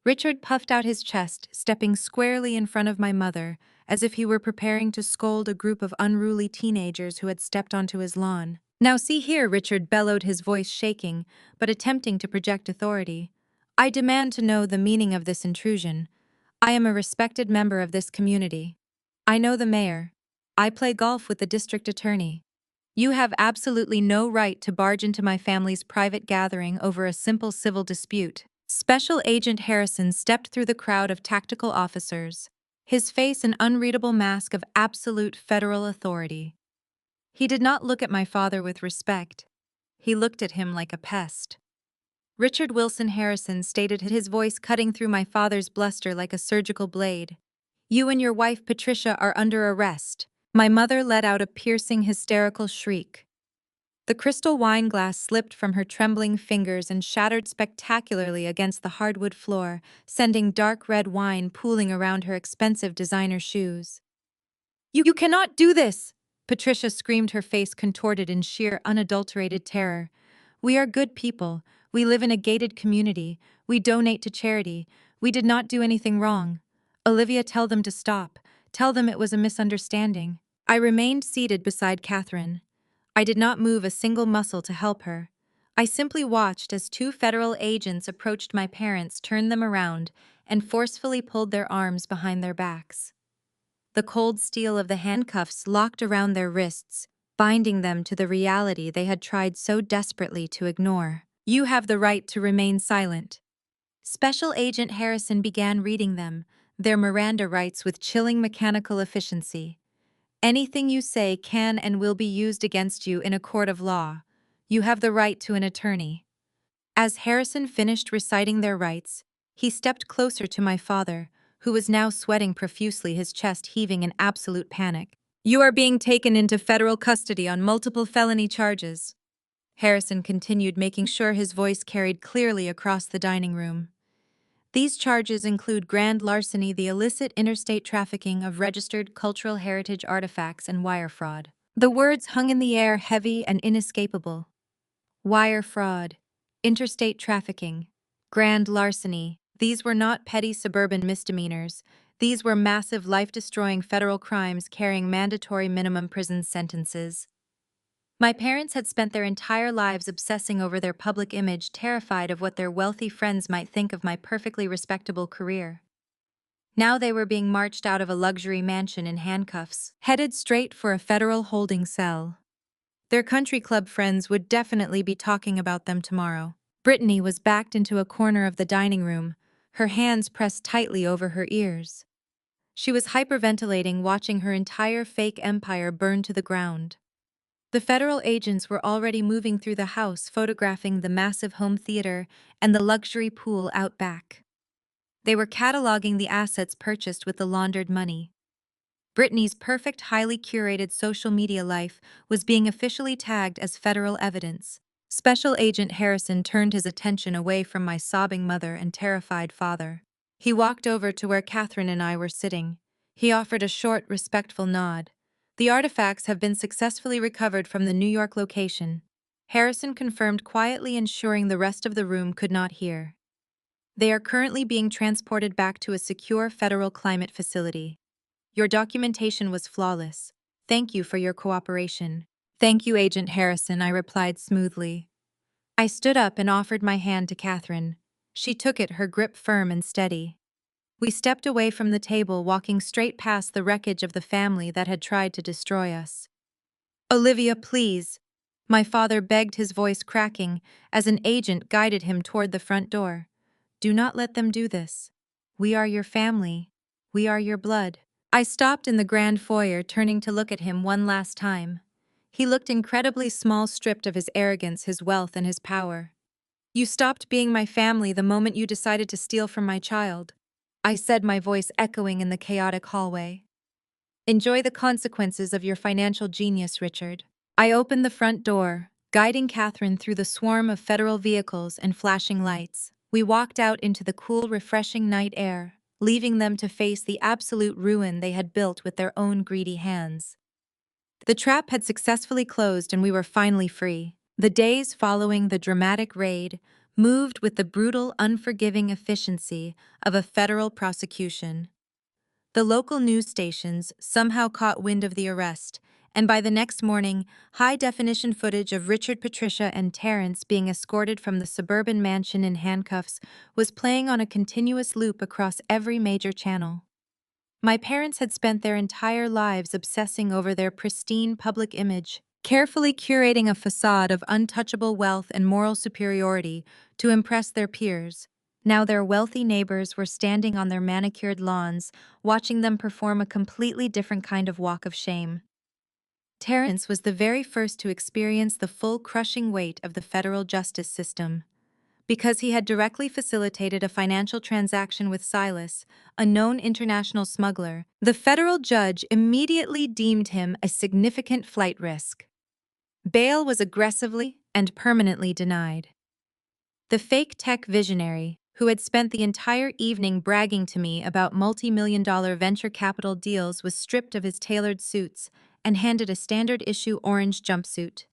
Richard puffed out his chest, stepping squarely in front of my mother, as if he were preparing to scold a group of unruly teenagers who had stepped onto his lawn. "Now see here," Richard bellowed, his voice shaking, but attempting to project authority. "I demand to know the meaning of this intrusion. I am a respected member of this community. I know the mayor. I play golf with the district attorney. You have absolutely no right to barge into my family's private gathering over a simple civil dispute." Special Agent Harrison stepped through the crowd of tactical officers, his face an unreadable mask of absolute federal authority. He did not look at my father with respect. He looked at him like a pest. Richard Wilson Harrison stated, his voice cutting through my father's bluster like a surgical blade. "You and your wife Patricia are under arrest." My mother let out a piercing, hysterical shriek. The crystal wine glass slipped from her trembling fingers and shattered spectacularly against the hardwood floor, sending dark red wine pooling around her expensive designer shoes. You cannot do this!" Patricia screamed, her face contorted in sheer, unadulterated terror. "We are good people. We live in a gated community. We donate to charity. We did not do anything wrong. Olivia, tell them to stop. Tell them it was a misunderstanding." I remained seated beside Katherine. I did not move a single muscle to help her. I simply watched as two federal agents approached my parents, turned them around, and forcefully pulled their arms behind their backs. The cold steel of the handcuffs locked around their wrists, binding them to the reality they had tried so desperately to ignore. "You have the right to remain silent." Special Agent Harrison began reading them, their Miranda rights with chilling mechanical efficiency. "Anything you say can and will be used against you in a court of law. You have the right to an attorney." As Harrison finished reciting their rights, he stepped closer to my father, who was now sweating profusely, his chest heaving in absolute panic. "You are being taken into federal custody on multiple felony charges," Harrison continued, making sure his voice carried clearly across the dining room. "These charges include grand larceny, the illicit interstate trafficking of registered cultural heritage artifacts, and wire fraud." The words hung in the air, heavy and inescapable. Wire fraud, interstate trafficking, grand larceny. These were not petty suburban misdemeanors. These were massive, life-destroying federal crimes carrying mandatory minimum prison sentences. My parents had spent their entire lives obsessing over their public image, terrified of what their wealthy friends might think of my perfectly respectable career. Now they were being marched out of a luxury mansion in handcuffs, headed straight for a federal holding cell. Their country club friends would definitely be talking about them tomorrow. Brittany was backed into a corner of the dining room, her hands pressed tightly over her ears. She was hyperventilating, watching her entire fake empire burn to the ground. The federal agents were already moving through the house, photographing the massive home theater and the luxury pool out back. They were cataloging the assets purchased with the laundered money. Brittany's perfect, highly curated social media life was being officially tagged as federal evidence. Special Agent Harrison turned his attention away from my sobbing mother and terrified father. He walked over to where Katherine and I were sitting. He offered a short, respectful nod. "The artifacts have been successfully recovered from the New York location," Harrison confirmed quietly, ensuring the rest of the room could not hear. "They are currently being transported back to a secure federal climate facility. Your documentation was flawless. Thank you for your cooperation." "Thank you, Agent Harrison," I replied smoothly. I stood up and offered my hand to Katherine. She took it, her grip firm and steady. We stepped away from the table, walking straight past the wreckage of the family that had tried to destroy us. "Olivia, please," my father begged, his voice cracking, as an agent guided him toward the front door. "Do not let them do this. We are your family. We are your blood." I stopped in the grand foyer, turning to look at him one last time. He looked incredibly small, stripped of his arrogance, his wealth, and his power. "You stopped being my family the moment you decided to steal from my child," I said, my voice echoing in the chaotic hallway. "Enjoy the consequences of your financial genius, Richard." I opened the front door, guiding Katherine through the swarm of federal vehicles and flashing lights. We walked out into the cool, refreshing night air, leaving them to face the absolute ruin they had built with their own greedy hands. The trap had successfully closed and we were finally free. The days following the dramatic raid moved with the brutal, unforgiving efficiency of a federal prosecution. The local news stations somehow caught wind of the arrest, and by the next morning, high-definition footage of Richard, Patricia, and Terrence being escorted from the suburban mansion in handcuffs was playing on a continuous loop across every major channel. My parents had spent their entire lives obsessing over their pristine public image, carefully curating a facade of untouchable wealth and moral superiority to impress their peers. Now their wealthy neighbors were standing on their manicured lawns, watching them perform a completely different kind of walk of shame. Terrence was the very first to experience the full, crushing weight of the federal justice system. Because he had directly facilitated a financial transaction with Silas, a known international smuggler, the federal judge immediately deemed him a significant flight risk. Bail was aggressively and permanently denied. The fake tech visionary, who had spent the entire evening bragging to me about multi-million-dollar venture capital deals, was stripped of his tailored suits and handed a standard-issue orange jumpsuit.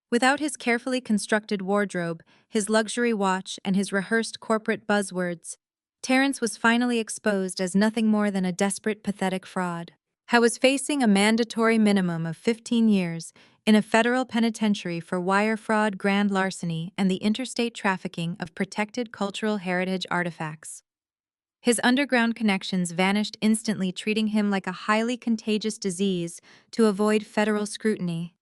Without his carefully constructed wardrobe, his luxury watch, and his rehearsed corporate buzzwords, Terrence was finally exposed as nothing more than a desperate, pathetic fraud. I was facing a mandatory minimum of 15 years in a federal penitentiary for wire fraud, grand larceny, and the interstate trafficking of protected cultural heritage artifacts. His underground connections vanished instantly, treating him like a highly contagious disease to avoid federal scrutiny.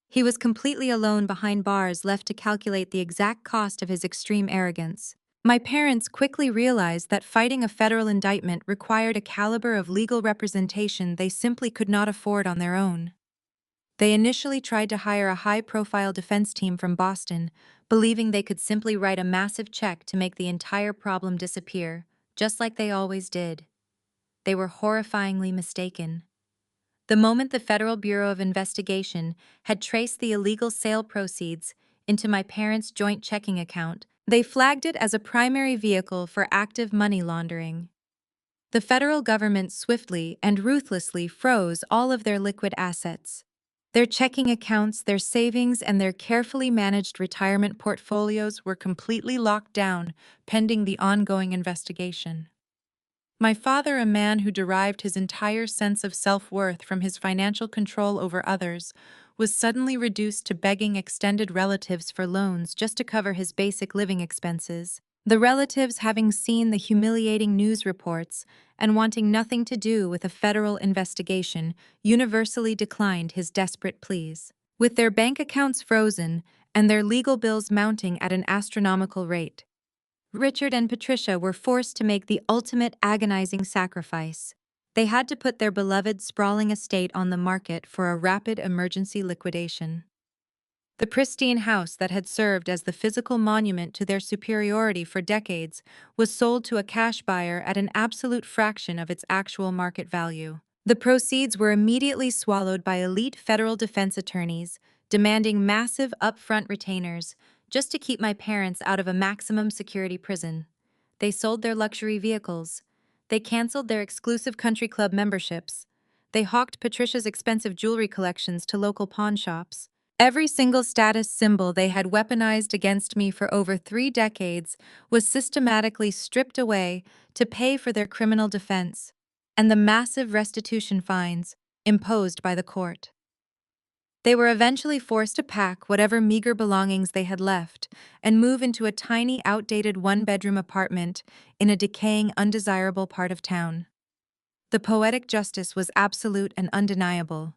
He was completely alone behind bars, left to calculate the exact cost of his extreme arrogance. My parents quickly realized that fighting a federal indictment required a caliber of legal representation they simply could not afford on their own. They initially tried to hire a high-profile defense team from Boston, believing they could simply write a massive check to make the entire problem disappear, just like they always did. They were horrifyingly mistaken. The moment the Federal Bureau of Investigation had traced the illegal sale proceeds into my parents' joint checking account, they flagged it as a primary vehicle for active money laundering. The federal government swiftly and ruthlessly froze all of their liquid assets. Their checking accounts, their savings, and their carefully managed retirement portfolios were completely locked down, pending the ongoing investigation. My father, a man who derived his entire sense of self-worth from his financial control over others, was suddenly reduced to begging extended relatives for loans just to cover his basic living expenses. The relatives, having seen the humiliating news reports and wanting nothing to do with a federal investigation, universally declined his desperate pleas. With their bank accounts frozen and their legal bills mounting at an astronomical rate, Richard and Patricia were forced to make the ultimate agonizing sacrifice. They had to put their beloved sprawling estate on the market for a rapid emergency liquidation. The pristine house that had served as the physical monument to their superiority for decades was sold to a cash buyer at an absolute fraction of its actual market value. The proceeds were immediately swallowed by elite federal defense attorneys, demanding massive upfront retainers just to keep my parents out of a maximum security prison. They sold their luxury vehicles. They canceled their exclusive country club memberships. They hawked Patricia's expensive jewelry collections to local pawn shops. Every single status symbol they had weaponized against me for over 3 decades was systematically stripped away to pay for their criminal defense and the massive restitution fines imposed by the court. They were eventually forced to pack whatever meager belongings they had left and move into a tiny, outdated one-bedroom apartment in a decaying, undesirable part of town. The poetic justice was absolute and undeniable.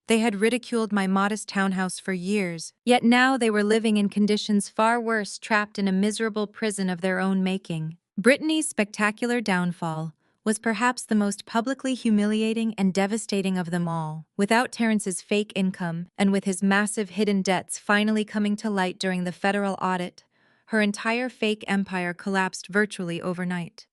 They had ridiculed my modest townhouse for years, yet now they were living in conditions far worse, trapped in a miserable prison of their own making. Brittany's spectacular downfall was perhaps the most publicly humiliating and devastating of them all. Without Terrence's fake income, and with his massive hidden debts finally coming to light during the federal audit, her entire fake empire collapsed virtually overnight.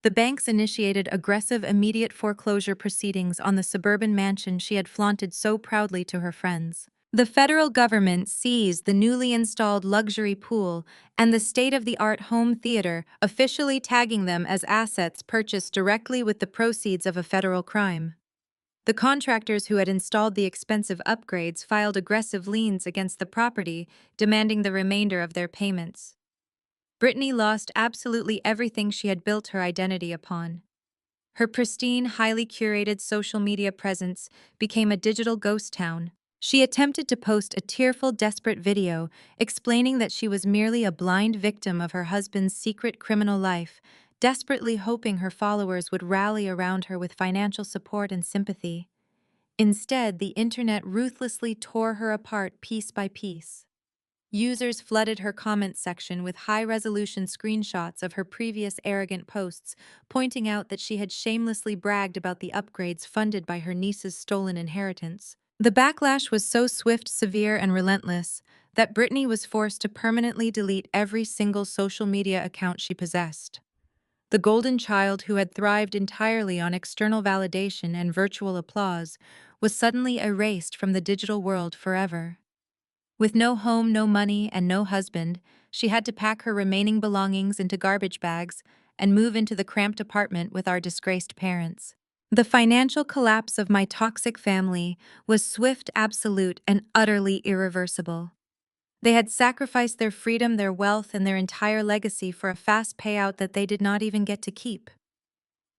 The banks initiated aggressive immediate foreclosure proceedings on the suburban mansion she had flaunted so proudly to her friends. The federal government seized the newly installed luxury pool and the state-of-the-art home theater, officially tagging them as assets purchased directly with the proceeds of a federal crime. The contractors who had installed the expensive upgrades filed aggressive liens against the property, demanding the remainder of their payments. Brittany lost absolutely everything she had built her identity upon. Her pristine, highly curated social media presence became a digital ghost town. She attempted to post a tearful, desperate video explaining that she was merely a blind victim of her husband's secret criminal life, desperately hoping her followers would rally around her with financial support and sympathy. Instead, the internet ruthlessly tore her apart piece by piece. Users flooded her comment section with high-resolution screenshots of her previous arrogant posts, pointing out that she had shamelessly bragged about the upgrades funded by her niece's stolen inheritance. The backlash was so swift, severe, and relentless that Brittany was forced to permanently delete every single social media account she possessed. The golden child who had thrived entirely on external validation and virtual applause was suddenly erased from the digital world forever. With no home, no money, and no husband, she had to pack her remaining belongings into garbage bags and move into the cramped apartment with our disgraced parents. The financial collapse of my toxic family was swift, absolute, and utterly irreversible. They had sacrificed their freedom, their wealth, and their entire legacy for a fast payout that they did not even get to keep.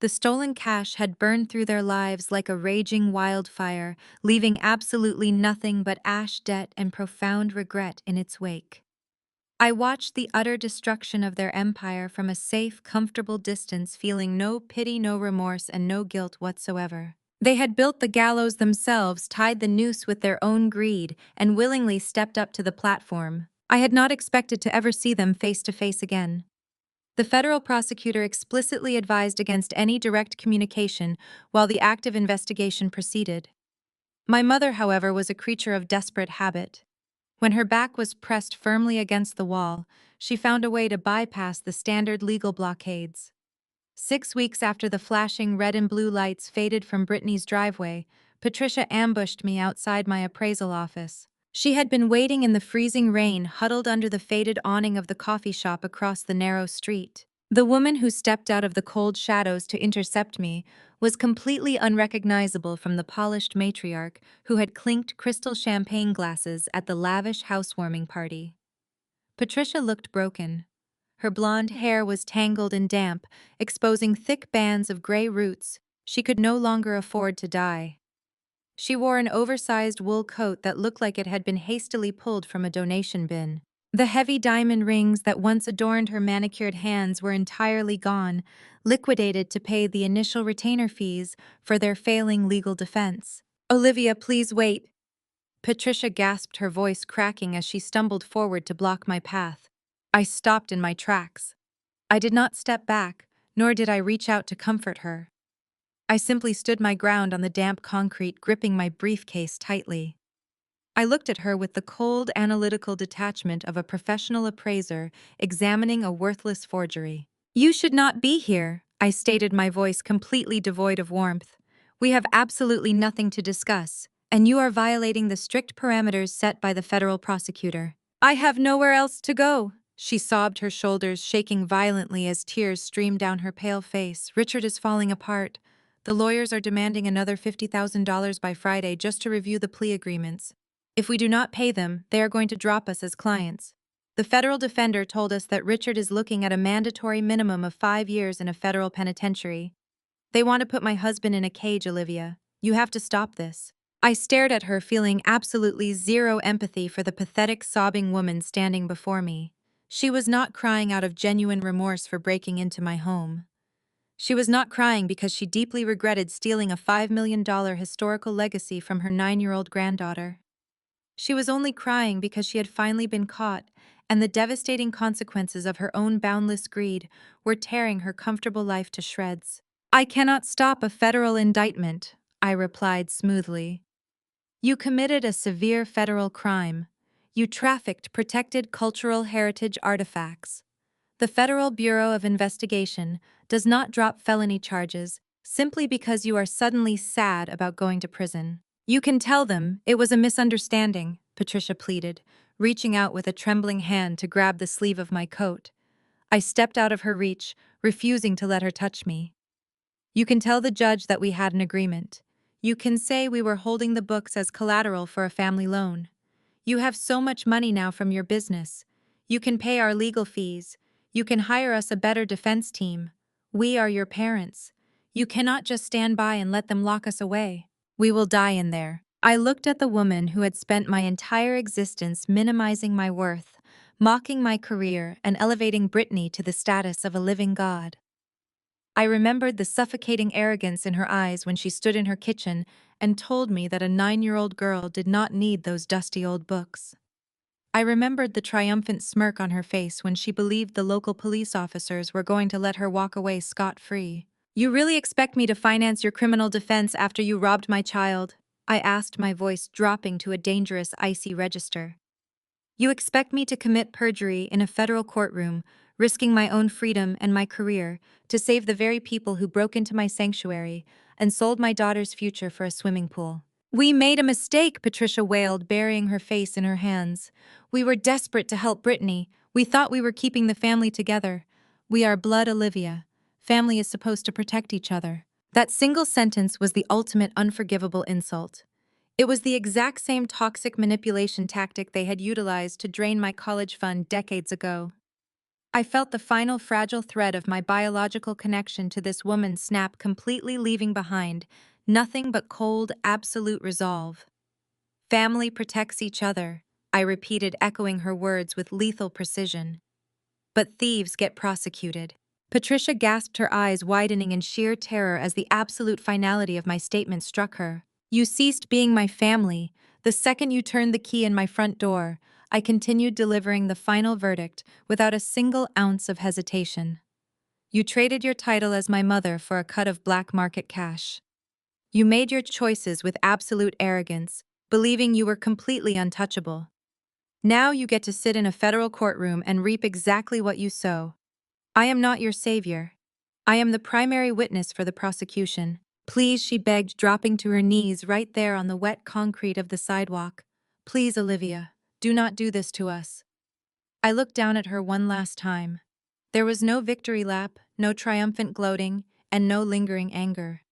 The stolen cash had burned through their lives like a raging wildfire, leaving absolutely nothing but ash, debt, and profound regret in its wake. I watched the utter destruction of their empire from a safe, comfortable distance, feeling no pity, no remorse, and no guilt whatsoever. They had built the gallows themselves, tied the noose with their own greed, and willingly stepped up to the platform. I had not expected to ever see them face to face again. The federal prosecutor explicitly advised against any direct communication while the active investigation proceeded. My mother, however, was a creature of desperate habit. When her back was pressed firmly against the wall, she found a way to bypass the standard legal blockades. 6 weeks after the flashing red and blue lights faded from Brittany's driveway, Patricia ambushed me outside my appraisal office. She had been waiting in the freezing rain, huddled under the faded awning of the coffee shop across the narrow street. The woman who stepped out of the cold shadows to intercept me was completely unrecognizable from the polished matriarch who had clinked crystal champagne glasses at the lavish housewarming party. Patricia looked broken. Her blonde hair was tangled and damp, exposing thick bands of gray roots. She could no longer afford to dye. She wore an oversized wool coat that looked like it had been hastily pulled from a donation bin. The heavy diamond rings that once adorned her manicured hands were entirely gone, liquidated to pay the initial retainer fees for their failing legal defense. "Olivia, please wait." Patricia gasped, her voice cracking as she stumbled forward to block my path. I stopped in my tracks. I did not step back, nor did I reach out to comfort her. I simply stood my ground on the damp concrete, gripping my briefcase tightly. I looked at her with the cold, analytical detachment of a professional appraiser examining a worthless forgery. "You should not be here," I stated, my voice completely devoid of warmth. "We have absolutely nothing to discuss, and you are violating the strict parameters set by the federal prosecutor." "I have nowhere else to go," she sobbed, her shoulders shaking violently as tears streamed down her pale face. "Richard is falling apart. The lawyers are demanding another $50,000 by Friday just to review the plea agreements. If we do not pay them, they are going to drop us as clients. The federal defender told us that Richard is looking at a mandatory minimum of 5 years in a federal penitentiary. They want to put my husband in a cage, Olivia. You have to stop this." I stared at her, feeling absolutely zero empathy for the pathetic, sobbing woman standing before me. She was not crying out of genuine remorse for breaking into my home. She was not crying because she deeply regretted stealing a $5 million historical legacy from her 9-year-old granddaughter. She was only crying because she had finally been caught, and the devastating consequences of her own boundless greed were tearing her comfortable life to shreds. "I cannot stop a federal indictment," I replied smoothly. "You committed a severe federal crime. You trafficked protected cultural heritage artifacts. The Federal Bureau of Investigation does not drop felony charges simply because you are suddenly sad about going to prison. You can tell them it was a misunderstanding," Patricia pleaded, reaching out with a trembling hand to grab the sleeve of my coat. I stepped out of her reach, refusing to let her touch me. "You can tell the judge that we had an agreement. You can say we were holding the books as collateral for a family loan. You have so much money now from your business. You can pay our legal fees. You can hire us a better defense team. We are your parents. You cannot just stand by and let them lock us away. We will die in there." I looked at the woman who had spent my entire existence minimizing my worth, mocking my career, and elevating Brittany to the status of a living god. I remembered the suffocating arrogance in her eyes when she stood in her kitchen and told me that a 9-year-old girl did not need those dusty old books. I remembered the triumphant smirk on her face when she believed the local police officers were going to let her walk away scot-free. "You really expect me to finance your criminal defense after you robbed my child?" I asked, my voice dropping to a dangerous, icy register. "You expect me to commit perjury in a federal courtroom, risking my own freedom and my career, to save the very people who broke into my sanctuary and sold my daughter's future for a swimming pool?" "We made a mistake," Patricia wailed, burying her face in her hands. "We were desperate to help Brittany. We thought we were keeping the family together. We are blood, Olivia. Family is supposed to protect each other." That single sentence was the ultimate unforgivable insult. It was the exact same toxic manipulation tactic they had utilized to drain my college fund decades ago. I felt the final fragile thread of my biological connection to this woman snap, completely leaving behind nothing but cold, absolute resolve. Family protects each other, I repeated, echoing her words with lethal precision. But thieves get prosecuted. Patricia gasped, her eyes widening in sheer terror as the absolute finality of my statement struck her. You ceased being my family the second you turned the key in my front door. I continued, delivering the final verdict without a single ounce of hesitation. You traded your title as my mother for a cut of black market cash. You made your choices with absolute arrogance, believing you were completely untouchable. Now you get to sit in a federal courtroom and reap exactly what you sow. I am not your savior. I am the primary witness for the prosecution. Please, she begged, dropping to her knees right there on the wet concrete of the sidewalk. Please, Olivia, do not do this to us. I looked down at her one last time. There was no victory lap, no triumphant gloating, and no lingering anger.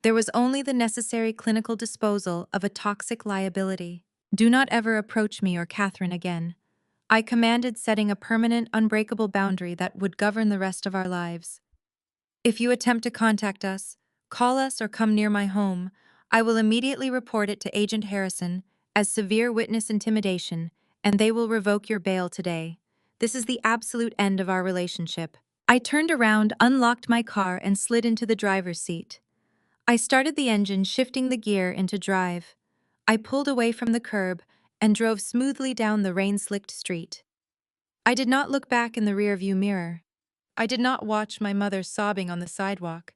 There was only the necessary clinical disposal of a toxic liability. Do not ever approach me or Katherine again, I commanded, setting a permanent, unbreakable boundary that would govern the rest of our lives. If you attempt to contact us, call us, or come near my home, I will immediately report it to Agent Harrison as severe witness intimidation, and they will revoke your bail today. This is the absolute end of our relationship. I turned around, unlocked my car, and slid into the driver's seat. I started the engine, shifting the gear into drive. I pulled away from the curb and drove smoothly down the rain-slicked street. I did not look back in the rearview mirror. I did not watch my mother sobbing on the sidewalk.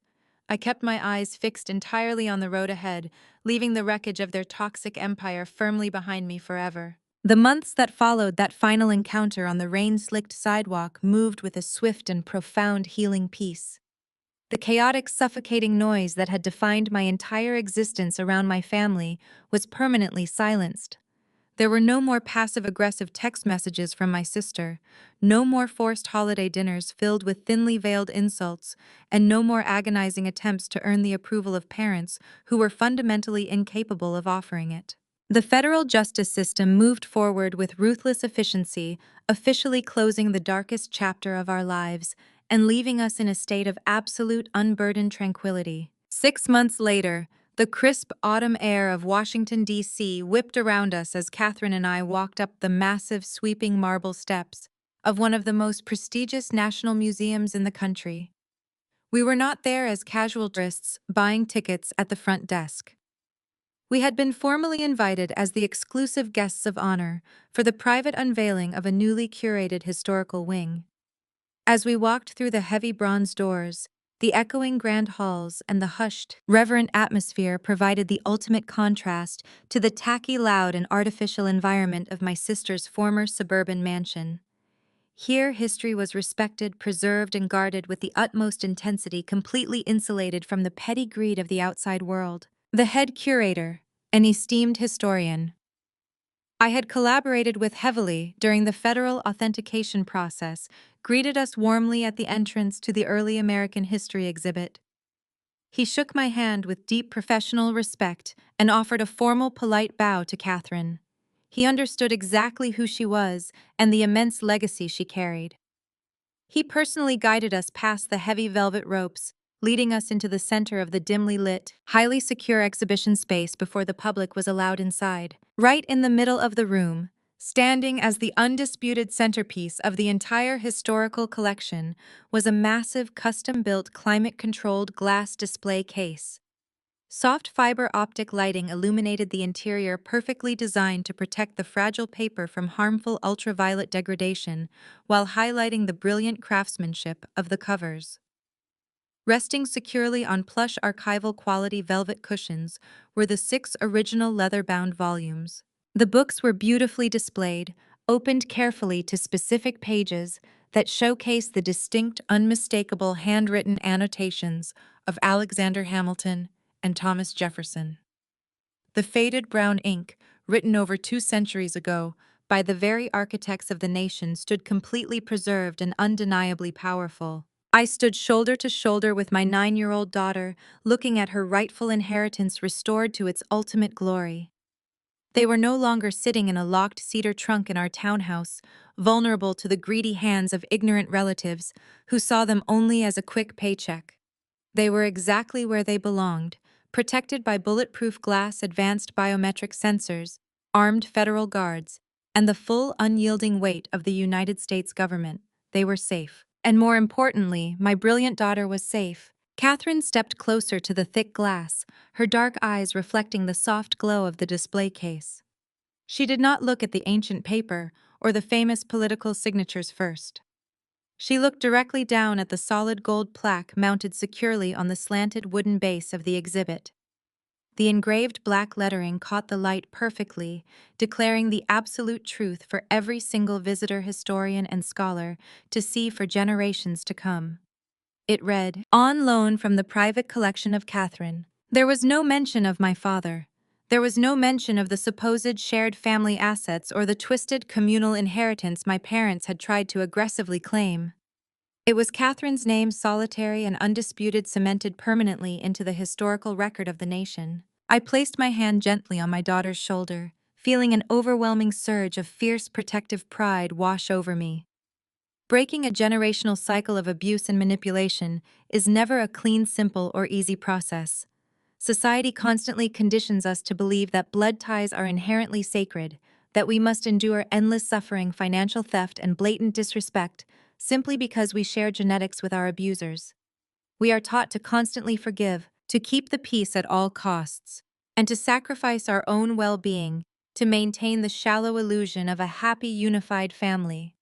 I kept my eyes fixed entirely on the road ahead, leaving the wreckage of their toxic empire firmly behind me forever. The months that followed that final encounter on the rain-slicked sidewalk moved with a swift and profound healing peace. The chaotic, suffocating noise that had defined my entire existence around my family was permanently silenced. There were no more passive-aggressive text messages from my sister, no more forced holiday dinners filled with thinly veiled insults, and no more agonizing attempts to earn the approval of parents who were fundamentally incapable of offering it. The federal justice system moved forward with ruthless efficiency, officially closing the darkest chapter of our lives and leaving us in a state of absolute, unburdened tranquility. 6 months later, the crisp autumn air of Washington, D.C. whipped around us as Katherine and I walked up the massive, sweeping marble steps of one of the most prestigious national museums in the country. We were not there as casual tourists buying tickets at the front desk. We had been formally invited as the exclusive guests of honor for the private unveiling of a newly curated historical wing. As we walked through the heavy bronze doors, the echoing grand halls and the hushed, reverent atmosphere provided the ultimate contrast to the tacky, loud, and artificial environment of my sister's former suburban mansion. Here, history was respected, preserved, and guarded with the utmost intensity, completely insulated from the petty greed of the outside world. The head curator, an esteemed historian I had collaborated with heavily during the federal authentication process, greeted us warmly at the entrance to the early American history exhibit. He shook my hand with deep professional respect and offered a formal, polite bow to Katherine. He understood exactly who she was and the immense legacy she carried. He personally guided us past the heavy velvet ropes, leading us into the center of the dimly lit, highly secure exhibition space before the public was allowed inside. Right in the middle of the room, standing as the undisputed centerpiece of the entire historical collection, was a massive, custom-built, climate-controlled glass display case. Soft fiber optic lighting illuminated the interior, perfectly designed to protect the fragile paper from harmful ultraviolet degradation while highlighting the brilliant craftsmanship of the covers. Resting securely on plush archival quality velvet cushions were the 6 original leather-bound volumes. The books were beautifully displayed, opened carefully to specific pages that showcased the distinct, unmistakable handwritten annotations of Alexander Hamilton and Thomas Jefferson. The faded brown ink, written over 2 centuries ago by the very architects of the nation, stood completely preserved and undeniably powerful. I stood shoulder to shoulder with my 9-year-old daughter, looking at her rightful inheritance restored to its ultimate glory. They were no longer sitting in a locked cedar trunk in our townhouse, vulnerable to the greedy hands of ignorant relatives who saw them only as a quick paycheck. They were exactly where they belonged, protected by bulletproof glass, advanced biometric sensors, armed federal guards, and the full unyielding weight of the United States government. They were safe. And more importantly, my brilliant daughter was safe. Katherine stepped closer to the thick glass, her dark eyes reflecting the soft glow of the display case. She did not look at the ancient paper or the famous political signatures first. She looked directly down at the solid gold plaque mounted securely on the slanted wooden base of the exhibit. The engraved black lettering caught the light perfectly, declaring the absolute truth for every single visitor, historian, and scholar to see for generations to come. It read, "On loan from the private collection of Katherine." There was no mention of my father. There was no mention of the supposed shared family assets or the twisted communal inheritance my parents had tried to aggressively claim. It was Katherine's name, solitary and undisputed, cemented permanently into the historical record of the nation. I placed my hand gently on my daughter's shoulder, feeling an overwhelming surge of fierce protective pride wash over me. Breaking a generational cycle of abuse and manipulation is never a clean, simple, or easy process. Society constantly conditions us to believe that blood ties are inherently sacred, that we must endure endless suffering, financial theft, and blatant disrespect simply because we share genetics with our abusers. We are taught to constantly forgive, to keep the peace at all costs, and to sacrifice our own well-being to maintain the shallow illusion of a happy, unified family.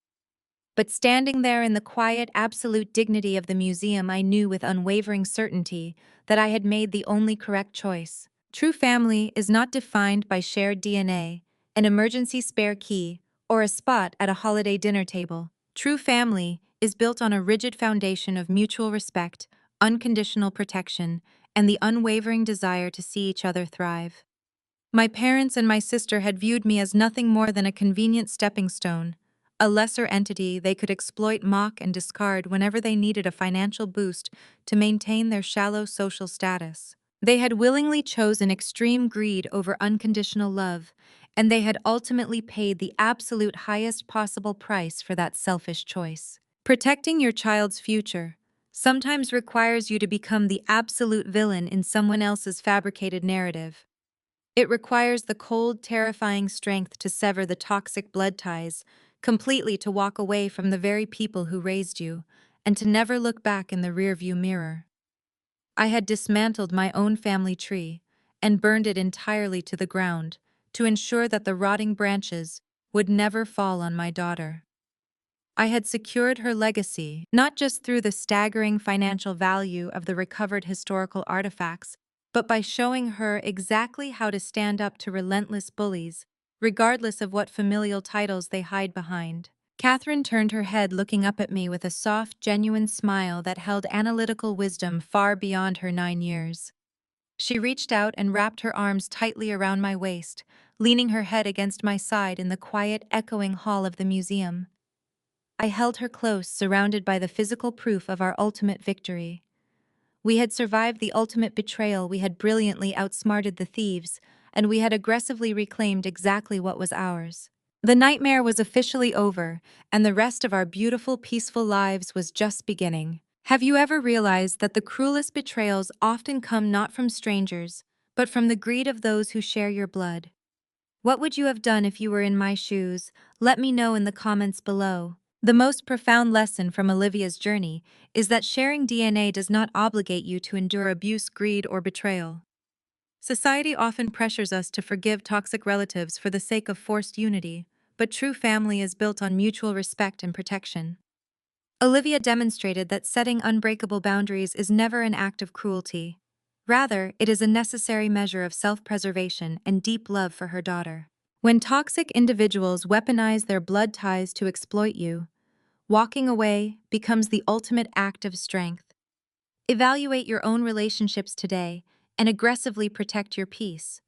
But standing there in the quiet, absolute dignity of the museum, I knew with unwavering certainty that I had made the only correct choice. True family is not defined by shared DNA, an emergency spare key, or a spot at a holiday dinner table. True family is built on a rigid foundation of mutual respect, unconditional protection, and the unwavering desire to see each other thrive. My parents and my sister had viewed me as nothing more than a convenient stepping stone, a lesser entity they could exploit, mock, and discard whenever they needed a financial boost to maintain their shallow social status. They had willingly chosen extreme greed over unconditional love, and they had ultimately paid the absolute highest possible price for that selfish choice. Protecting your child's future sometimes requires you to become the absolute villain in someone else's fabricated narrative. It requires the cold, terrifying strength to sever the toxic blood ties, completely to walk away from the very people who raised you, and to never look back in the rearview mirror. I had dismantled my own family tree and burned it entirely to the ground to ensure that the rotting branches would never fall on my daughter. I had secured her legacy not just through the staggering financial value of the recovered historical artifacts, but by showing her exactly how to stand up to relentless bullies, regardless of what familial titles they hide behind. Katherine turned her head, looking up at me with a soft, genuine smile that held analytical wisdom far beyond her 9 years. She reached out and wrapped her arms tightly around my waist, leaning her head against my side in the quiet, echoing hall of the museum. I held her close, surrounded by the physical proof of our ultimate victory. We had survived the ultimate betrayal, we had brilliantly outsmarted the thieves, and we had aggressively reclaimed exactly what was ours. The nightmare was officially over, and the rest of our beautiful, peaceful lives was just beginning. Have you ever realized that the cruelest betrayals often come not from strangers, but from the greed of those who share your blood? What would you have done if you were in my shoes? Let me know in the comments below. The most profound lesson from Olivia's journey is that sharing DNA does not obligate you to endure abuse, greed, or betrayal. Society often pressures us to forgive toxic relatives for the sake of forced unity, but true family is built on mutual respect and protection. Olivia demonstrated that setting unbreakable boundaries is never an act of cruelty. Rather, it is a necessary measure of self-preservation and deep love for her daughter. When toxic individuals weaponize their blood ties to exploit you, walking away becomes the ultimate act of strength. Evaluate your own relationships today and aggressively protect your peace.